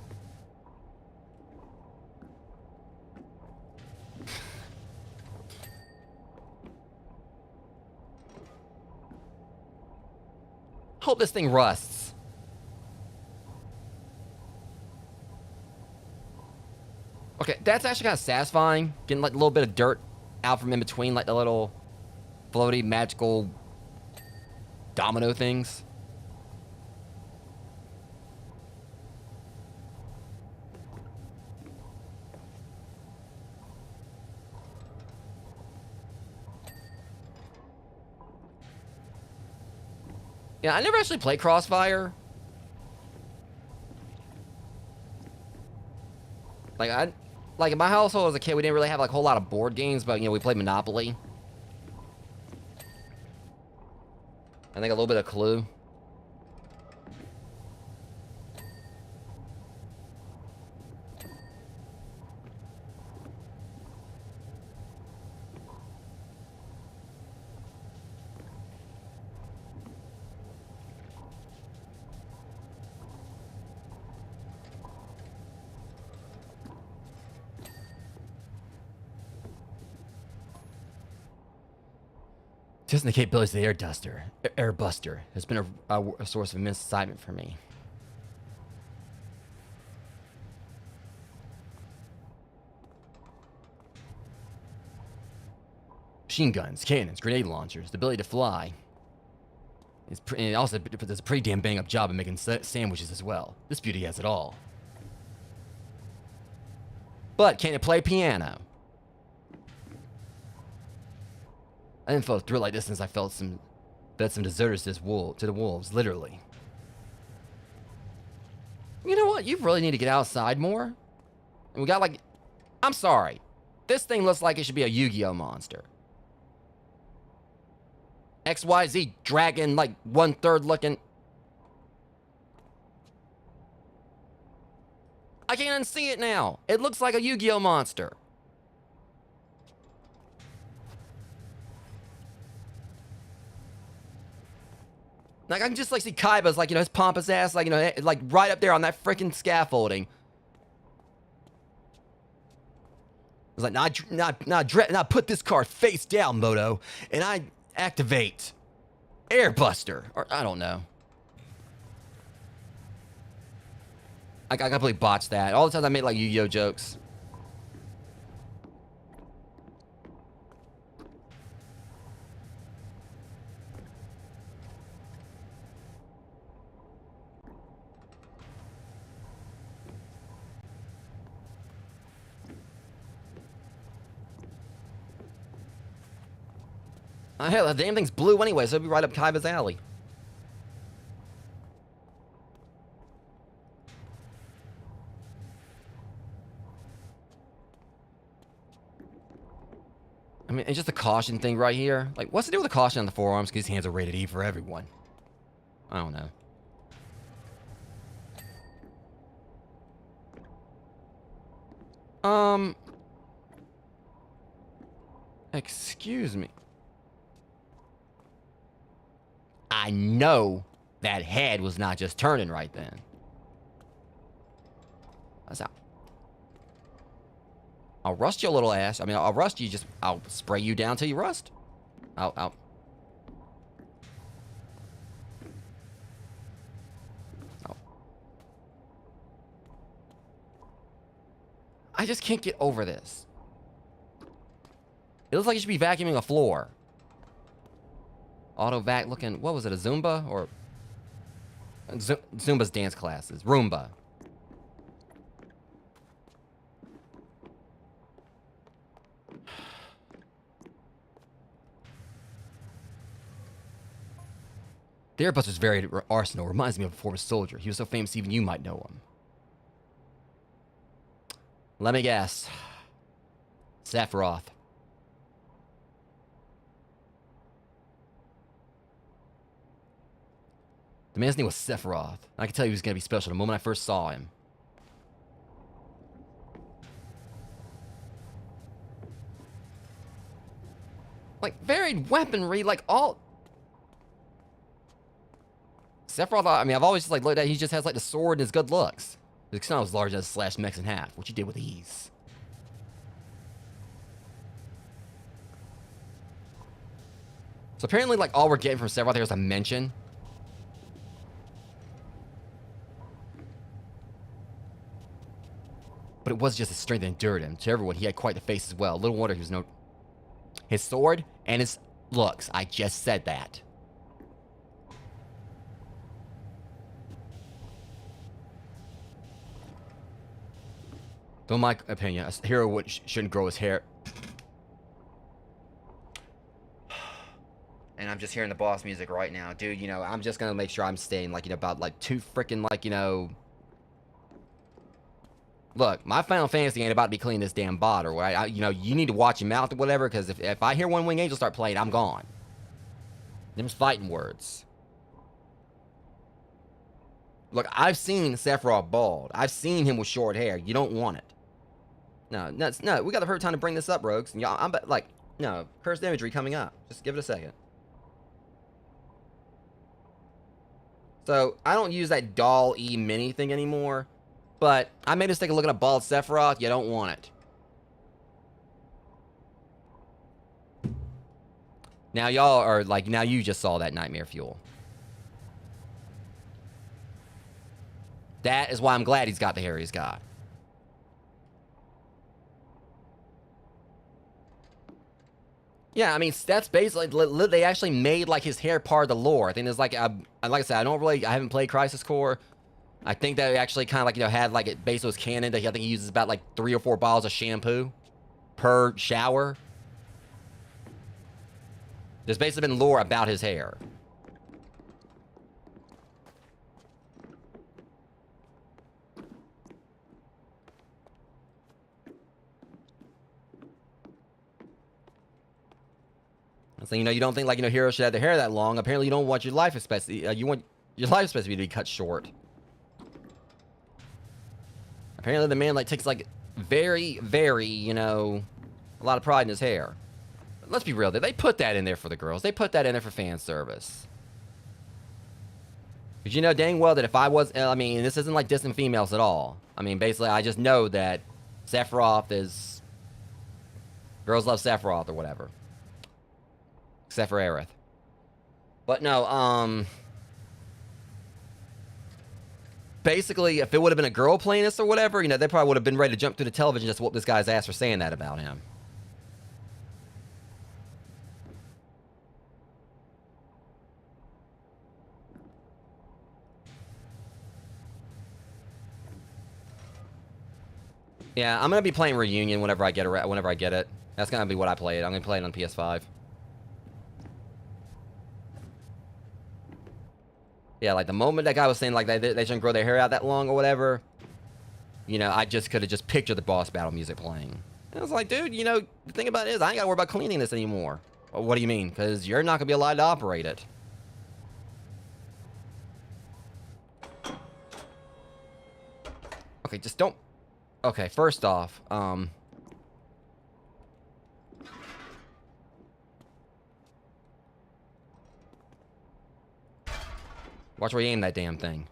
Hope this thing rusts. Okay, that's actually kind of satisfying. Getting like a little bit of dirt out from in between, like the little floaty magical domino things. Yeah, I never actually played Crossfire. Like in my household as a kid, we didn't really have like a whole lot of board games, but you know, we played Monopoly. I think a little bit of Clue. Just in the capabilities of the Airbuster has been a source of immense excitement for me. Machine guns, cannons, grenade launchers, the ability to fly. And it also does a pretty damn bang up job of making sandwiches as well. This beauty has it all. But can it play piano? I didn't feel a thrill like this since I fed some deserters to the wolves, literally. You know what? You really need to get outside more. And we got like, I'm sorry. This thing looks like it should be a Yu-Gi-Oh monster. XYZ dragon, like 1/3 looking. I can't unsee it now. It looks like a Yu-Gi-Oh monster. Like, I can just, like, see Kaiba's, like, you know, his pompous ass, like, you know, like, right up there on that freaking scaffolding. It's like, now put this card face down, Moto, and I activate Airbuster. Or, I don't know. I completely botched that. All the times I made, like, Yu-Gi-Oh jokes. Hell, the damn thing's blue anyway, so it'll be right up Kaiba's alley. I mean, it's just a caution thing right here. Like, what's the deal with the caution on the forearms? Because these hands are rated E for everyone. I don't know. Excuse me. I know that head was not just turning right then. That's out. I'll rust your little ass. I mean, I'll rust you. I'll spray you down till you rust. I'll. I just can't get over this. It looks like you should be vacuuming a floor. Auto vac looking. What was it? A Zumba or Zumba's dance classes? Roomba. The Airbuster's varied arsenal reminds me of a former soldier. He was so famous even you might know him. Let me guess. Sephiroth. The man's name was Sephiroth. I could tell he was going to be special the moment I first saw him. Like, varied weaponry, like all... Sephiroth, I mean, I've always just, like, looked at he just has, like, the sword and his good looks. It's not as large as slash mechs in half, which he did with ease. So apparently, like, all we're getting from Sephiroth here is a mention. But But it was just his strength that endured him. To everyone, he had quite the face as well. Little wonder he was no... His sword and his looks. I just said that. Though in my opinion, a hero shouldn't grow his hair. And I'm just hearing the boss music right now. Dude, you know, I'm just gonna make sure I'm staying, like, you know, about, like, 2 freaking, like, you know... Look, my Final Fantasy ain't about to be cleaning this damn bottle, right? You know, you need to watch your mouth or whatever, because if I hear One Wing Angel start playing, I'm gone. Them's fighting words. Look, I've seen Sephiroth bald. I've seen him with short hair. You don't want it. No, we got the perfect time to bring this up, Rogues. Y'all, I'm like, no, cursed imagery coming up. Just give it a second. So, I don't use that doll-y mini thing anymore. But I made us take a look at a bald Sephiroth. You don't want it. Now y'all are like, now you just saw that nightmare fuel. That is why I'm glad he's got the hair he's got. Yeah, I mean, that's basically, they actually made, like, his hair part of the lore. I think there's, like, like I said, I haven't played Crisis Core. I think that actually kind of, like, you know, had, like, it based on his canon that I think he uses about, like, 3 or 4 bottles of shampoo per shower. There's basically been lore about his hair. So, you know, you don't think, like, you know, heroes should have their hair that long. Apparently, you don't want your life expectancy. You want your life expectancy to be cut short. Apparently, the man, like, takes, like, very, very, you know, a lot of pride in his hair. But let's be real. They put that in there for the girls. They put that in there for fan service. Because you know dang well that if I was... I mean, this isn't, like, dissing females at all. I mean, basically, I just know that Sephiroth is... Girls love Sephiroth or whatever. Except for Aerith. But no, basically, if it would have been a girl playing this or whatever, you know, they probably would have been ready to jump through the television just to whoop this guy's ass for saying that about him. Yeah, I'm gonna be playing Reunion whenever I get it. That's gonna be what I play it. I'm gonna play it on PS5. Yeah, like the moment that guy was saying like they shouldn't grow their hair out that long or whatever, you know, I just could have just pictured the boss battle music playing. And I was like, dude, you know, the thing about it is I ain't gotta worry about cleaning this anymore. Well, what do you mean? Because you're not gonna be allowed to operate it. Okay, just don't... Okay, first off, watch where you aim that damn thing.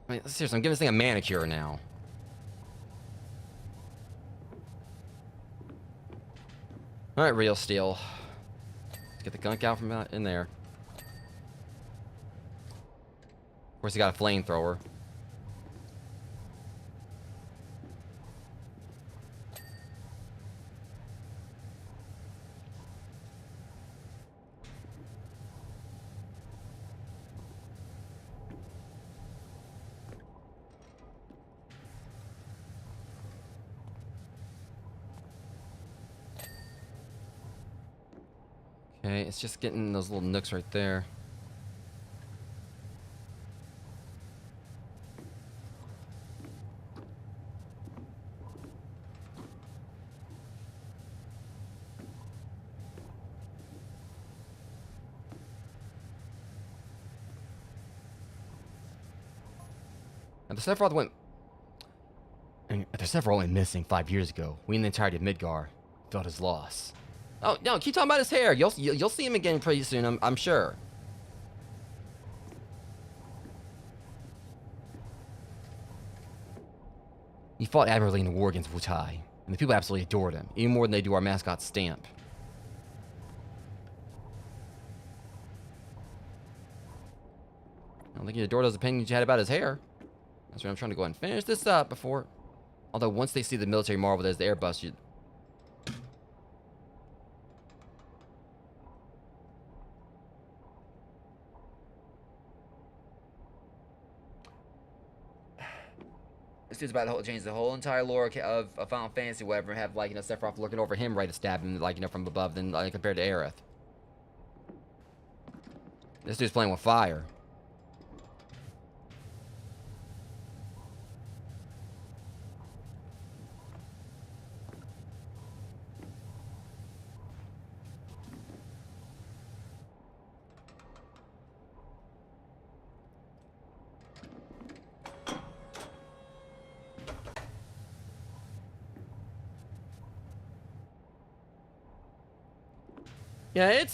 I mean, seriously, I'm giving this thing a manicure now. Alright, Real Steel. Let's get the gunk out from in there. Of course, he got a flamethrower. Okay, it's just getting those little nooks right there. And the Sephiroth went... several went missing 5 years ago. We in the entirety of Midgar felt his loss. Oh, no, keep talking about his hair. You'll see him again pretty soon, I'm sure. He fought admirably in the war against VII, and the people absolutely adored him, even more than they do our mascot Stamp. I don't think he adored those opinions you had about his hair. That's why I'm trying to go ahead and finish this up before... Although, once they see the military marvel as the Airbus, you... This dude's about to change the whole entire lore of Final Fantasy, whatever, have, like, you know, Sephiroth looking over him, ready to stab him, like, you know, from above, than, like, compared to Aerith. This dude's playing with fire. Yeah,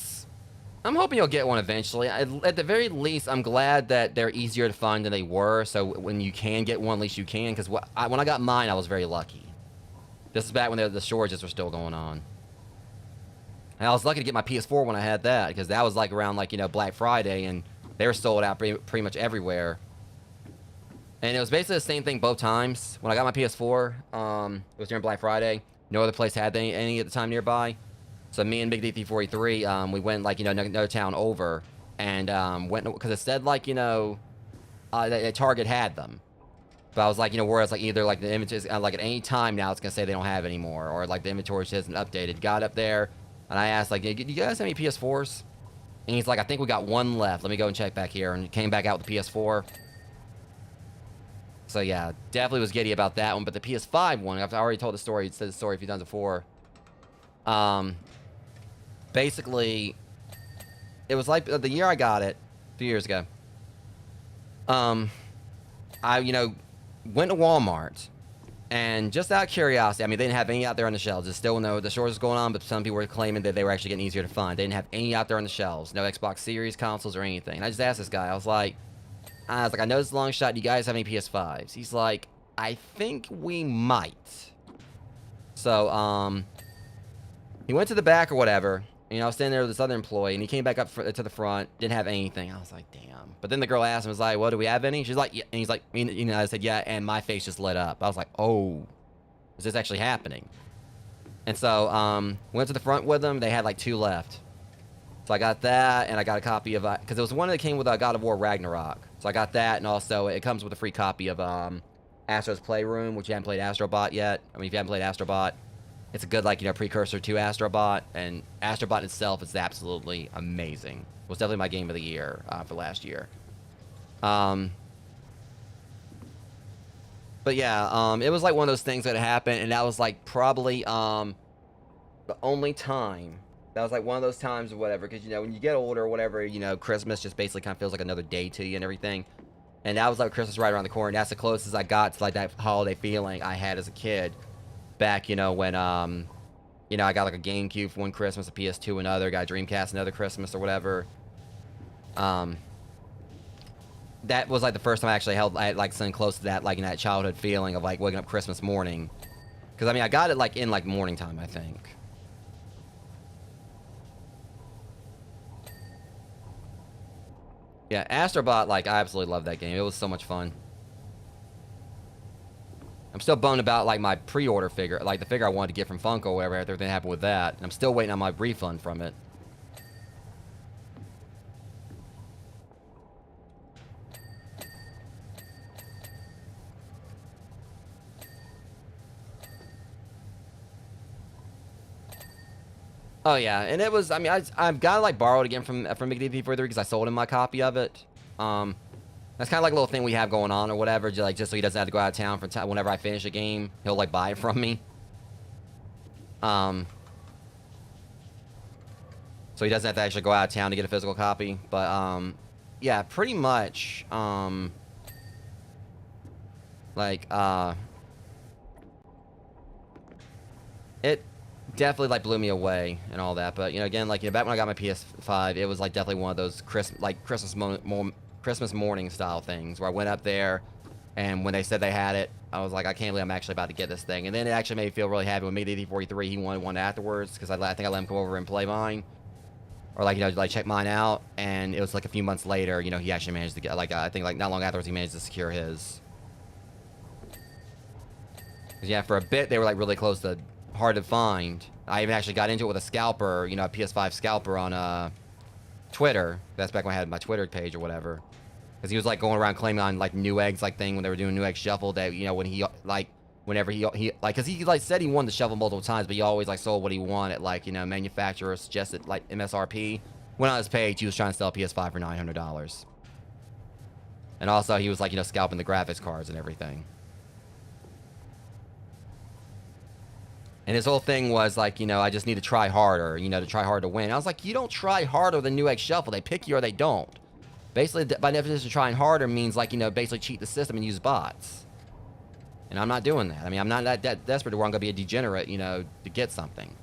I'm hoping you'll get one eventually. At the very least, I'm glad that they're easier to find than they were, so when you can get one, at least you can, because when I got mine, I was very lucky. This is back when the shortages were still going on. And I was lucky to get my PS4 when I had that, because that was, like, around, like, you know, Black Friday, and they were sold out pretty much everywhere. And it was basically the same thing both times. When I got my PS4, it was during Black Friday. No other place had any at the time nearby. So me and Big D343, we went, like, you know, another town over, and went, because it said, like, you know, that Target had them. But I was like, you know, whereas, like, either, like, the images, like, at any time now it's going to say they don't have anymore, or, like, the inventory isn't updated. Got up there, and I asked, like, do you guys have any PS4s? And he's like, I think we got one left. Let me go and check back here, and came back out with the PS4. So, yeah, definitely was giddy about that one. But the PS5 one, I've already told the story. It said the story a few times before. Basically, it was like the year I got it, a few years ago. I, you know, went to Walmart, and just out of curiosity, I mean, they didn't have any out there on the shelves. It's still no, the shortage was going on, but some people were claiming that they were actually getting easier to find. They didn't have any out there on the shelves. No Xbox Series consoles or anything. And I just asked this guy, I was like, I know it's a long shot. Do you guys have any PS5s? He's like, I think we might. So, he went to the back or whatever. You know, I was standing there with this other employee, and he came back up to the front, didn't have anything. I was like, damn. But then the girl asked him, was like, well, do we have any? She's like, yeah. And he's like, you know, I said, yeah, and my face just lit up. I was like, oh, is this actually happening? And so, went to the front with them. They had like 2 left. So I got that, and I got a copy of, because it was one that came with God of War Ragnarok. So I got that, and also it comes with a free copy of Astro's Playroom, which you haven't played Astrobot yet. I mean, if you haven't played Astrobot, it's a good, like, you know, precursor to Astrobot, and Astrobot itself is absolutely amazing. It was definitely my game of the year for last year. But yeah, it was like one of those things that happened, and that was like probably the only time. That was like one of those times or whatever, because, you know, when you get older or whatever, you know, Christmas just basically kind of feels like another day to you and everything. And that was like Christmas right around the corner. That's the closest I got to like that holiday feeling I had as a kid. Back, you know, when, you know, I got like a GameCube for one Christmas, a PS2 another, got a Dreamcast another Christmas or whatever. That was like the first time I actually held like something close to that, like in that childhood feeling of like waking up Christmas morning. Because, I mean, I got it like in like morning time, I think. Yeah, Astrobot, like, I absolutely love that game. It was so much fun. I'm still bummed about, like, my pre-order figure. Like, the figure I wanted to get from Funko or whatever, everything happened with that. And I'm still waiting on my refund from it. Oh, yeah. And it was, I mean, I've got to, like, borrow it again from McDP43 because I sold him my copy of it. That's kind of like a little thing we have going on or whatever, just so he doesn't have to go out of town for whenever I finish a game. He'll, like, buy it from me. So he doesn't have to actually go out of town to get a physical copy. But, yeah, pretty much, it definitely like blew me away and all that. But you know, again, like, you know, back when I got my PS5, it was like definitely one of those Christmas morning style things where I went up there, and when they said they had it, I was like, I can't believe I'm actually about to get this thing. And then it actually made me feel really happy when Midgar he wanted one afterwards, because I think I let him come over and play mine, or like, you know, like check mine out. And it was like a few months later, you know, he actually managed to get, like, I think like not long afterwards he managed to secure his. 'Cause yeah, for a bit they were like really close to hard to find. I even actually got into it with a scalper, you know, a PS5 scalper on Twitter. That's back when I had my Twitter page or whatever. Because he was like going around claiming on like Newegg's like thing when they were doing Newegg Shuffle, that, you know, when he like whenever he like, because he like said he won the shuffle multiple times, but he always like sold what he wanted, like, you know, manufacturer suggested like MSRP. Went on his page, he was trying to sell a PS5 for $900. And also he was like, you know, scalping the graphics cards and everything. And his whole thing was like, you know, I just need to try harder, you know, to try hard to win. I was like, you don't try harder than Newegg Shuffle. They pick you or they don't. Basically, by definition, trying harder means, like, you know, basically cheat the system and use bots. And I'm not doing that. I mean, I'm not that desperate to where I'm going to be a degenerate, you know, to get something.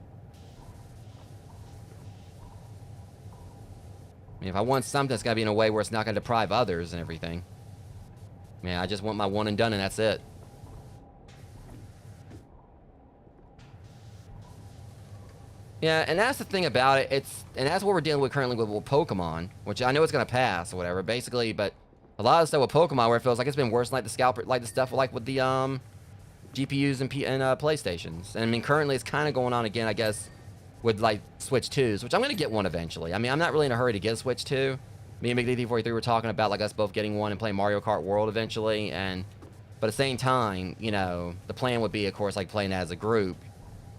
I mean, if I want something, it's got to be in a way where it's not going to deprive others and everything. Man, I just want my one and done, and that's it. Yeah, and that's the thing about it. And that's what we're dealing with currently with Pokemon, which I know it's gonna pass or whatever, basically. But a lot of stuff with Pokemon, where it feels like it's been worse, like the scalper, like the stuff like with the GPUs and PlayStations. And I mean, currently it's kind of going on again, I guess, with like Switch 2s, which I'm gonna get one eventually. I mean, I'm not really in a hurry to get a Switch 2. Me and McD43 were talking about like us both getting one and playing Mario Kart World eventually, but at the same time, you know, the plan would be, of course, like playing as a group.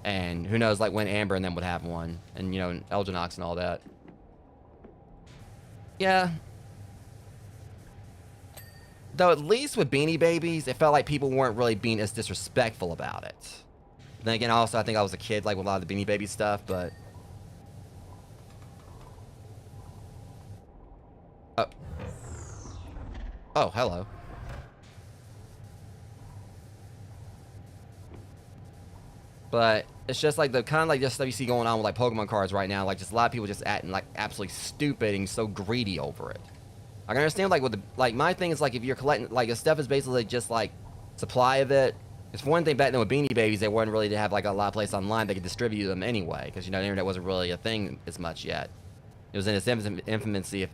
And who knows, like, when Amber and them would have one. And, you know, Elginox and all that. Yeah. Though at least with Beanie Babies, it felt like people weren't really being as disrespectful about it. Then again, also, I think I was a kid, like, with a lot of the Beanie Baby stuff, but... Oh. Oh, hello. But it's just like the kind of like just stuff you see going on with like Pokemon cards right now. Like, just a lot of people just acting like absolutely stupid and so greedy over it. I can understand like with the, like, my thing is like, if you're collecting like, if stuff is basically just like supply of it. It's one thing back then with Beanie Babies, they weren't really to have like a lot of places online they could distribute them anyway, because, you know, the internet wasn't really a thing as much yet. It was in its infancy if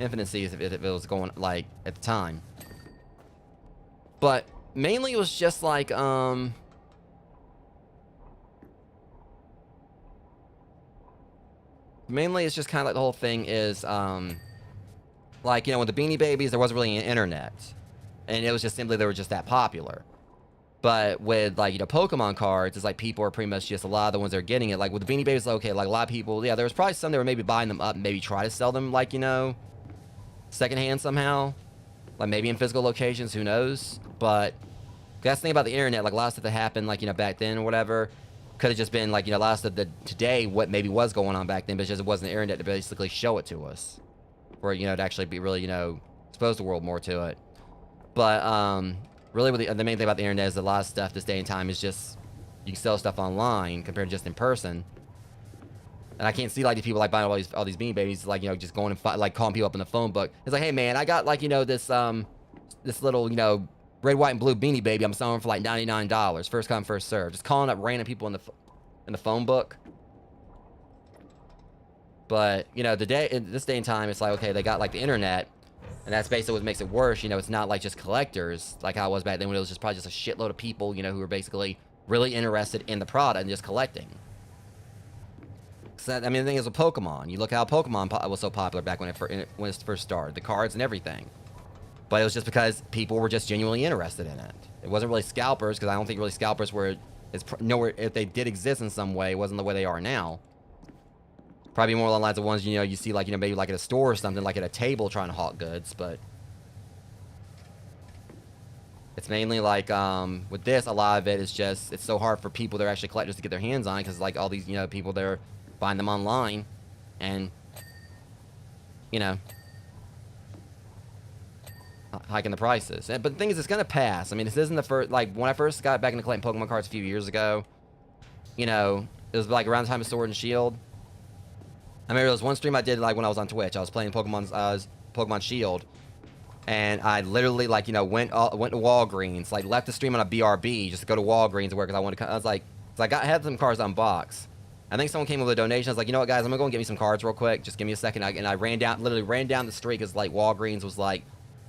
it was going like at the time. But mainly it was just like mainly it's just kind of like the whole thing is, like, you know, with the Beanie Babies, there wasn't really an internet. And it was just simply they were just that popular. But with, like, you know, Pokemon cards, it's like people are pretty much just a lot of the ones that are getting it. Like, with the Beanie Babies, okay, like, a lot of people, yeah, there was probably some that were maybe buying them up and maybe try to sell them, like, you know, secondhand somehow. Like, maybe in physical locations, who knows? But that's the thing about the internet, like, a lot of stuff that happened, like, you know, back then or whatever, could have just been, like, you know, a lot of stuff that today, what maybe was going on back then, but just it wasn't the internet to basically show it to us. Or, you know, to actually be really, you know, expose the world more to it. But, really, with the main thing about the internet is a lot of stuff this day and time is just, you can sell stuff online compared to just in person. And I can't see, like, the people, like, buying all these Beanie Babies, like, you know, just going and, like, calling people up in the phone book. It's like, hey, man, I got, like, you know, this little, you know, red, white, and blue Beanie Baby I'm selling for, like, $99. First come, first serve. Just calling up random people in the phone book. But, you know, in this day and time, it's like, okay, they got, like, the internet. And that's basically what makes it worse. You know, it's not like just collectors, like how it was back then, when it was just probably just a shitload of people, you know, who were basically really interested in the product and just collecting. So, I mean, the thing is with Pokemon, you look how Pokemon was so popular back when it first started, the cards and everything. But it was just because people were just genuinely interested in it. It wasn't really scalpers, because I don't think really scalpers were, nowhere, if they did exist in some way, it wasn't the way they are now. Probably more along the lines of ones, you know, you see, like, you know, maybe like at a store or something, like at a table trying to hawk goods, but it's mainly like, with this, a lot of it is just, it's so hard for people that are actually collectors to get their hands on, because, like, all these, you know, people that are buying them online, and, you know, hiking the prices. But the thing is, it's going to pass. I mean, this isn't the first, like, when I first got back into collecting Pokemon cards a few years ago, you know, it was like around the time of Sword and Shield. I remember there was one stream I did like when I was on Twitch. I was playing Pokemon Shield, and I literally like, you know, went to Walgreens, like left the stream on a BRB just to go to Walgreens to work because I wanted to. I was like, cause had some cards unboxed. I think someone came with a donation. I was like, you know what, guys, I'm gonna go and get me some cards real quick. Just give me a second. And I literally ran down the street because like Walgreens was like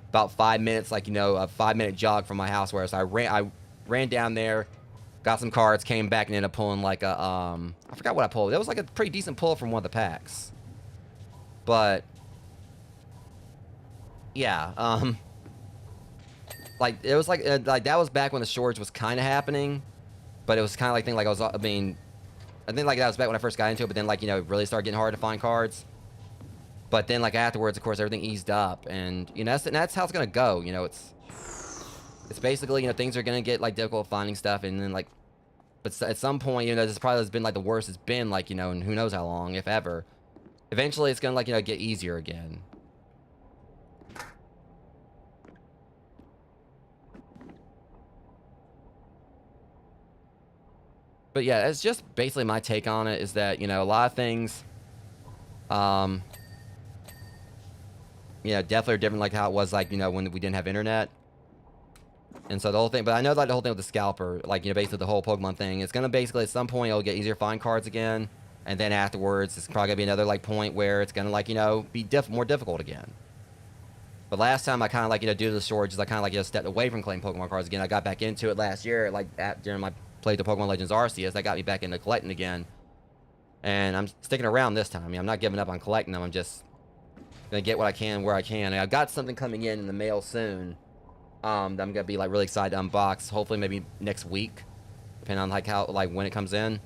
about 5 minutes, like, you know, a 5-minute jog from my house. Where so I ran down there, got some cards, came back and ended up pulling like a I forgot what I pulled. It was like a pretty decent pull from one of the packs. But yeah, like it was like that was back when the shortage was kind of happening, but it was kind of like I think like that was back when I first got into it. But then like, you know, it really started getting hard to find cards. But then like afterwards, of course, everything eased up, and you know that's how it's gonna go. You know, it's basically, you know, things are gonna get like difficult finding stuff, and then like, but at some point, you know, this probably has been like the worst it's been, like, you know, and who knows how long, if ever. Eventually, it's gonna like, you know, get easier again. But yeah, it's just basically my take on it is that, you know, a lot of things, you know, definitely are different, like how it was, like, you know, when we didn't have internet. And so the whole thing, but I know like the whole thing with the scalper, like, you know, basically the whole Pokemon thing, it's gonna basically at some point it'll get easier to find cards again, and then afterwards it's probably gonna be another like point where it's gonna like, you know, be more difficult again. But last time I kind of like, you know, due to the shortages, I kind of like, you know, stepped away from collecting Pokemon cards again. I got back into it last year, like during my play the Pokemon Legends Arceus, that got me back into collecting again. And I'm sticking around this time. I mean, I'm not giving up on collecting them. I'm just gonna get what I can where I can. And I've got something coming in the mail soon. That I'm gonna be like really excited to unbox. Hopefully, maybe next week, depending on like how when it comes in.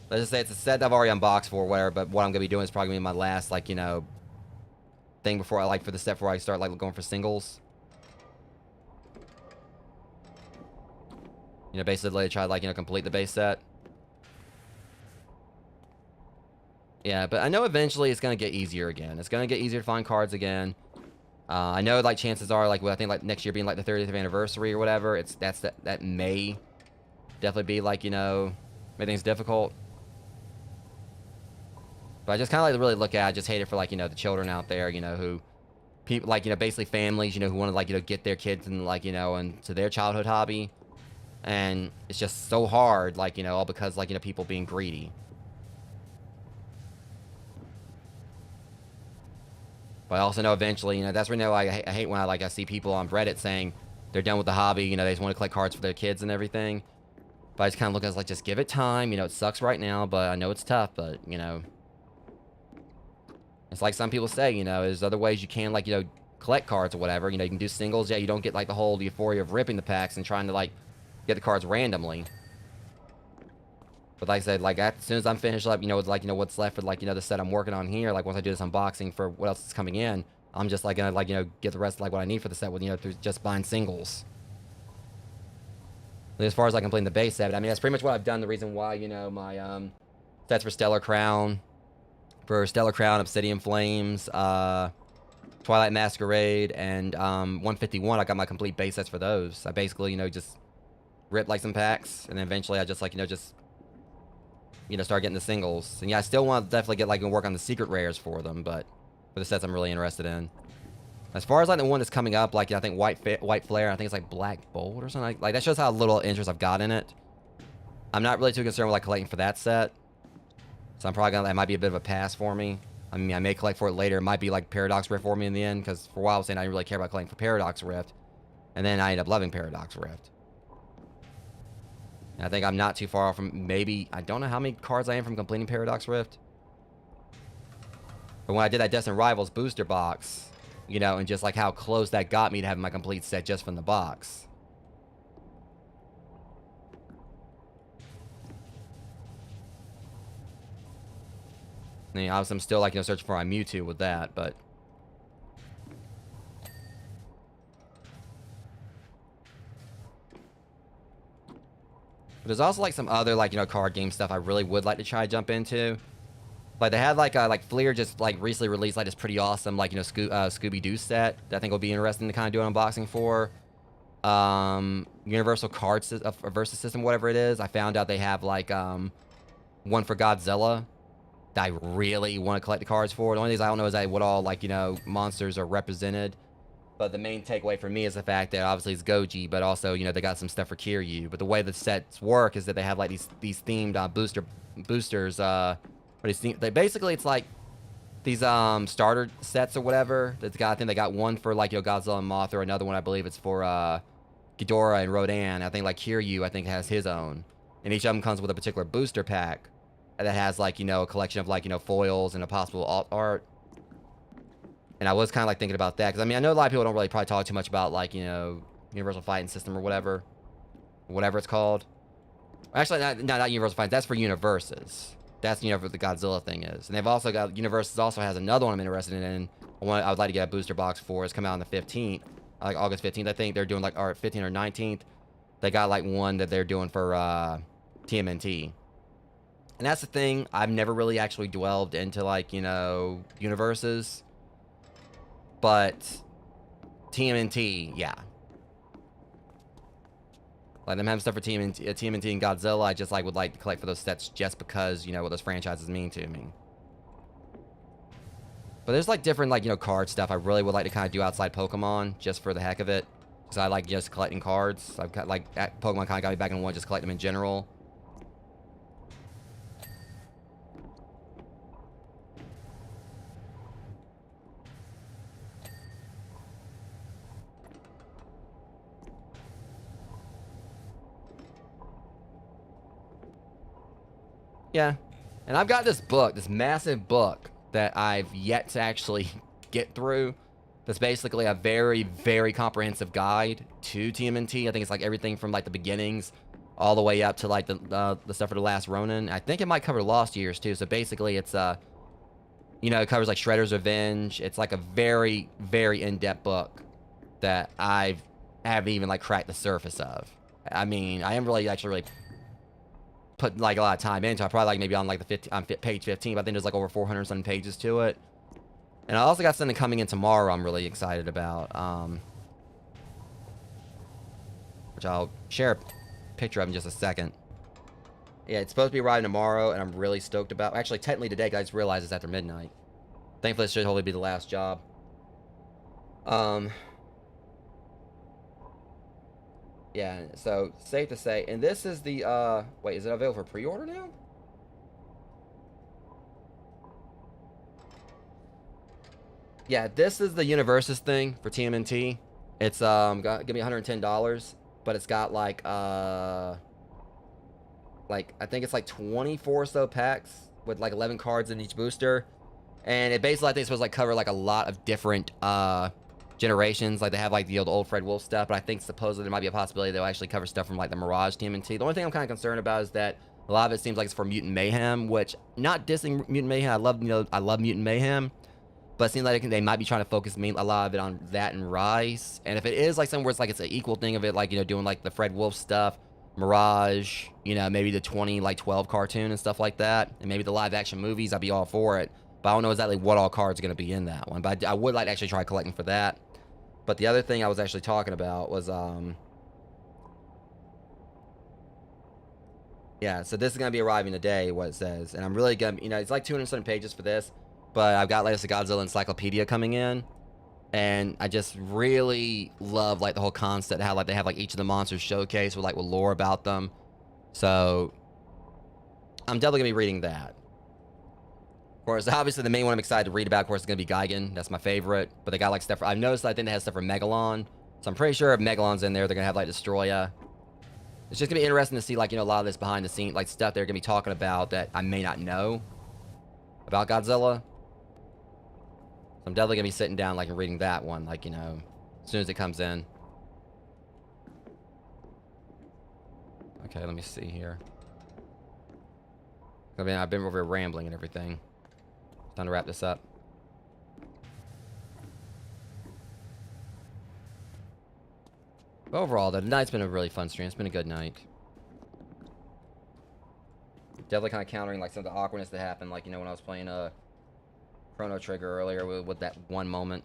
Let's just say it's a set that I've already unboxed for, whatever. But what I'm gonna be doing is probably gonna be my last, like, you know, thing before I like for the step before I start like going for singles. You know, basically try to like, you know, complete the base set. Yeah, but I know eventually it's gonna get easier again. It's gonna get easier to find cards again. I know like chances are like, well, I think like next year being like the 30th anniversary or whatever, that may definitely be like, you know, make things difficult. But I just kind of like really look at it. I just hate it for like, you know, the children out there, you know, who people like, you know, basically families, you know, who want to like, you know, get their kids and like, you know, into their childhood hobby. And it's just so hard, like, you know, all because like, you know, people being greedy. But I also know eventually, you know, that's where, you know, I hate when I see people on Reddit saying they're done with the hobby, you know, they just want to collect cards for their kids and everything. But I just kind of look at it like, just give it time. You know, it sucks right now, but I know it's tough, but, you know, it's like some people say, you know, there's other ways you can, like, you know, collect cards or whatever. You know, you can do singles. Yeah, you don't get, like, the whole euphoria of ripping the packs and trying to, like, get the cards randomly. But like I said, like, as soon as I'm finished up, you know, with, like, you know, what's left for, like, you know, the set I'm working on here, like, once I do this unboxing for what else is coming in, I'm just, like, gonna, like, you know, get the rest, like, what I need for the set with, you know, through just buying singles. As far as, like, completing the base set, I mean, that's pretty much what I've done. The reason why, you know, my, sets for Stellar Crown, Obsidian Flames, Twilight Masquerade, and, 151, I got my complete base sets for those. I basically, you know, just ripped, like, some packs, and then eventually I just, like, you know, just, you know, start getting the singles. And yeah, I still want to definitely get, like, and work on the secret rares for them, but for the sets I'm really interested in. As far as, like, the one that's coming up, like, I think White Flare, I think it's, like, Black Bolt or something. Like, that shows how little interest I've got in it. I'm not really too concerned with, like, collecting for that set. So I'm probably gonna, that might be a bit of a pass for me. I mean, I may collect for it later. It might be, like, Paradox Rift for me in the end, because for a while I was saying I didn't really care about collecting for Paradox Rift. And then I ended up loving Paradox Rift. And I think I'm not too far off from maybe, I don't know how many cards I am from completing Paradox Rift. But when I did that Destined Rivals booster box, you know, and just like how close that got me to having my complete set just from the box. I mean, obviously I'm still, like, you know, searching for my Mewtwo with that, but there's also, like, some other, like, you know, card game stuff I really would like to try to jump into. Like, they had, like Fleer just, like, recently released, like, this pretty awesome, like, you know, Scooby-Doo set that I think will be interesting to kind of do an unboxing for. universal card versus system, whatever it is. I found out they have like one for Godzilla that I really want to collect the cards for. The only things I don't know is that what all like monsters are represented. But the main takeaway for me is the fact that obviously it's Goji, but also they got some stuff for Kiryu. But the way the sets work is that they have like these themed boosters. Basically it's like these starter sets or whatever. That's got, I think they got one for like Godzilla and Mothra, another one I believe it's for Ghidorah and Rodan. I think like Kiryu I think has his own, and each of them comes with a particular booster pack that has like a collection of like foils and a possible alt art. And I was kind of like thinking about that because I mean I know a lot of people don't really probably talk too much about like Universal Fighting System or whatever it's called. Actually, not Universal Fighting. That's for universes. That's what the Godzilla thing is. And they've also got Universes also has another one I'm interested in. I would like to get a booster box for. It's coming out on the 15th, like August 15th. I think they're doing like 15th or 19th. They got like one that they're doing for TMNT. And that's the thing. I've never really actually delved into like universes. But TMNT, yeah. Like them having stuff for TMNT and Godzilla, I just would like to collect for those sets just because what those franchises mean to me. But there's like different card stuff I really would like to kind of do outside Pokemon just for the heck of it. Because I like just collecting cards. I've got Pokemon kind of got me back in one, just collect them in general. Yeah. And I've got this book, this massive book that I've yet to actually get through. That's basically a very, very comprehensive guide to TMNT. I think it's like everything from like the beginnings all the way up to like the stuff for the Last Ronin. I think it might cover Lost Years too. So basically it's it covers like Shredder's Revenge. It's like a very, very in-depth book that I haven't even like cracked the surface of. I mean, I am really put like a lot of time into. I probably like maybe on like page 15, but I think there's like over 400 something pages to it. And I also got something coming in tomorrow I'm really excited about, which I'll share a picture of in just a second. Yeah, it's supposed to be arriving tomorrow, and I'm really stoked about. Actually, technically today, guys, realize it's after midnight. Thankfully, this should hopefully be the last job. Yeah, so safe to say, and this is the wait, is it available for pre-order now? Yeah, this is the Universes thing for TMNT. It's give me $110, but it's got like I think it's like 24 or so packs with like 11 cards in each booster, and it basically I think it's supposed to like cover like a lot of different generations. Like they have like the old Fred Wolf stuff, but I think supposedly there might be a possibility they'll actually cover stuff from like the Mirage TMNT. The only thing I'm kind of concerned about is that a lot of it seems like it's for Mutant Mayhem, which not dissing Mutant Mayhem. I love Mutant Mayhem, but it seems like they might be trying to focus a lot of it on that and Rise. And if it is like somewhere it's like it's an equal thing of it, like doing like the Fred Wolf stuff, Mirage, maybe the 12 cartoon and stuff like that, and maybe the live action movies, I'd be all for it. But I don't know exactly what all cards are going to be in that one. But I would like to actually try collecting for that. But the other thing I was actually talking about was, yeah, so this is going to be arriving today, what it says. And I'm really going to, it's like 200 something pages for this. But I've got latest Godzilla Encyclopedia coming in. And I just really love, like, the whole concept, how, like, they have, like, each of the monsters showcased with, like, with lore about them. So, I'm definitely going to be reading that. Of course, obviously, the main one I'm excited to read about, of course, is going to be Gigan. That's my favorite. But they got, like, stuff for... I've noticed, I think they have stuff for Megalon. So, I'm pretty sure if Megalon's in there, they're going to have, like, Destroya. It's just going to be interesting to see, like, a lot of this behind-the-scenes, like, stuff they're going to be talking about that I may not know about Godzilla. So I'm definitely going to be sitting down, like, and reading that one, like, as soon as it comes in. Okay, let me see here. I mean, I've been over here rambling and everything. Time to wrap this up. But overall, the night's been a really fun stream. It's been a good night. Definitely kind of countering, like, some of the awkwardness that happened, like, when I was playing Chrono Trigger earlier with that one moment.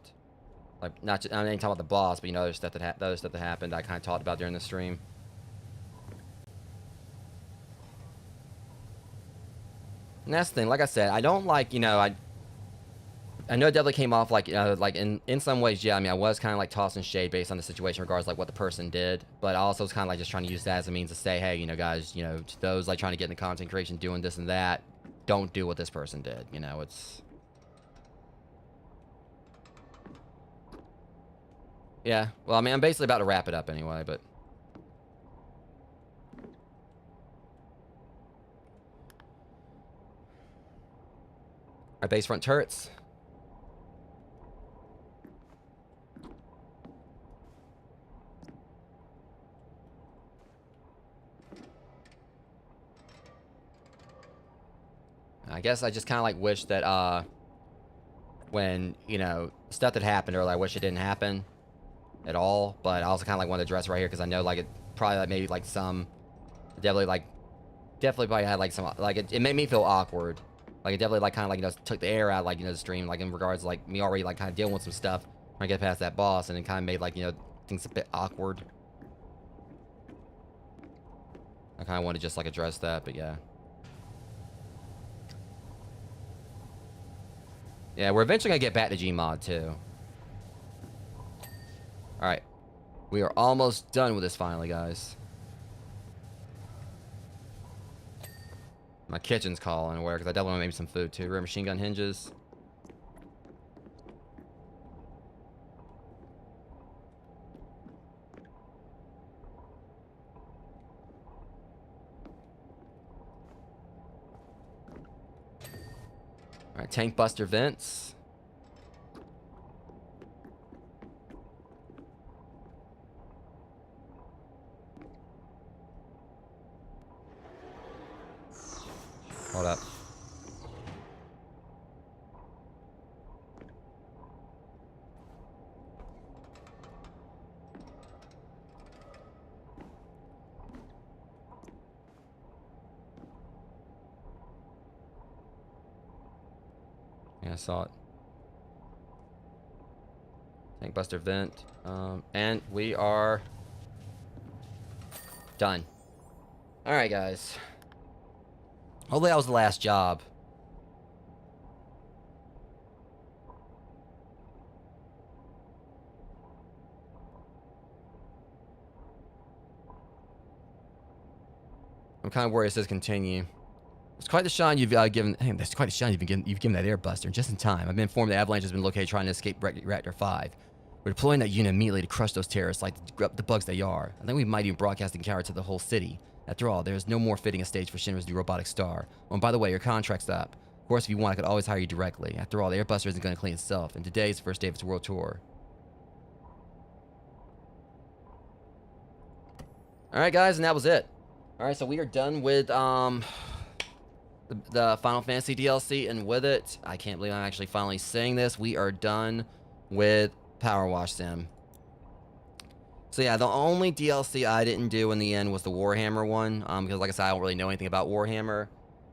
Like, not just, I ain't talking about the boss, but, you know, other stuff that the other stuff that happened I kind of talked about during the stream. And that's the thing, like I said, I don't like, you know, I know it definitely came off like, like in some ways, yeah, I mean, I was kind of like tossing shade based on the situation regards like what the person did, but I also was kind of like just trying to use that as a means to say, hey, you know, guys, you know, to those like trying to get into content creation, doing this and that, don't do what this person did, you know, it's... Yeah, well, I mean, I'm basically about to wrap it up anyway, but... Our base front turrets. I guess I just kind of like wish that, when, you know, stuff that happened earlier, I wish it didn't happen at all, but I also kind of like want to address right here because I know like it probably like maybe like some definitely probably had like some like it made me feel awkward. Like it definitely like kind of like, you know, took the air out like, you know, the stream, like in regards to, like me already like kind of dealing with some stuff when I get past that boss, and it kind of made like, you know, things a bit awkward. I kind of want to just like address that, but yeah. Yeah, we're eventually gonna get back to Gmod too. Alright. We are almost done with this finally, guys. My kitchen's calling where, because I definitely want to make some food too. Rear machine gun hinges. Alright, tank buster vents. Hold up. Yeah, I saw it. Tank buster vent. And we are done. Alright, guys. Hopefully that was the last job. I'm kind of worried it says continue. It's quite the shine you've given. Hey, that's quite a shine you've given that air buster just in time. I've been informed the Avalanche has been located trying to escape Reactor 5. We're deploying that unit immediately to crush those terrorists like the bugs they are. I think we might even broadcast the counter to the whole city. After all, there is no more fitting a stage for Shinra's new robotic star. Oh, and by the way, your contract's up. Of course, if you want, I could always hire you directly. After all, the airbuster isn't going to clean itself, and today is the first day of its world tour. Alright, guys, and that was it. Alright, so we are done with, the Final Fantasy DLC, and with it, I can't believe I'm actually finally saying this, we are done with Powerwash Sim. So yeah, the only DLC I didn't do in the end was the Warhammer one, because like I said, I don't really know anything about Warhammer.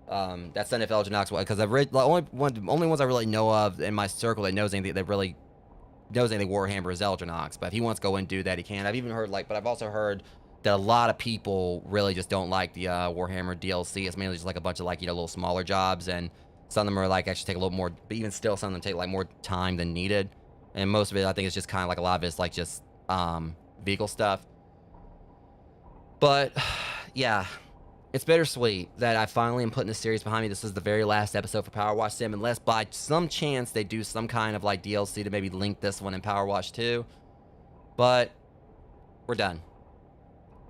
That's NFL Elginox one, because the only ones I really know of in my circle that knows anything, that really knows anything Warhammer is Elginox, but if he wants to go and do that, he can. I've even heard, like, but I've also heard that a lot of people really just don't like the Warhammer DLC. It's mainly just like a bunch of, like, you know, little smaller jobs, and some of them are like actually take a little more, but even still some of them take like more time than needed. And most of it, I think, is just kind of like a lot of it's like just vehicle stuff. But yeah, it's bittersweet that I finally am putting this series behind me. This is the very last episode for Powerwash Sim, unless by some chance they do some kind of like DLC to maybe link this one in Powerwash 2. But we're done.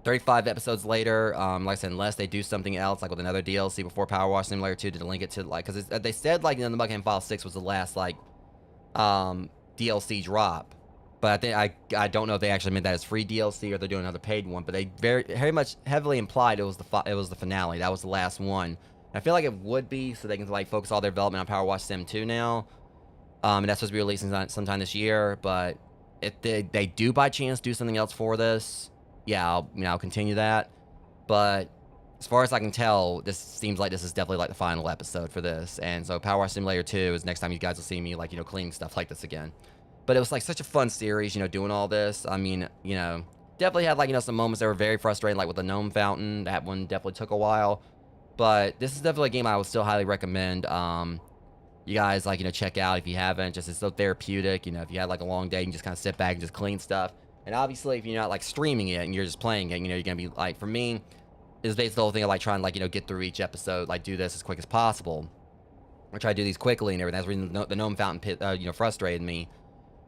35 episodes later, like I said, unless they do something else, like with another DLC before Powerwash Simulator 2 to link it to, like, because they said, like, you know, the Mucked File 6 was the last, like, DLC drop. But I think, I don't know if they actually meant that as free DLC or they're doing another paid one, but they very much heavily implied it was the finale. That was the last one. And I feel like it would be, so they can, like, focus all their development on Powerwash Sim 2 now. And that's supposed to be releasing sometime this year, but if they do by chance do something else for this, yeah, I'll continue that. But as far as I can tell, this seems like this is definitely like the final episode for this. And so Powerwash Simulator 2 is next time you guys will see me, like, you know, cleaning stuff like this again. But it was like such a fun series, doing all this. I mean, definitely had like, some moments that were very frustrating, like with the gnome fountain. That one definitely took a while. But this is definitely a game I would still highly recommend. You guys, like, check out if you haven't. Just, it's so therapeutic. If you had like a long day, you can just kind of sit back and just clean stuff. And obviously, if you're not like streaming it and you're just playing it, you're gonna be like, for me, is basically the whole thing of like trying to like, get through each episode, like do this as quick as possible. I try to do these quickly and everything. That's the reason the gnome fountain pit, frustrated me,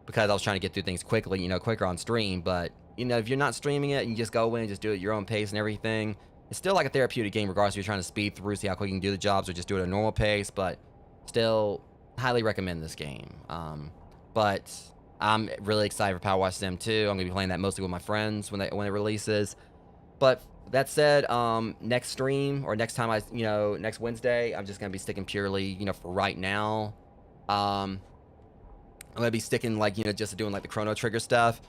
because I was trying to get through things quickly, quicker on stream. But, if you're not streaming it, you just go in and just do it at your own pace and everything. It's still like a therapeutic game, regardless if you're trying to speed through, see how quick you can do the jobs, or just do it at a normal pace. But still, highly recommend this game. But I'm really excited for Powerwash Sim 2. I'm gonna be playing that mostly with my friends when it releases. But that said, next stream or next time next Wednesday, I'm just gonna be sticking purely, for right now. I'm gonna be sticking like, just doing like the Chrono Trigger stuff,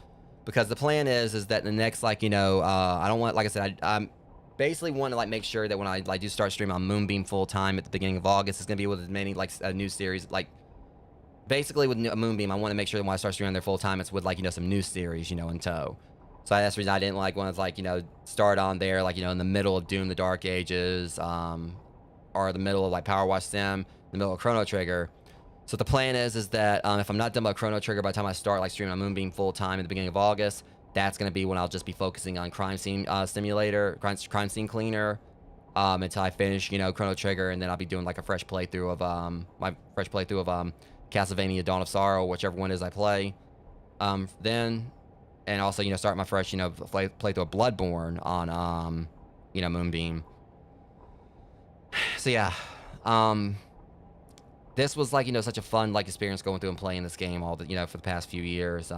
because the plan is that the next like, I don't want, like I said, I'm basically want to like make sure that when I like do start streaming on Moonbeam full time at the beginning of August, it's gonna be with as many like a new series, like basically with Moonbeam, I want to make sure that when I start streaming there full time, it's with like, some new series, in tow. So that's the reason I didn't like want to like, start on there, like, in the middle of Doom the Dark Ages, or the middle of like Powerwash Sim, the middle of Chrono Trigger. So the plan is that if I'm not done with Chrono Trigger by the time I start like streaming on Moonbeam full time at the beginning of August, that's going to be when I'll just be focusing on Crime Scene Simulator, Crime Scene Cleaner, until I finish, Chrono Trigger, and then I'll be doing like a fresh playthrough of Castlevania Dawn of Sorrow, whichever one it is I play. Then, and also, start my fresh, playthrough of Bloodborne on, Moonbeam. So yeah, this was like, such a fun like experience going through and playing this game all the, for the past few years.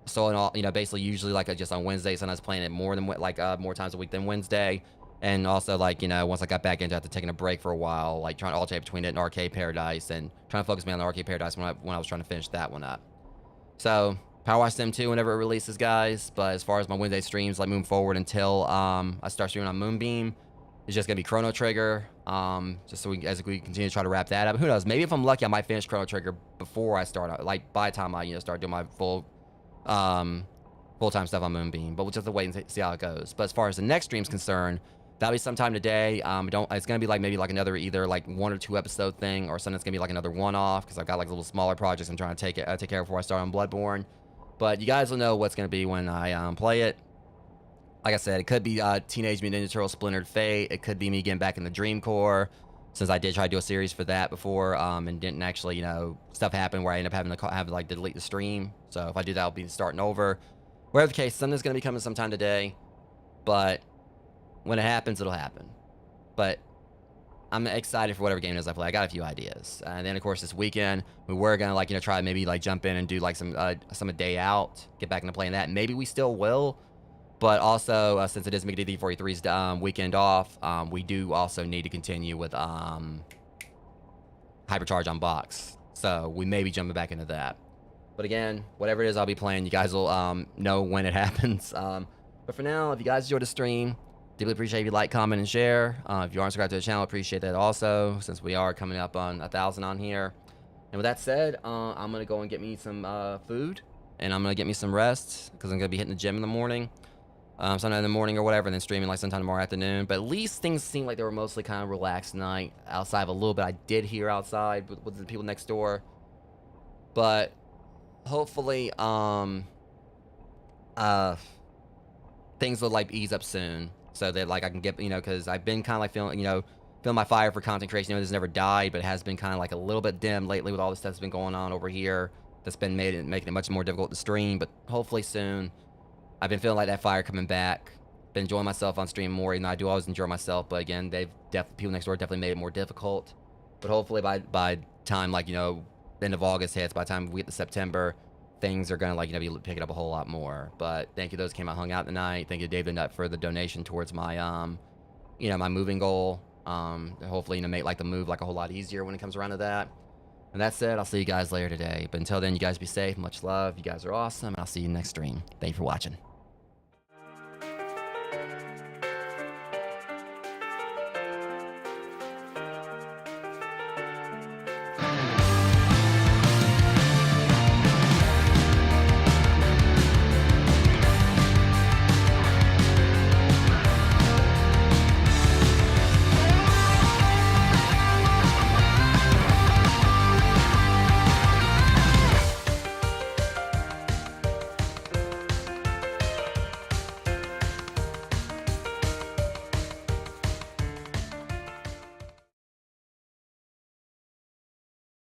So in all, basically usually like just on Wednesday, sometimes playing it more than like more times a week than Wednesday. And also like, once I got back into it, after taking a break for a while, like trying to alternate between it and Arcade Paradise, and trying to focus me on the Arcade Paradise when I was trying to finish that one up. So Powerwash Sim 2 whenever it releases, guys. But as far as my Wednesday streams, like moving forward until I start streaming on Moonbeam, it's just gonna be Chrono Trigger. Just so as we continue to try to wrap that up. Who knows? Maybe if I'm lucky, I might finish Chrono Trigger before I start. Like by the time I start doing my full-time stuff on Moonbeam. But we'll just have to wait and see how it goes. But as far as the next stream's concerned, that'll be sometime today. It's gonna be like maybe like another either like 1 or 2 episode thing, or something that's gonna be like another one-off, because I've got like little smaller projects I'm trying to take care of before I start on Bloodborne. But you guys will know what's gonna be when I play it. Like I said, it could be Teenage Mutant Ninja Turtles Splintered Fate. It could be me getting back in the Dream Core, since I did try to do a series for that before, and didn't actually, stuff happened where I ended up having to like delete the stream. So if I do that, I'll be starting over. Whatever the case, something's gonna be coming sometime today. But when it happens, it'll happen. But I'm excited for whatever game it is I play. I got a few ideas. And then, of course, this weekend, we were going to, like, try to maybe, like, jump in and do, like, some a day out. Get back into playing that. Maybe we still will. But also, since it is Mickey D43's weekend off, we do also need to continue with Hypercharge on box. So we may be jumping back into that. But again, whatever it is I'll be playing, you guys will know when it happens. But for now, if you guys enjoyed the stream, deeply appreciate if you like, comment, and share. If you aren't subscribed to the channel, appreciate that also, since we are coming up on 1,000 on here. And with that said, I'm going to go and get me some food, and I'm going to get me some rest, because I'm going to be hitting the gym in the morning. Sometime in the morning or whatever, and then streaming like sometime tomorrow afternoon. But at least things seem like they were mostly kind of relaxed tonight. Outside of a little bit I did hear outside with the people next door. But hopefully, things will like ease up soon, so that like I can get, because I've been kind of like feeling my fire for content creation. It's never died, but it has been kind of like a little bit dim lately with all the stuff that's been going on over here. That's been making it much more difficult to stream. But hopefully soon. I've been feeling like that fire coming back. Been enjoying myself on stream more, even though I do always enjoy myself. But again, people next door definitely made it more difficult. But hopefully by time, like, end of August hits, by the time we get to September, things are gonna, like, be picking up a whole lot more. But thank you those who came out, hung out tonight. Thank you David the Nut for the donation towards my my moving goal. Hopefully make like the move like a whole lot easier when it comes around to that. And that said, I'll see you guys later today. But until then, you guys be safe. Much love. You guys are awesome. And I'll see you next stream. Thank you for watching.